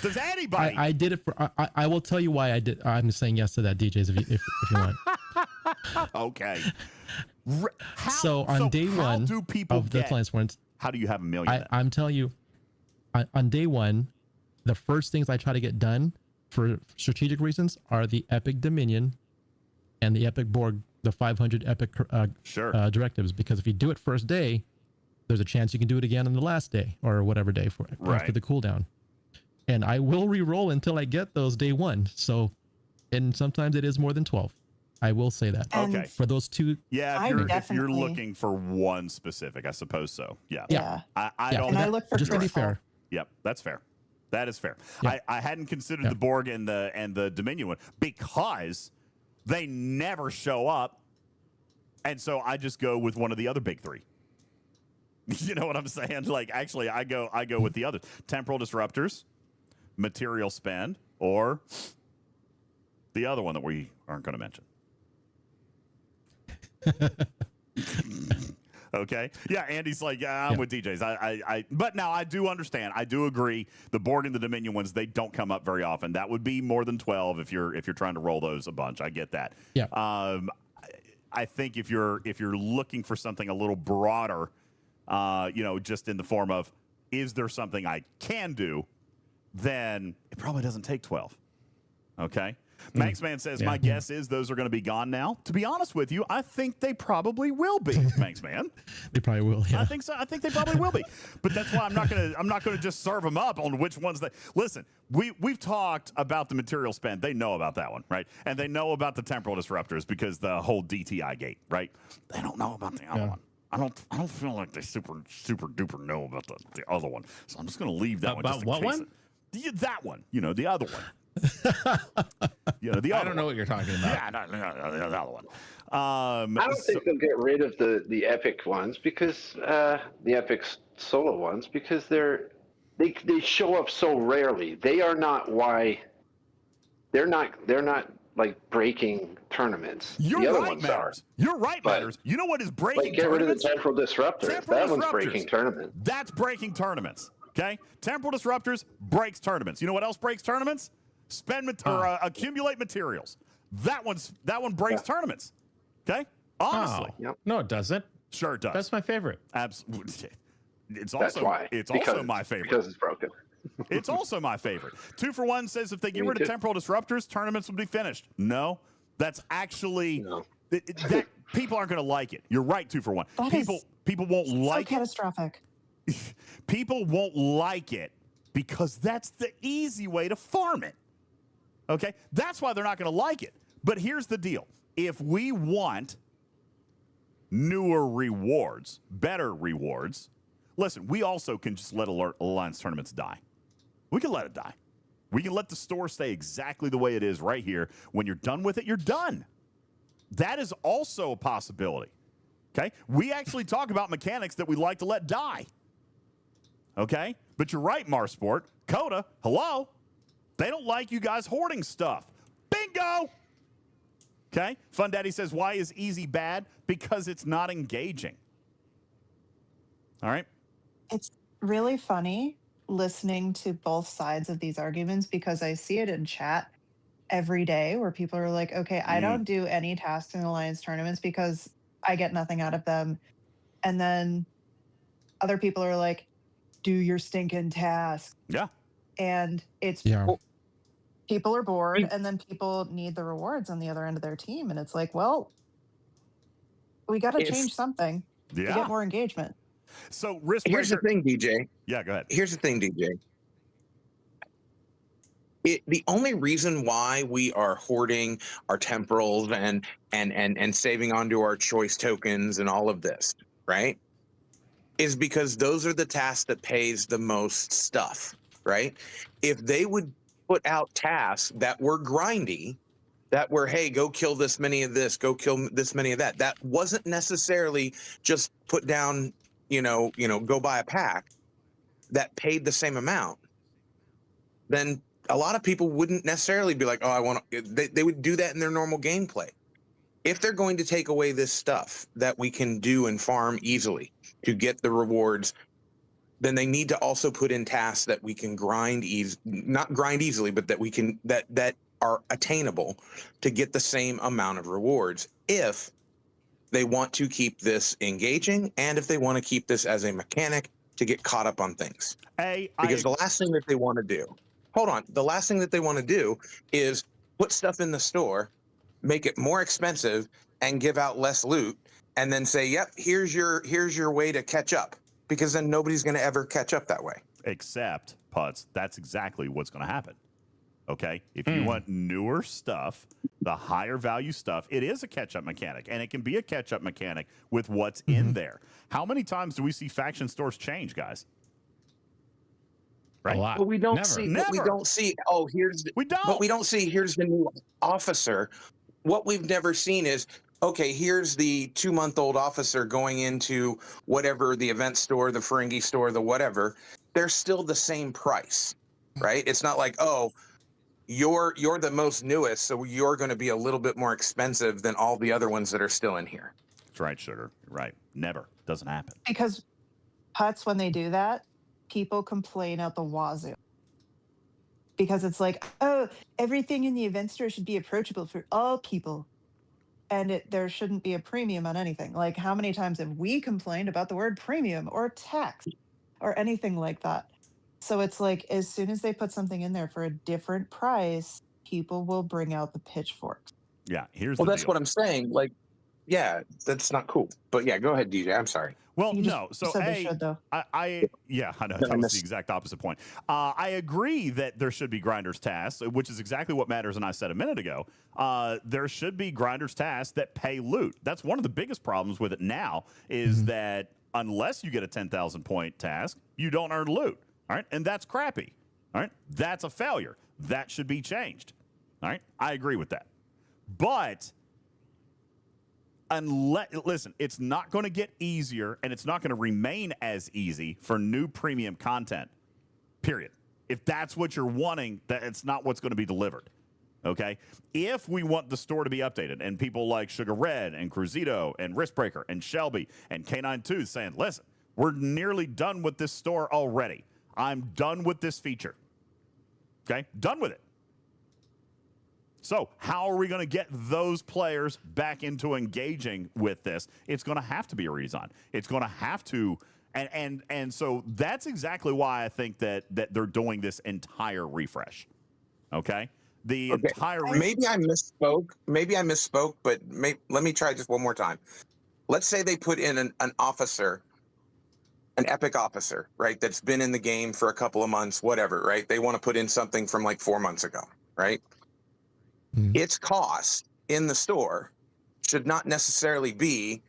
Does anybody? I did it for. I will tell you why I did. I'm saying yes to that, DJz. If you want. Okay. So on day one do people of the Alliance ones, how do you have 1 million? I'm telling you, on day one, the first things I try to get done for strategic reasons are the Epic Dominion and the Epic Borg, the 500 Epic directives. Because if you do it first day, there's a chance you can do it again on the last day or whatever day after the cooldown. And I will re-roll until I get those day one. So, and sometimes it is more than 12. I will say that. Okay. For those two. Yeah, if you're looking for one specific, I suppose so. Yeah. Yeah. I don't. And I look for just to be fair. Yep, that's fair. That is fair. Yeah. I hadn't considered the Borg and the Dominion one because they never show up, and so I just go with one of the other big three. You know what I'm saying? Like, actually, I go with the others: Temporal Disruptors, Material Spend, or the other one that we aren't going to mention. Okay. Yeah, Andy's like, I'm with DJz. But now I do understand. I do agree. The Borg and the Dominion ones, they don't come up very often. That would be more than 12 if you're trying to roll those a bunch. I get that. Yeah. I think if you're looking for something a little broader, just in the form of, is there something I can do, then it probably doesn't take 12. Okay. Manxman says, Yeah. my guess is those are going to be gone now. To be honest with you, I think they probably will be, Manxman. They probably will. Yeah. I think so. I think they probably will be. But that's why I'm not gonna just serve them up on which ones they listen. We've talked about the material spend. They know about that one, right? And they know about the temporal disruptors because the whole DTI gate, right? They don't know about the other one. I don't feel like they super duper know about the other one. So I'm just gonna leave that one. About Just in what case one? That one. The other one. The I other don't know one. what you're talking about. Yeah, no, the other one. I don't think they'll get rid of the epic ones because the epic solo ones because they show up so rarely. They are not why they're not like breaking tournaments. You're the other right, ones Matters. are. You're right, But, Matters. You know what is breaking Like get rid of the tournaments? temporal disruptors. Temporal That one's disruptors. breaking tournaments. That's breaking tournaments. Okay? Temporal disruptors breaks tournaments. You know what else breaks tournaments? Accumulate materials. That one breaks tournaments. Okay? Honestly. Oh. No, it doesn't. Sure it does. That's my favorite. Absolutely. It's That's also why. also my favorite. Because it's broken. It's also my favorite. 2-for-1 says if they get rid of temporal disruptors, tournaments will be finished. No, that's actually that people aren't going to like it. You're right. 2-for-1. People won't like so catastrophic. it. People won't like it because that's the easy way to farm it. Okay, that's why they're not going to like it. But here's the deal: if we want newer rewards, better rewards, listen, we also can just let Alliance tournaments die. We can let it die. We can let the store stay exactly the way it is right here. When you're done with it, you're done. That is also a possibility. Okay? We actually talk about mechanics that we like to let die. Okay? But you're right, Marsport. Coda, hello? They don't like you guys hoarding stuff. Bingo! Okay? Fun Daddy says, why is easy bad? Because it's not engaging. All right? It's really funny listening to both sides of these arguments because I see it in chat every day where people are like, okay, I don't do any tasks in Alliance tournaments because I get nothing out of them. And then other people are like, do your stinking task. Yeah. And it's people are bored and then people need the rewards on the other end of their team. And it's like, well, we got to change something to get more engagement. So risk. Here's the thing, DJ. Yeah, go ahead. Here's the thing, DJ. The only reason why we are hoarding our temporals and saving onto our choice tokens and all of this, right, is because those are the tasks that pays the most stuff, right? If they would put out tasks that were grindy, that were, hey, go kill this many of this, go kill this many of that, that wasn't necessarily just put down, go buy a pack, that paid the same amount, then a lot of people wouldn't necessarily be like, oh, I want to, they would do that in their normal gameplay. If they're going to take away this stuff that we can do and farm easily to get the rewards, then they need to also put in tasks that we can not grind easily, but that we can, that are attainable to get the same amount of rewards if they want to keep this engaging and if they want to keep this as a mechanic to get caught up on things. Because the last thing that they want to do, the last thing that they want to do is put stuff in the store, make it more expensive and give out less loot and then say, yep, here's your way to catch up, because then nobody's going to ever catch up that way. Except, Putz, that's exactly what's going to happen. Okay? If you want newer stuff, the higher value stuff, it is a catch-up mechanic, and it can be a catch-up mechanic with what's in there. How many times do we see faction stores change, guys? Right? A lot. But we don't Never. see. Never. But we don't see. Oh, here's. But we don't see. Here's the new officer. What we've never seen is, okay, here's the 2-month-old officer going into whatever, the event store, the Ferengi store, the whatever. They're still the same price, right? It's not like, oh, you're the most newest, so you're going to be a little bit more expensive than all the other ones that are still in here. That's right, Sugar. Right. Never. Doesn't happen. Because Putz, when they do that, people complain out the wazoo. Because it's like, oh, everything in the event store should be approachable for all people. And there shouldn't be a premium on anything. Like, how many times have we complained about the word premium or tax or anything like that? So it's like, as soon as they put something in there for a different price, people will bring out the pitchforks. Yeah, here's Well, the that's deal. what I'm saying. Like, yeah, that's not cool. But yeah, go ahead, DJ. I'm sorry. Well, You just no. So said they should, though. I know that was the exact opposite point. I agree that there should be grinders tasks, which is exactly what Matters and I said a minute ago. There should be grinders tasks that pay loot. That's one of the biggest problems with it now is that unless you get a 10,000 point task, you don't earn loot. All right, and that's crappy. All right, that's a failure. That should be changed. All right, I agree with that. But listen, it's not going to get easier and it's not going to remain as easy for new premium content, period. If that's what you're wanting, it's not what's going to be delivered, okay? If we want the store to be updated and people like Sugar Red and Cruzito and Riskbreaker and Shelby and K9 Tooth saying, listen, we're nearly done with this store already. I'm done with this feature, okay? Done with it. So how are we going to get those players back into engaging with this? It's going to have to be a redesign. It's going to have to, and so that's exactly why I think that they're doing this entire refresh. Okay, entire. Maybe I misspoke. But let me try just one more time. Let's say they put in an officer, an epic officer, right? That's been in the game for a couple of months, whatever, right? They want to put in something from like 4 months ago, right? Its cost in the store should not necessarily be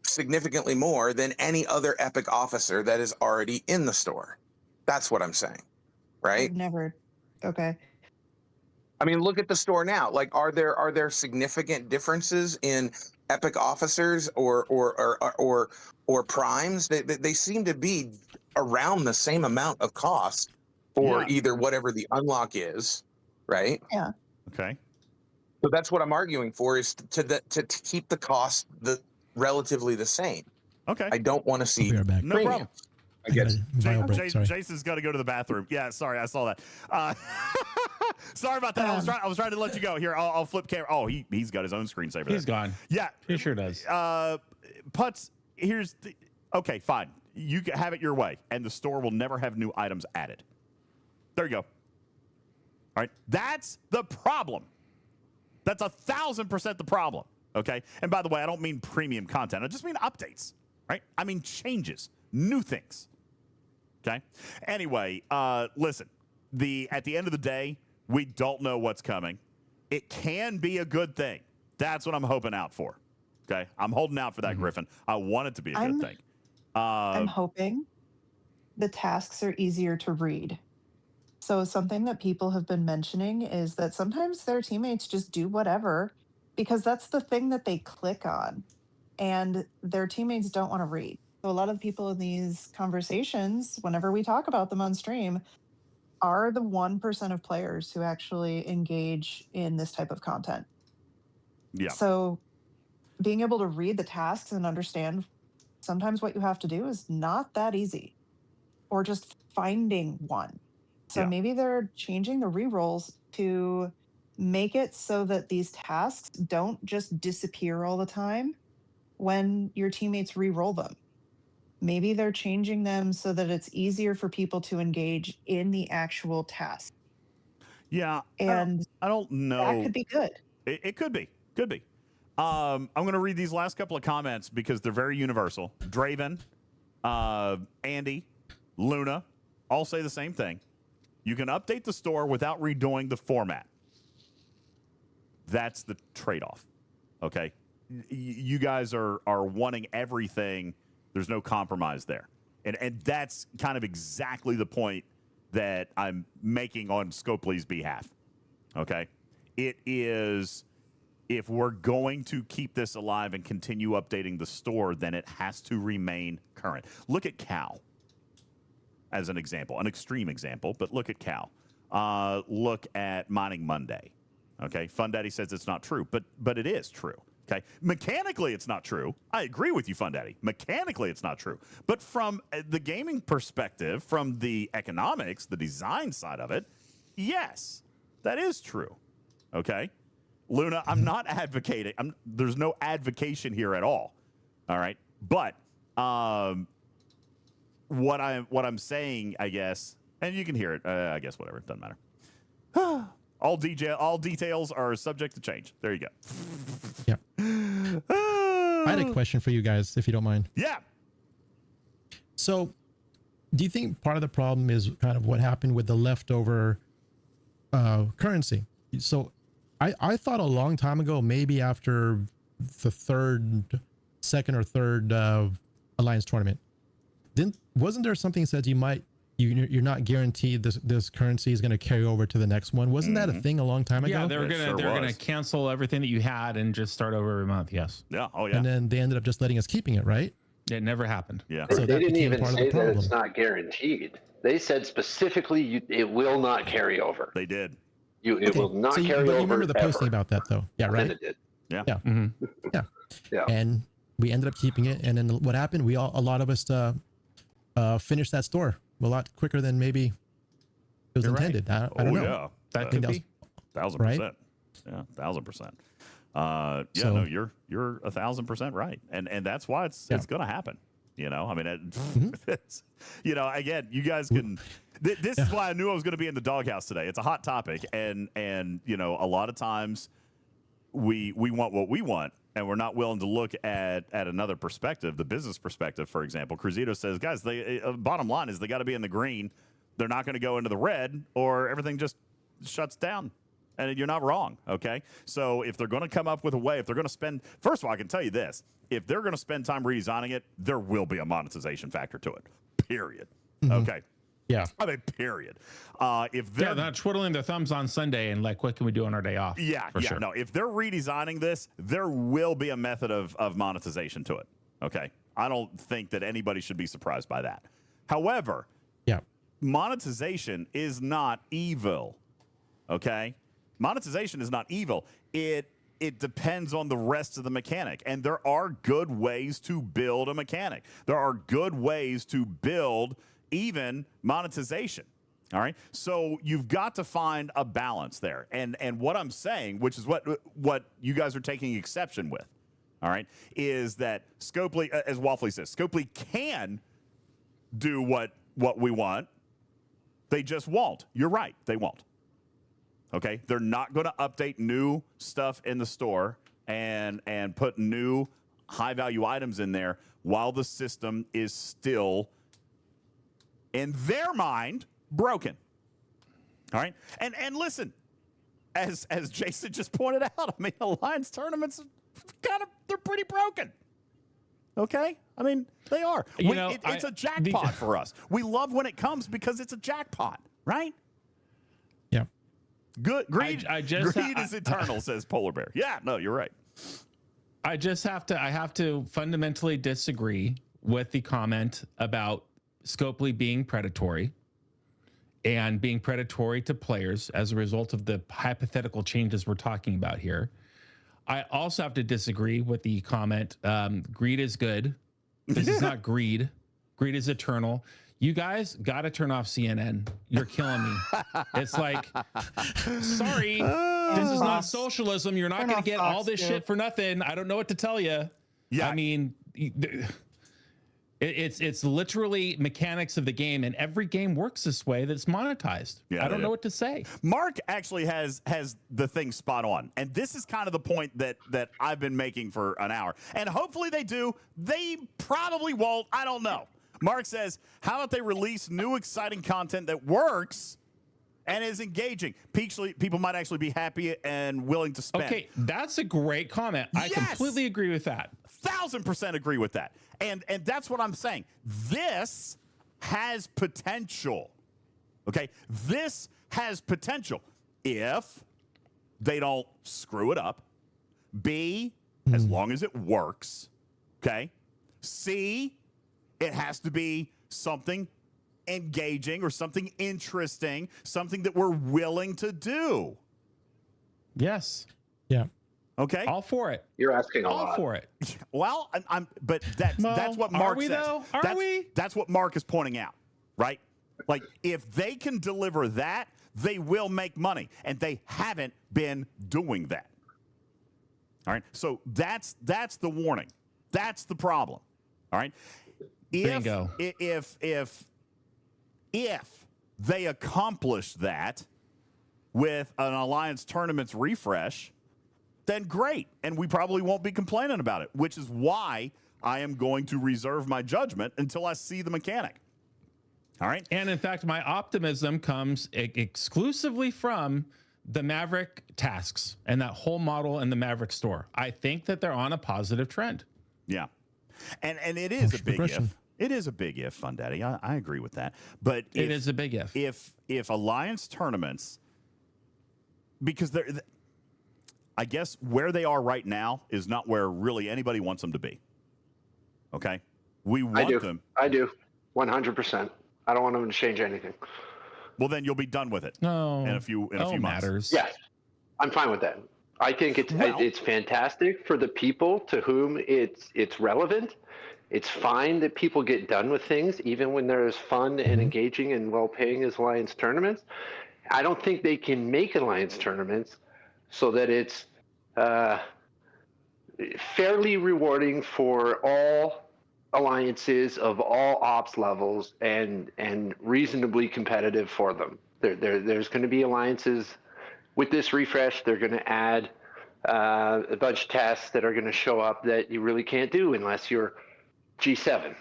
significantly more than any other epic officer that is already in the store. That's what I'm saying, right? I've never. Okay. I mean, look at the store now. Like, are there significant differences in epic officers or primes? They seem to be around the same amount of cost for either whatever the unlock is, right? Yeah. Okay. So that's what I'm arguing for, is to keep the cost relatively the same. Okay. I don't want to see no problem. I guess Jason's got to go to the bathroom. Yeah, sorry, I saw that. Sorry about that. I was trying to let you go. Here, I'll flip camera. Oh, he's got his own screensaver there. He's gone. Yeah, he sure does. Putz, okay, fine. You can have it your way, and the store will never have new items added. There you go. All right, that's the problem. That's 1,000% the problem. Okay, and by the way, I don't mean premium content. I just mean updates. Right? I mean changes, new things. Okay. Anyway, listen. At the end of the day, we don't know what's coming. It can be a good thing. That's what I'm hoping out for. Okay, I'm holding out for that, Griffin. I want it to be a good thing. I'm hoping the tasks are easier to read. So something that people have been mentioning is that sometimes their teammates just do whatever because that's the thing that they click on, and their teammates don't want to read. So a lot of the people in these conversations, whenever we talk about them on stream, are the 1% of players who actually engage in this type of content. Yeah. So being able to read the tasks and understand sometimes what you have to do is not that easy, or just finding one. So maybe they're changing the rerolls to make it so that these tasks don't just disappear all the time when your teammates re-roll them. Maybe they're changing them so that it's easier for people to engage in the actual task. Yeah, and I don't know. That could be good. It could be. Could be. I'm going to read these last couple of comments because they're very universal. Draven, Andy, Luna, all say the same thing. You can update the store without redoing the format. That's the trade-off. Okay? You guys are wanting everything. There's no compromise there. And that's kind of exactly the point that I'm making on Scopely's behalf. Okay? It is, if we're going to keep this alive and continue updating the store, then it has to remain current. Look at Cal as an example, an extreme example, but look at Cal. Look at Mining Monday. Okay? Fun Daddy says it's not true, but it is true. Okay, mechanically, it's not true. I agree with you, Fun Daddy. Mechanically, it's not true. But from the gaming perspective, from the economics, the design side of it, yes, that is true. Okay, Luna, I'm not advocating. There's no advocation here at all. All right, but what I'm saying, I guess, and you can hear it. I guess whatever, it doesn't matter. All details are subject to change. There you go. Yeah. I had a question for you guys, if you don't mind. Yeah. So, do you think part of the problem is kind of what happened with the leftover currency? So, I thought a long time ago, maybe after the second or third Alliance tournament, wasn't there something that says you're not guaranteed this currency is going to carry over to the next one? Wasn't that a thing a long time ago? Yeah, they're gonna cancel everything that you had and just start over every month. Yes. Yeah. Oh yeah. And then they ended up just letting us keeping it, right? It never happened. Yeah. So they that didn't became even part of say the that problem. it's not guaranteed. They said specifically it will not carry over. They did. It will not carry over. But you remember the ever. posting about that, though? Yeah, right. And it did. Yeah. Yeah. Mm-hmm. Yeah. And we ended up keeping it. And then what happened? A lot of us finished that store a lot quicker than maybe it was You're intended. Right. I don't know. Yeah. That could be 1,000%. Right? Yeah, 1,000%. Yeah, So- no, you're 1,000% right, and that's why it's going to happen. You know, I mean, it's, you know, again, you guys can. This is why I knew I was going to be in the doghouse today. It's a hot topic, and you know, a lot of times we want what we want, and we're not willing to look at another perspective, the business perspective, for example. Cruzito says, guys, bottom line is they got to be in the green. They're not going to go into the red, or everything just shuts down. And you're not wrong, okay? So if they're going to come up with a way, if they're going to spend, first of all, I can tell you this. If they're going to spend time redesigning it, there will be a monetization factor to it, period. Okay? Yeah. I mean, period. If they're not twiddling their thumbs on Sunday and like, what can we do on our day off? Yeah, for sure. No, if they're redesigning this, there will be a method of monetization to it, okay? I don't think that anybody should be surprised by that. However, Yeah. monetization is not evil, okay? Monetization is not evil. It depends on the rest of the mechanic. And there are good ways to build a mechanic. There are good ways to build even monetization. All right. So you've got to find a balance there. And what I'm saying, which is what you guys are taking exception with, all right, is that Scopely, as Waffly says, Scopely can do what we want. They just won't. You're right. They won't. Okay, they're not going to update new stuff in the store and put new high-value items in there while the system is still, in their mind, broken. All right, and listen, as Jason just pointed out, I mean, Alliance tournaments they're pretty broken. Okay, I mean they are. It's a jackpot for us. We love when it comes because it's a jackpot, right? Yeah. Good greed. Greed is eternal, says Polar Bear. Yeah, no, you're right. I have to fundamentally disagree with the comment about Scopely being predatory and being predatory to players as a result of the hypothetical changes we're talking about here. I also have to disagree with the comment, greed is good. This is not greed. Greed is eternal. You guys got to turn off CNN. You're killing me. It's like, sorry, this is not socialism. You're not going to get all this shit for nothing. I don't know what to tell you. Yeah. I mean, it's literally mechanics of the game, and every game works this way that's monetized. Yeah, I don't know what to say. Mark actually has the thing spot on, and this is kind of the point that I've been making for an hour. And hopefully they do. They probably won't. I don't know. Mark says, how about they release new exciting content that works and is engaging? People might actually be happy and willing to spend. Okay, that's a great comment. I completely agree with that. 1,000% agree with that. And that's what I'm saying. This has potential. Okay? This has potential if they don't screw it up. B, as long as it works. Okay? C, it has to be something engaging or something interesting, something that we're willing to do. Yes. Yeah. Okay. All for it. You're asking a lot. All for it. Well, but that's what Mark are we, says. though? Are we? That's what Mark is pointing out, right? Like, if they can deliver that, they will make money, and they haven't been doing that. All right. So that's the warning. That's the problem. All right. Bingo. If they accomplish that, with an Alliance Tournaments refresh, then great. And we probably won't be complaining about it, which is why I am going to reserve my judgment until I see the mechanic. All right. And in fact, my optimism comes exclusively from the Maverick tasks and that whole model in the Maverick store. I think that they're on a positive trend. Yeah. And it is a big if. It is a big if, Fun Daddy. I agree with that. But it is a big if. If Alliance tournaments, because I guess where they are right now is not where really anybody wants them to be. Okay? We want them. I do. 100%. I don't want them to change anything. Well, then you'll be done with it. No. In a few months. Matters. Yes. I'm fine with that. I think it's fantastic for the people to whom it's relevant. It's fine that people get done with things, even when they're as fun and engaging and well-paying as Alliance tournaments. I don't think they can make Alliance tournaments so that it's fairly rewarding for all alliances of all ops levels and reasonably competitive for them. There's going to be alliances with this refresh. They're going to add a bunch of tasks that are going to show up that you really can't do unless you're G7,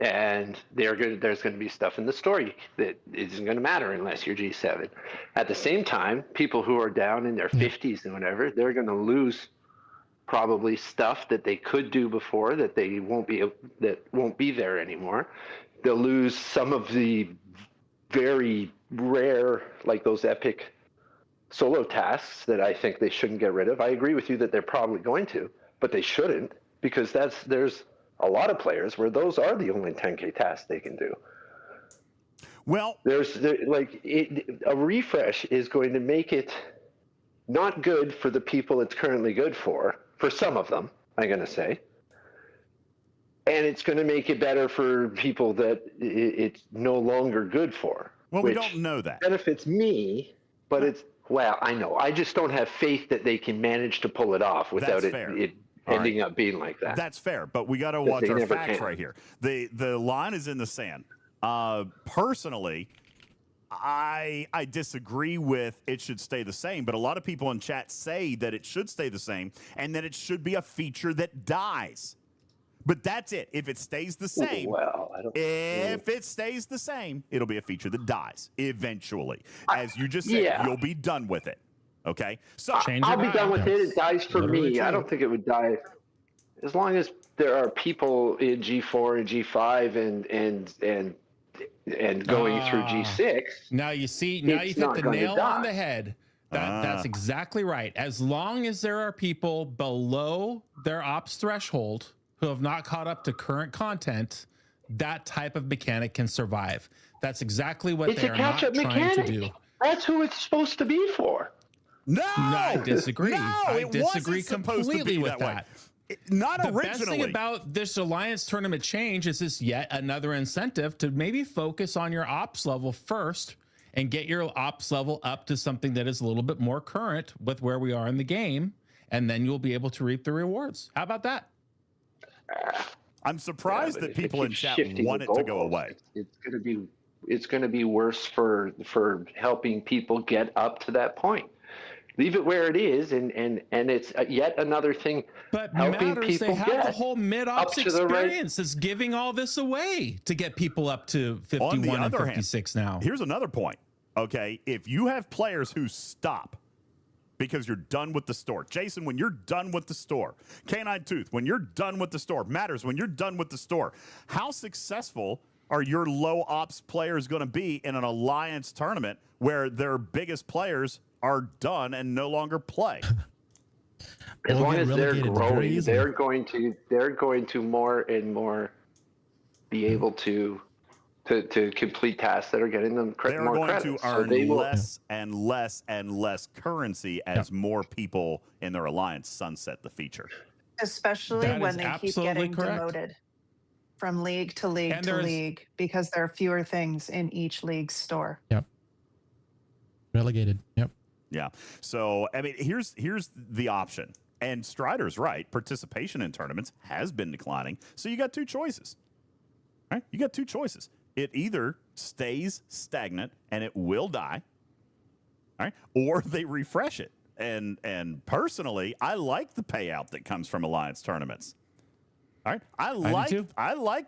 and there's going to be stuff in the story that isn't going to matter unless you're G7. At the same time, people who are down in their 50s and whatever, they're going to lose probably stuff that they could do before that won't be there anymore. They'll lose some of the very rare, like those epic solo tasks that I think they shouldn't get rid of. I agree with you that they're probably going to, but they shouldn't, because there's a lot of players where those are the only 10K tasks they can do. Well, a refresh is going to make it not good for the people it's currently good for some of them, I'm going to say. And it's going to make it better for people that it's no longer good for. Well, we don't know that. Benefits me, but I know. I just don't have faith that they can manage to pull it off without it ending up being like that. That's fair, but we got to watch our facts right here. The line is in the sand. Personally, I disagree with it should stay the same, but a lot of people in chat say that it should stay the same and that it should be a feature that dies. But that's it. If it stays the same, it stays the same, it'll be a feature that dies eventually. As you just said, you'll be done with it. Okay, so I'll be done with it. It dies for me. I don't think it would die as long as there are people in G4 and G5 and going through G6. Now you see. Now you hit the nail on the head. That's exactly right. As long as there are people below their ops threshold who have not caught up to current content, that type of mechanic can survive. That's exactly what they are not trying to do. That's who it's supposed to be for. No, I disagree. No, I disagree completely with that. Not the originally. best thing about this Alliance tournament change is this yet another incentive to maybe focus on your ops level first and get your ops level up to something that is a little bit more current with where we are in the game, and then you'll be able to reap the rewards. How about that? I'm surprised that people in chat want it to go away. It's going to be worse for helping people get up to that point. Leave it where it is, and it's yet another thing. But helping matters, people they have the whole mid-ops experience is giving all this away to get people up to 51 and 56 now. Here's another point. Okay, if you have players who stop because you're done with the store, Jason, when you're done with the store, Canine Tooth, when you're done with the store, Matters, when you're done with the store, how successful are your low ops players going to be in an Alliance tournament where their biggest players are done and no longer play? As long as they're growing, they're going to more and more be able to complete tasks that are getting them more credit. They're going to earn less and less and less currency as more people in their alliance sunset the feature. Especially when they keep getting demoted from league to league to league because there are fewer things in each league's store. Yep. Relegated. Yep. Yeah. So, I mean, here's the option. And Strider's right. Participation in tournaments has been declining. So you got two choices. Right? You got two choices. It either stays stagnant and it will die. All right, or they refresh it. And personally, I like the payout that comes from Alliance tournaments. All right, I like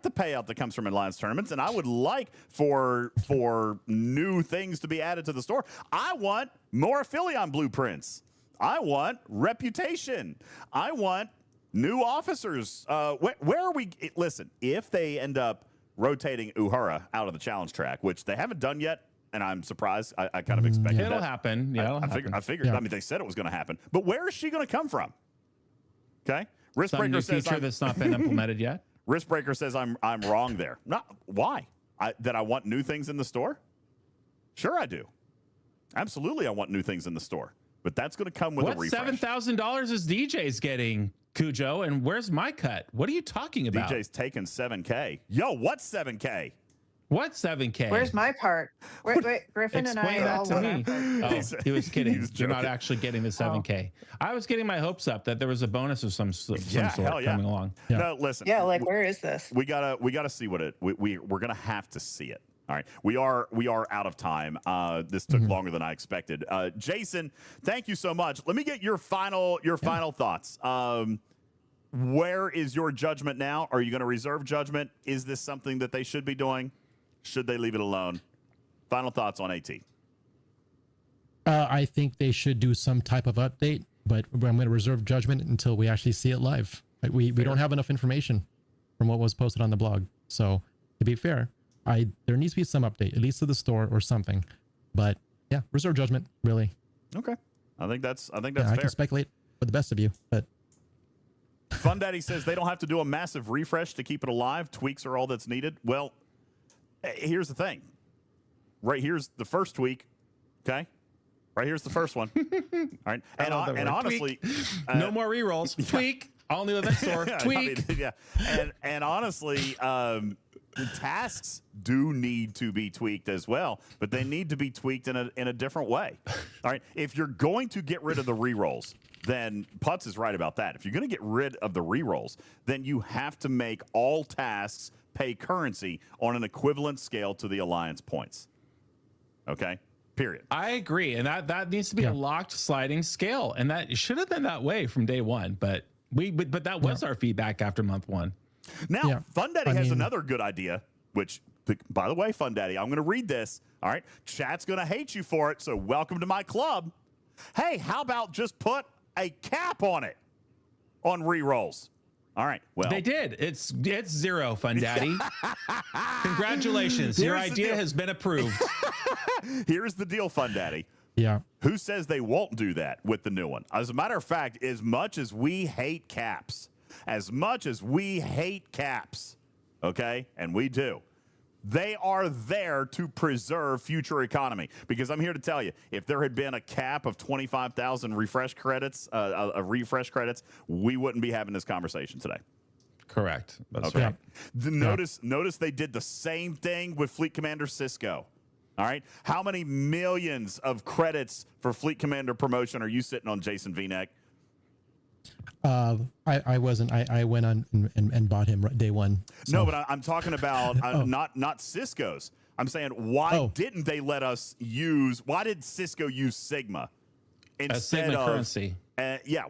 the payout that comes from Alliance tournaments, and I would like for new things to be added to the store. I want more Aphelion blueprints. I want reputation. I want new officers. Where are we? Listen, if they end up rotating Uhura out of the challenge track, which they haven't done yet, and I'm surprised. I kind of expected it'll happen. Yeah, I figured. I mean, they said it was going to happen, but where is she going to come from? Okay, Riskbreaker says that's not been implemented yet. Riskbreaker says I'm wrong there. Not why? That I want new things in the store. Sure, I do. Absolutely, I want new things in the store, but that's going to come with a refresh. What $7,000 is DJ's getting, Cujo? And where's my cut? What are you talking about? DJ's taking $7K. Yo, what's $7K? What $7K? Where's my part? Wait, Griffin and I Explain that all to want me. our part. Oh, he was kidding. You're not joking. actually getting the 7K. I was getting my hopes up that there was a bonus of some sort hell yeah. coming along. Yeah. No, listen. Yeah, like where is this? We gotta see what we're gonna have to see it. All right, we are out of time. This took longer than I expected. Jason, thank you so much. Let me get your final thoughts. Where is your judgment now? Are you going to reserve judgment? Is this something that they should be doing? Should they leave it alone? Final thoughts on AT. I think they should do some type of update, but I'm going to reserve judgment until we actually see it live. We don't have enough information from what was posted on the blog. So to be fair, there needs to be some update, at least to the store or something. But yeah, reserve judgment, really. Okay, I think that's fair. I can speculate for the best of you, but Fun Daddy says they don't have to do a massive refresh to keep it alive. Tweaks are all that's needed. Well, here's the thing. Right here's the first tweak. Okay, right here's the first one. All right, and honestly, no more rerolls. Tweak. All new event store. Tweak. I mean, yeah, and honestly, the tasks do need to be tweaked as well, but they need to be tweaked in a different way. All right, if you're going to get rid of the rerolls, then Putz is right about that. If you're going to get rid of the rerolls, then you have to make all tasks pay currency on an equivalent scale to the Alliance points. Okay? Period. I agree. And that needs to be a locked sliding scale. And that should have been that way from day one. But that was our feedback after month one. Now, Fun Daddy has another good idea, which, by the way, Fun Daddy, I'm going to read this. All right? Chat's going to hate you for it, so welcome to my club. Hey, how about just put a cap on it on rerolls? All right. Well, they did. It's 0, Fun Daddy. Congratulations. Your idea has been approved. Here's the deal, Fun Daddy. Yeah. Who says they won't do that with the new one? As a matter of fact, as much as we hate caps, okay, and we do, they are there to preserve future economy. Because I'm here to tell you, if there had been a cap of 25,000 refresh credits, we wouldn't be having this conversation today. Correct. That's okay. right. Notice they did the same thing with Fleet Commander Cisco. All right. How many millions of credits for Fleet Commander promotion are you sitting on, Jason Vneck? I wasn't. I went on and bought him day one. So. No, but I'm talking about not Cisco's. I'm saying why didn't they let us use? Why did Cisco use Sigma instead Sigma of currency?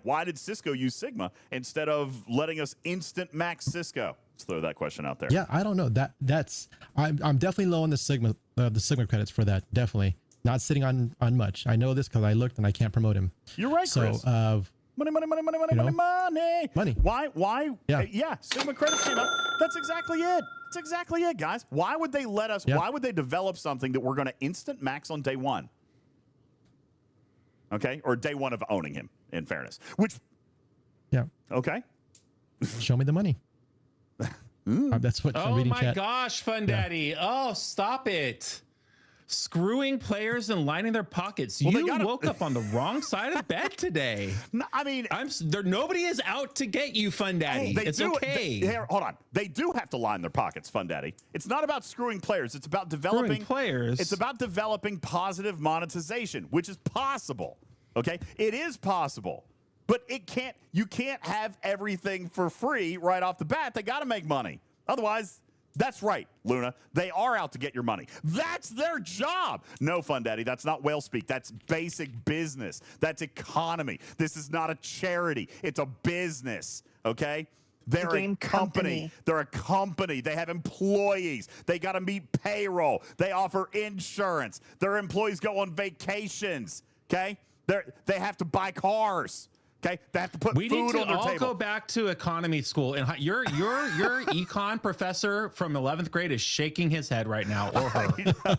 Why did Cisco use Sigma instead of letting us instant max Cisco? Let's throw that question out there. Yeah, I don't know. That's I'm definitely low on the Sigma credits for that. Definitely not sitting on much. I know this because I looked and I can't promote him. You're right, Chris. So money. Why? Yeah. Sigma credits came up. That's exactly it, guys. Why would they let us? Yeah. Why would they develop something that we're going to instant max on day one? Okay, or day one of owning him. In fairness, okay. Show me the money. That's what I'm reading. Oh my gosh, Fun Daddy! Oh, stop it! Screwing players and lining their pockets. Well, you woke up on the wrong side of bed today. No, I mean, nobody is out to get you, Fun Daddy. It's okay. Hold on. They do have to line their pockets, Fun Daddy. It's not about screwing players. It's about developing players. It's about developing positive monetization, which is possible. Okay, it is possible, but you can't have everything for free right off the bat. They got to make money. Otherwise, That's right, Luna. They are out to get your money. That's their job. No, Fun Daddy, that's not whale speak. That's basic business. That's economy. This is not a charity. It's a business, okay? They're a company. They're a company. They have employees. They got to meet payroll. They offer insurance. Their employees go on vacations, okay? They have to buy cars. Okay, they have to put food on their table. We need to all go back to economy school, and your econ professor from 11th grade is shaking his head right now, or her.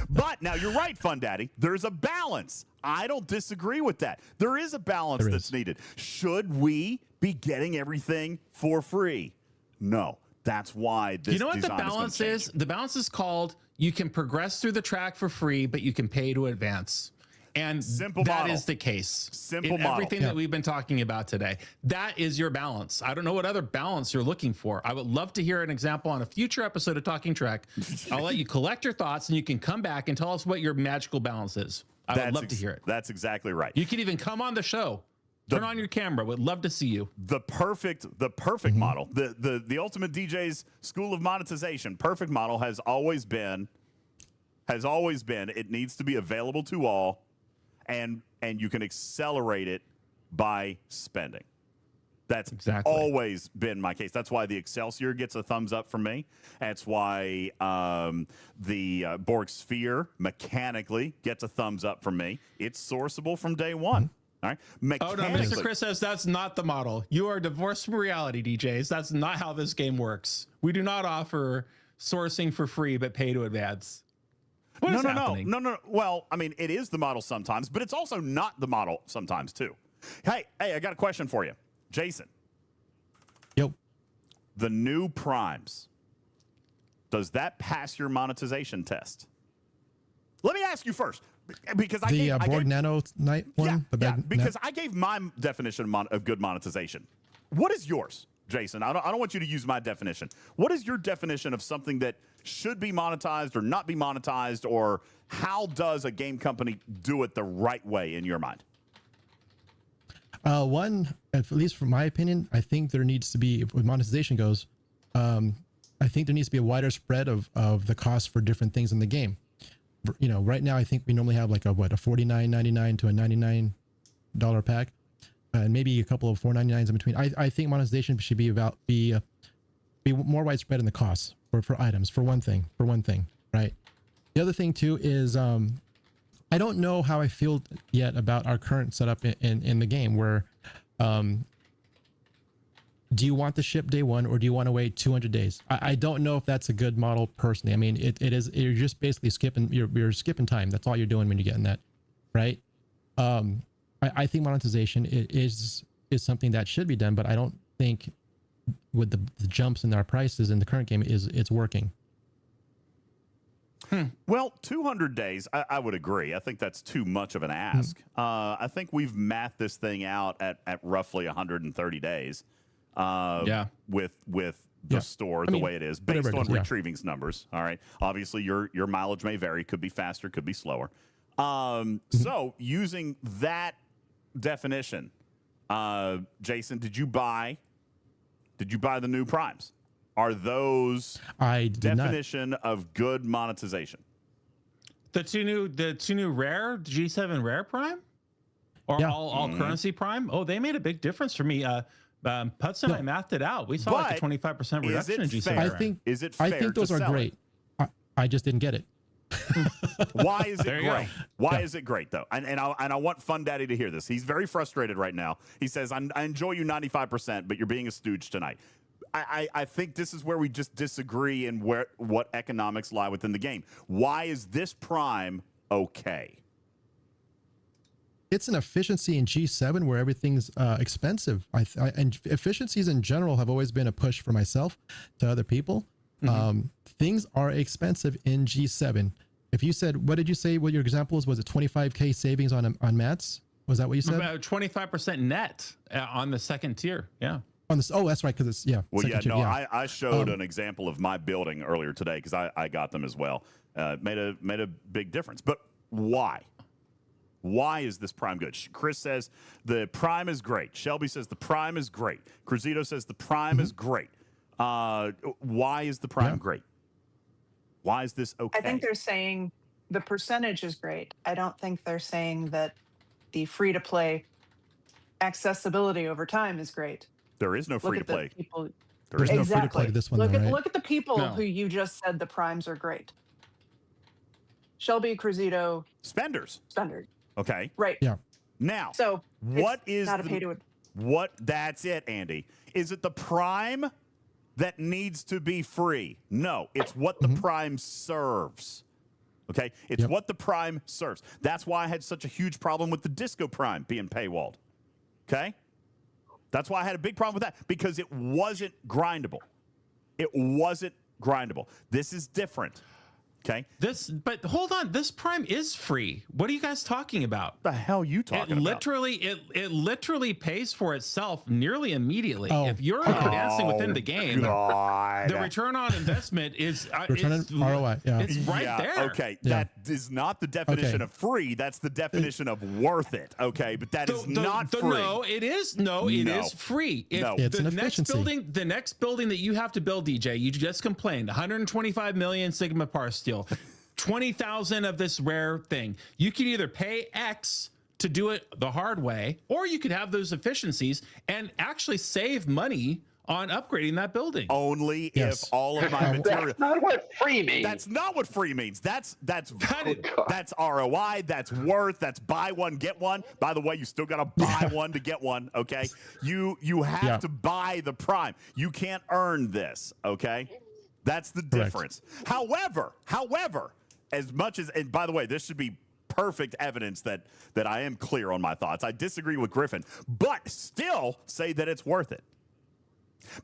But now you're right, Fun Daddy. There's a balance. I don't disagree with that. There is a balance that's needed. Should we be getting everything for free? No. That's why this. You know what the balance is? The balance is called you can progress through the track for free, but you can pay to advance. And that is the case. Simple model. Everything that we've been talking about today. That is your balance. I don't know what other balance you're looking for. I would love to hear an example on a future episode of Talking Trek. I'll let you collect your thoughts, and you can come back and tell us what your magical balance is. I would love to hear it. That's exactly right. You can even come on the show. Turn on your camera. Would love to see you. The perfect model. The UltimatDJz School of Monetization. Perfect model has always been. It needs to be available to all. And you can accelerate it by spending. That's always been my case. That's why the Excelsior gets a thumbs up from me. That's why the Borg Sphere mechanically gets a thumbs up from me. It's sourceable from day one. All right. Oh no, Mr. Chris says that's not the model. You are divorced from reality, DJs. That's not how this game works. We do not offer sourcing for free, but pay to advance. No. Well, I mean, it is the model sometimes, but it's also not the model sometimes too. Hey, I got a question for you, Jason. Yep. The new primes, does that pass your monetization test? Let me ask you first, because I gave Borg Nano Night one. Because I gave my definition of good monetization. What is yours, Jason? I don't want you to use my definition. What is your definition of something that should be monetized or not be monetized, or how does a game company do it the right way in your mind? One, at least from my opinion, I think there needs to be, with monetization goes, I think there needs to be a wider spread of the cost for different things in the game. You know, right now I think we normally have like a $49.99 to a $99 pack, and maybe a couple of $4.99s in between. I think monetization should be more widespread in the costs for items, for one thing, right? The other thing too is I don't know how I feel yet about our current setup in the game, where do you want the ship day one, or do you want to wait 200 days? I don't know if that's a good model personally. I mean, you're just basically skipping, you're skipping time. That's all you're doing when you're getting that, right? I think monetization is something that should be done, but I don't think with the jumps in our prices in the current game it's working. Well, 200 days, I would agree. I think that's too much of an ask. I think we've mathed this thing out at roughly 130 days. With the store the way it is, based on Retrieving's numbers. All right. Obviously, your mileage may vary. Could be faster, could be slower. So using that definition, Jason, did you buy the new primes? Are those definition of good monetization? The two new rare G7 rare prime, or all currency prime? Oh, they made a big difference for me. Putz and I mathed it out. We saw like a 25% reduction in G7. I think those are great. I just didn't get it. Why is it great? Why is it great though? And I want Fun Daddy to hear this. He's very frustrated right now. He says, I enjoy you 95%, but you're being a stooge tonight. I think this is where we just disagree in what economics lie within the game. Why is this prime okay? It's an efficiency in G7 where everything's expensive. And efficiencies in general have always been a push for myself to other people. Things are expensive in G7. If you said, what did you say? What your example was it 25K savings on mats? Was that what you said? About 25% net on the second tier. Yeah. On this, that's right, because it's Well, I showed an example of my building earlier today because I got them as well. Made a big difference. But why? Why is this prime good? Chris says the prime is great. Shelby says the prime is great. Cruzito says the prime is great. Why is the Prime great? Why is this okay? I think they're saying the percentage is great. I don't think they're saying that the free-to-play accessibility over time is great. There is no free-to-play. There's no free-to-play to this one, Look though, at right? look at the people who you just said the primes are great. Shelby, Cruzito, Spenders. Okay. Right. Yeah. Now, so what is not a pay to win? What? That's it, Andy. Is it the Prime that needs to be free? No, it's what the Prime serves. Okay, it's what the Prime serves. That's why I had such a huge problem with the Disco Prime being paywalled. Okay, that's why I had a big problem with that, because it wasn't grindable. It wasn't grindable. This is different. Okay. But hold on, this Prime is free. What are you guys talking about? The hell you talking about? It literally pays for itself nearly immediately. If you're advancing within the game, the return on investment is return on ROI. Yeah. It's right there. Okay. That is not the definition of free. That's the definition of worth it. Okay, but that is not free. No, it is. No, it is free. It's an efficiency. The next building that you have to build, DJ, you just complained, 125 million Sigma Par steel. 20,000 of this rare thing. You can either pay X to do it the hard way, or you could have those efficiencies and actually save money on upgrading that building. Only if all of my material. That's not what free means. That's not what free means. That's ROI. That's worth. That's buy one get one. By the way, you still got to buy one to get one. Okay, you have to buy the Prime. You can't earn this. Okay. That's the difference. However, as much as, and by the way, this should be perfect evidence that I am clear on my thoughts. I disagree with Griffin, but still say that it's worth it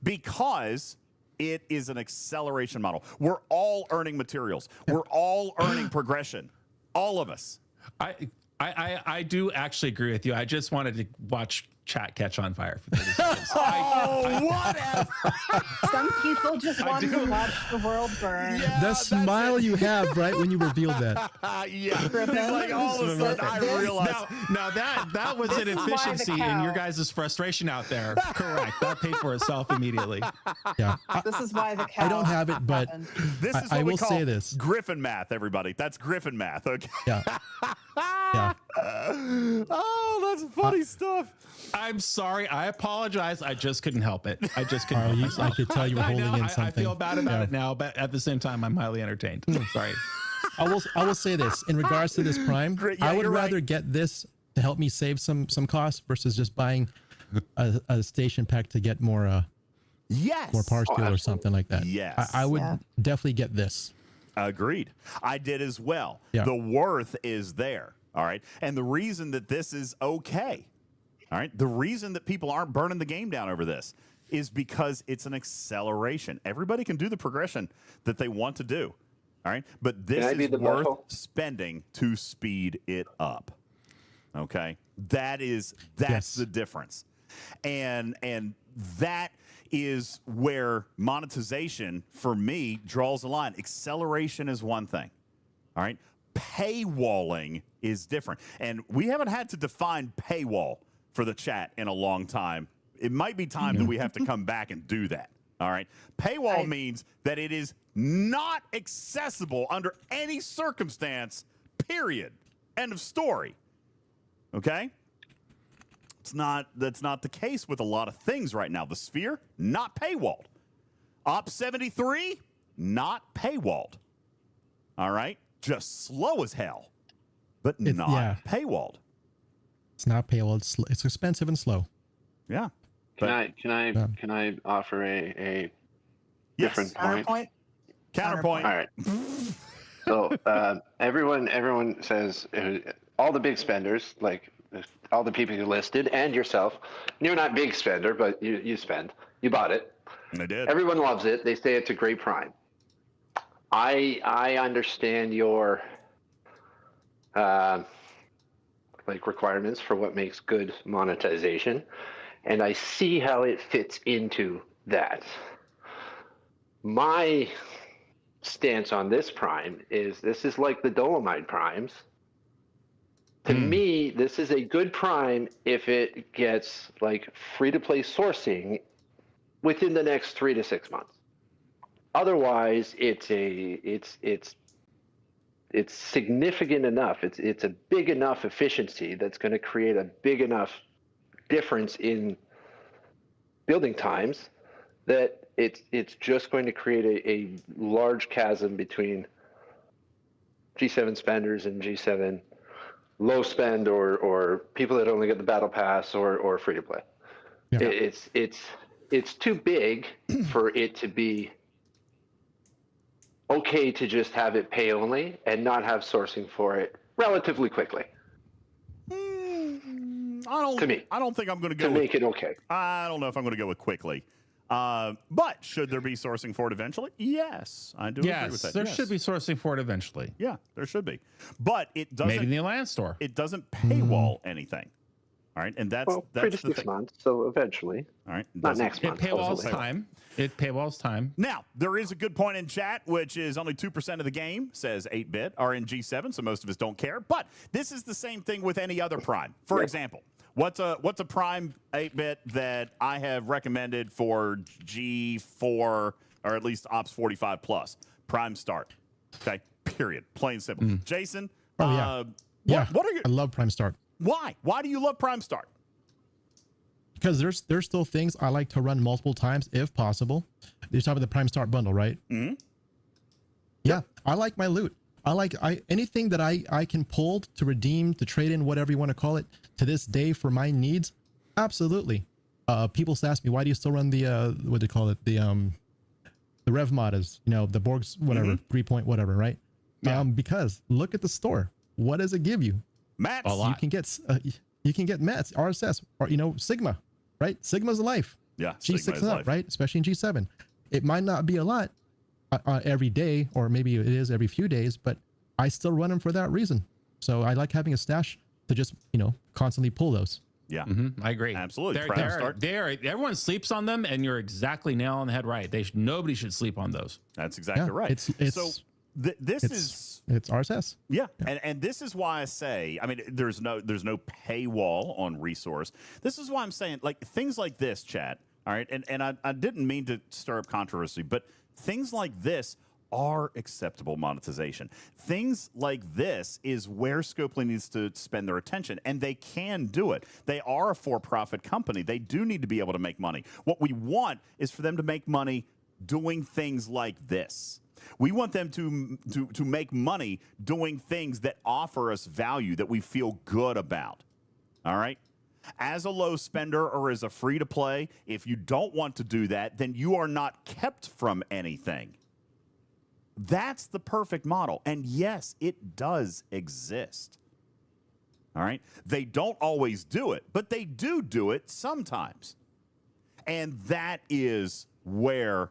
because it is an acceleration model. We're all earning materials. We're all earning progression. All of us. I do actually agree with you. I just wanted to watch chat catch on fire for 30 seconds. Whatever. Some people just want to watch the world burn. Yeah, the smile you have right when you revealed that. It's like all of a sudden I realized. Now that was an efficiency in your guys' frustration out there. Correct. That paid for itself immediately. Yeah. This is why the cow. I don't have it, but this is what I we will call say this. Griffin math, everybody. That's Griffin math. Okay. Yeah. Yeah. Oh, that's funny stuff. I'm sorry. I apologize. I just couldn't help it. I just couldn't help myself. I could tell you were holding in something. I feel bad about it now, but at the same time, I'm highly entertained. Sorry. I will say this in regards to this Prime. I would rather get this to help me save some costs versus just buying a station pack to get more more power steel or something like that. Yes. I would definitely get this. Agreed. I did as well. Yeah. The worth is there. All right. And the reason that this is okay. All right. The reason that people aren't burning the game down over this is because it's an acceleration. Everybody can do the progression that they want to do. All right. But this is worth spending to speed it up. Okay. That's the difference. And that is where monetization for me draws a line. Acceleration is one thing. All right. Paywalling is different. And we haven't had to define paywall for the chat in a long time. It might be time that we have to come back and do that. All right. Paywall means that it is not accessible under any circumstance, period. End of story. Okay. That's not the case with a lot of things right now. The Sphere, not paywalled. Op 73, not paywalled. All right. Just slow as hell, but not paywalled. It's not paywalled. It's expensive and slow. Yeah. Can I offer a different point? Counterpoint. All right. So everyone says all the big spenders, like all the people you listed, and yourself. You're not big spender, but you spend. You bought it. I did. Everyone loves it. They say it's a great Prime. I understand your requirements for what makes good monetization, and I see how it fits into that. My stance on this Prime is this is like the Dolomite Primes. To me, this is a good Prime if it gets like free-to-play sourcing within the next 3 to 6 months. Otherwise, it's significant enough. It's a big enough efficiency that's going to create a big enough difference in building times that it's just going to create a large chasm between G7 spenders and G7 low spend or people that only get the battle pass or free to play. Yeah. It's too big for it to be okay to just have it pay only and not have sourcing for it relatively quickly. I don't think I'm going to go to make it okay. I don't know if I'm going to go with quickly. But should there be sourcing for it eventually? Yes, I do agree with that. There should be sourcing for it eventually. Yeah, there should be. But it doesn't. Maybe in the Alliance store. It doesn't paywall anything. All right, and that's 3 to 6 months. So eventually. All right, not next month. It paywalls time. Now there is a good point in chat, which is only 2% of the game says 8-bit are in G7, so most of us don't care. But this is the same thing with any other prime. For example. What's a prime 8-bit that I have recommended for G4 or at least Ops 45 plus? Prime Start. Okay. Period. Plain simple. Jason. What are your? I love Prime Start. Why? Why do you love Prime Start? Because there's still things I like to run multiple times if possible. You're talking about the Prime Start bundle, right? Mm-hmm. Yeah, I like my loot. Anything that I can pull to redeem, to trade in, whatever you want to call it, to this day for my needs, absolutely. People ask me, why do you still run the what do you call it, the Rev modders, the Borg's whatever, 3 point whatever, right? Yeah. Because look at the store. What does it give you? Mats. A lot. You can get Mats, RSS, or Sigma, right? Sigma's life. Yeah, G6 and up, right? Especially in G7. It might not be a lot every day, or maybe it is every few days, but I still run them for that reason. So I like having a stash to just constantly pull those. Yeah, I agree. Absolutely. Everyone sleeps on them, and you're exactly nail on the head right. Nobody should sleep on those. That's exactly right. It's RSS. Yeah. And this is why I say, I mean, there's no paywall on resource. This is why I'm saying, like, things like this, chat. All right, and I didn't mean to stir up controversy, but things like this are acceptable monetization. Things like this is where Scopely needs to spend their attention, and they can do it. They are a for-profit company. They do need to be able to make money. What we want is for them to make money doing things like this. We want them to make money doing things that offer us value that we feel good about. All right? As a low spender or as a free-to-play, if you don't want to do that, then you are not kept from anything. That's the perfect model. And yes, it does exist. All right? They don't always do it, but they do it sometimes. And that is where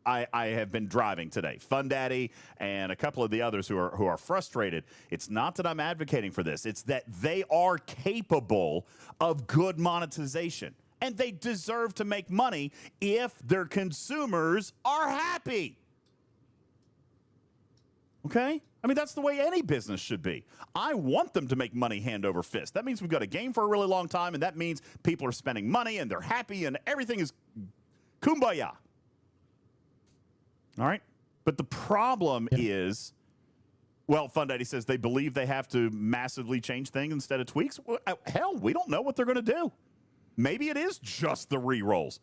I have been driving today. Fun Daddy and a couple of the others who are frustrated. It's not that I'm advocating for this. It's that they are capable of good monetization. And they deserve to make money if their consumers are happy. Okay? I mean, that's the way any business should be. I want them to make money hand over fist. That means we've got a game for a really long time, and that means people are spending money, and they're happy, and everything is kumbaya. All right? But the problem is, well, Fun Daddy says they believe they have to massively change things instead of tweaks. Well, hell, we don't know what they're going to do. Maybe it is just the rerolls.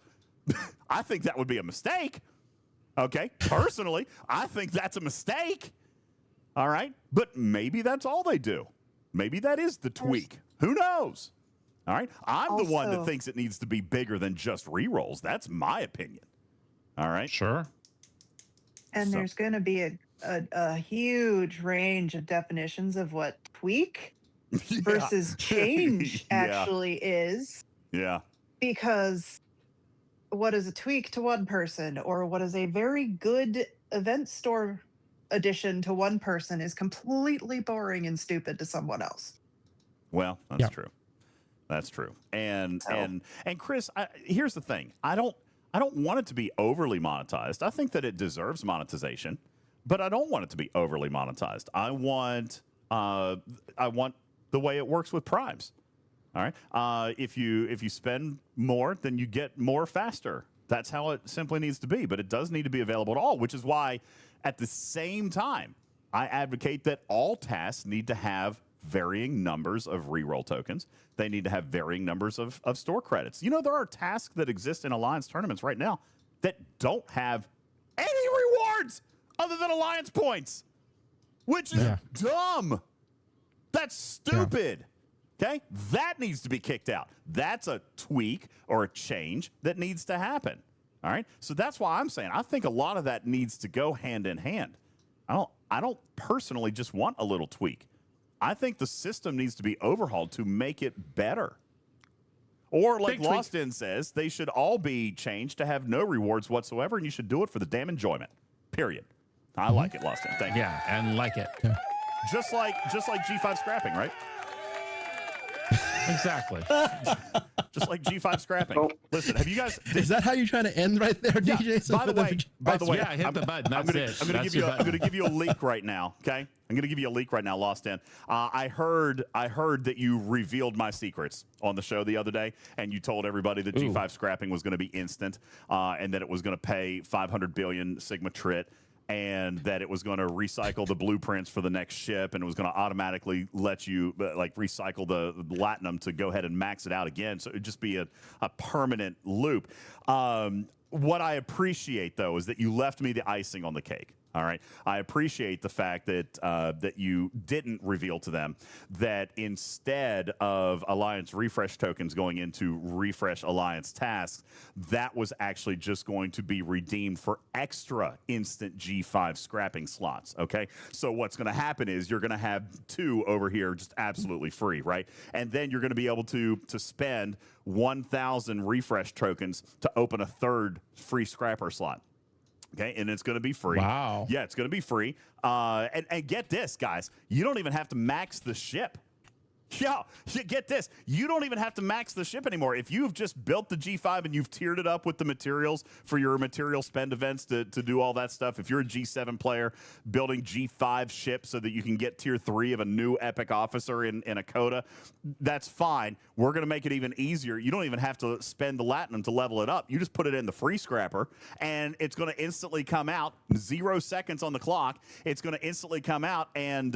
I think that would be a mistake. Okay? Personally, I think that's a mistake. All right? But maybe that's all they do. Maybe that is the tweak. Who knows? All right? I'm the one that thinks it needs to be bigger than just rerolls. That's my opinion. All right? Sure. And there's going to be a huge range of definitions of what tweak versus change actually is. Yeah. Because what is a tweak to one person, or what is a very good event store addition to one person, is completely boring and stupid to someone else. Well, that's true. That's true. And Chris, here's the thing. I don't want it to be overly monetized. I think that it deserves monetization, but I don't want it to be overly monetized. I want the way it works with primes. All right. If you spend more, then you get more faster. That's how it simply needs to be. But it does need to be available to all, which is why at the same time, I advocate that all tasks need to have varying numbers of reroll tokens. They need to have varying numbers of store credits. You know, there are tasks that exist in Alliance tournaments right now that don't have any rewards other than Alliance points, which is dumb. That's stupid. Okay? That needs to be kicked out. That's a tweak or a change that needs to happen. All right? So that's why I'm saying I think a lot of that needs to go hand in hand. I don't personally just want a little tweak. I think the system needs to be overhauled to make it better. Or like Lost In says, they should all be changed to have no rewards whatsoever, and you should do it for the damn enjoyment. Period. I like it, Lost In. Thank you. Yeah, and like it. Yeah. Just like G5 scrapping, right? Exactly. Just like G5 scrapping. Listen, have you guys? Is that how you're trying to end right there, DJ? So By the way, yeah, hit the button. I'm going to give you a leak right now. Okay, I'm going to give you a leak right now. Lost In. I heard that you revealed my secrets on the show the other day, and you told everybody that G5 scrapping was going to be instant, and that it was going to pay 500 billion Sigma Trit. And that it was going to recycle the blueprints for the next ship, and it was going to automatically let you like recycle the Latinum to go ahead and max it out again. So it would just be a permanent loop. What I appreciate, though, is that you left me the icing on the cake. All right. I appreciate the fact that that you didn't reveal to them that instead of Alliance refresh tokens going into refresh Alliance tasks, that was actually just going to be redeemed for extra instant G5 scrapping slots. Okay. So what's going to happen is you're going to have 2 over here just absolutely free. Right. And then you're going to be able to spend 1,000 refresh tokens to open a 3rd free scrapper slot. Okay, and it's going to be free. Wow. Yeah, it's going to be free. And get this, guys. You don't even have to max the ship. Yeah, get this. You don't even have to max the ship anymore. If you've just built the G5 and you've tiered it up with the materials for your material spend events to do all that stuff, if you're a G7 player building G5 ships so that you can get tier 3 of a new epic officer in a coda, that's fine. We're going to make it even easier. You don't even have to spend the Latinum to level it up. You just put it in the free scrapper, and it's going to instantly come out, 0 seconds on the clock. It's going to instantly come out, and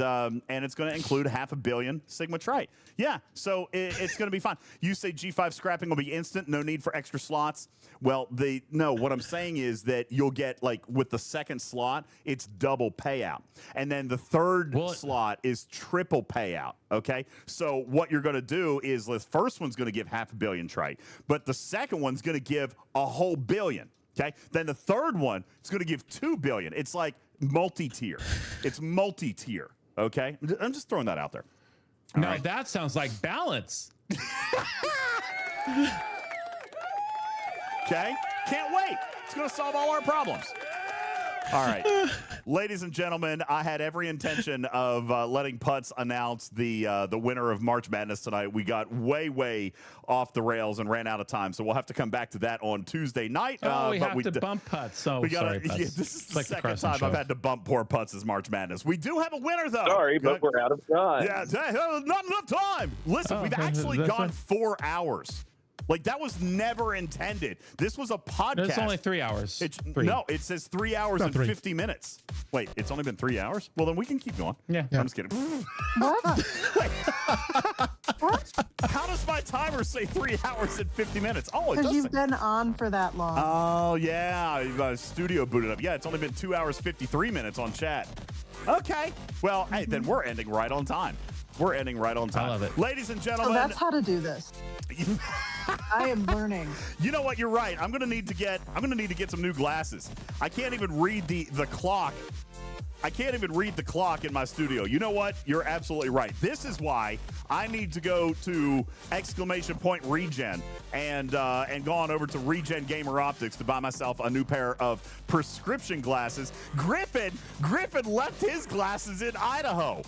it's going to include 500 million Sigma Trite. Yeah, so it's going to be fine. You say G5 scrapping will be instant, no need for extra slots. Well, no, what I'm saying is that you'll get, like, with the 2nd slot, it's double payout. And then the 3rd slot is triple payout, okay? So what you're going to do is the first one's going to give 500 million trite, but the second one's going to give a whole billion, okay? Then the 3rd one is going to give 2 billion. It's like multi-tier. It's multi-tier, okay? I'm just throwing that out there. Now that sounds like balance. Okay? Can't wait. It's going to solve all our problems. All right. Ladies and gentlemen, I had every intention of letting Putz announce the winner of March Madness tonight. We got way off the rails and ran out of time, so we'll have to come back to that on Tuesday night. We have to bump Putz. Oh, sorry, Putz. Yeah, this is the second time I've had to bump poor Putz's March Madness. We do have a winner, though. Sorry, but we're out of time. Yeah, not enough time. Listen, we've actually gone 4 hours. Like, that was never intended. This was a podcast. It's only 3 hours. No, it says 3 hours and 50 minutes. Wait, it's only been 3 hours? Well, then we can keep going. Yeah. I'm just kidding. What? What? How does my timer say 3 hours and 50 minutes? Oh, it does. Because you've been on for that long. Oh, yeah. Studio booted up. Yeah, it's only been 2 hours, 53 minutes on chat. Okay. Well, hey, then we're ending right on time. We're ending right on time. I love it. Ladies and gentlemen. So that's how to do this. I am learning. You know what? You're right. I'm gonna need to get some new glasses. I can't even read the clock. I can't even read the clock in my studio. You know what? You're absolutely right. This is why I need to go to !regen and go on over to Regen Gamer Optics to buy myself a new pair of prescription glasses. Griffin left his glasses in Idaho.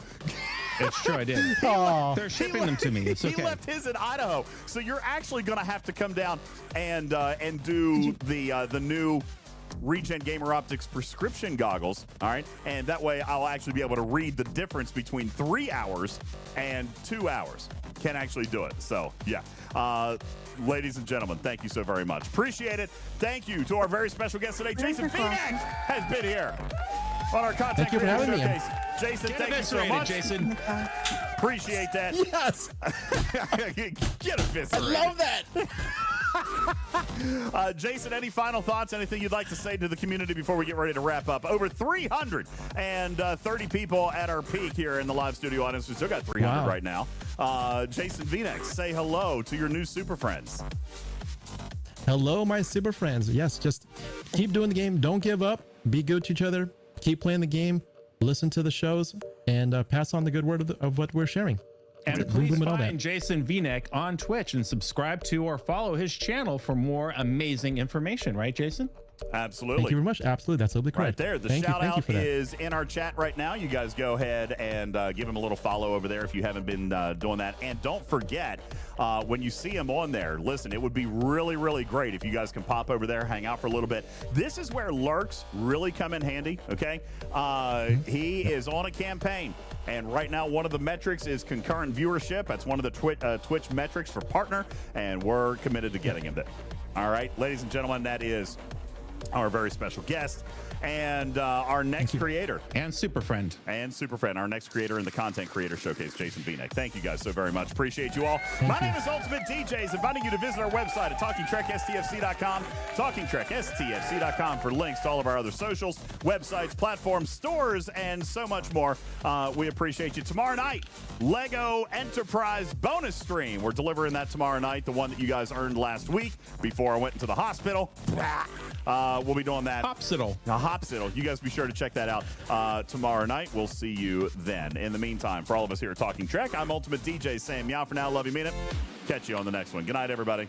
It's true, I did. They're shipping them to me. It's okay. He left his in Idaho, so you're actually going to have to come down and do the new Regen Gamer Optics prescription goggles. All right. And that way I'll actually be able to read the difference between 3 hours and 2 hours. Can actually do it. So, yeah. Ladies and gentlemen, thank you so very much. Appreciate it. Thank you to our very special guest today, Jason Vneck, has been here on our Content Creator Showcase. Jason, thank you so much. Jason. Appreciate that. Yes. Get eviscerated. I love that. Jason, any final thoughts? Anything you'd like to say to the community before we get ready to wrap up? Over 330 people at our peak here in the live studio audience. We still got 300 right now. Jason Vneck, say hello to your new super friends. Hello, my super friends. Yes, just keep doing the game. Don't give up. Be good to each other. Keep playing the game. Listen to the shows and pass on the good word of what we're sharing. And please find Jason Vneck on Twitch and subscribe to or follow his channel for more amazing information. Right, Jason? Absolutely. Thank you very much. Absolutely. That's absolutely correct. Right there. The shout out is in our chat right now. You guys go ahead and give him a little follow over there if you haven't been doing that. And don't forget, when you see him on there, listen, it would be really, really great if you guys can pop over there, hang out for a little bit. This is where lurks really come in handy, okay? He is on a campaign. And right now, one of the metrics is concurrent viewership. That's one of the Twitch metrics for partner. And we're committed to getting him there. All right, ladies and gentlemen, that is our very special guest and our next creator and super friend our next creator in the Content Creator Showcase, Jason Vneck. Thank you guys so very much. Appreciate you all. My name is UltimatDJz, inviting you to visit our website at TalkingTrekSTFC.com, TalkingTrekSTFC.com for links to all of our other socials, websites, platforms, stores, and so much more. We appreciate you. Tomorrow night, Lego Enterprise bonus stream. We're delivering that tomorrow night, the one that you guys earned last week before I went into the hospital. We'll be doing that. Hopsital. You guys be sure to check that out tomorrow night. We'll see you then. In the meantime, for all of us here at Talking Trek, I'm UltimatDJz saying meow for now. Love you, mean it. Catch you on the next one. Good night, everybody.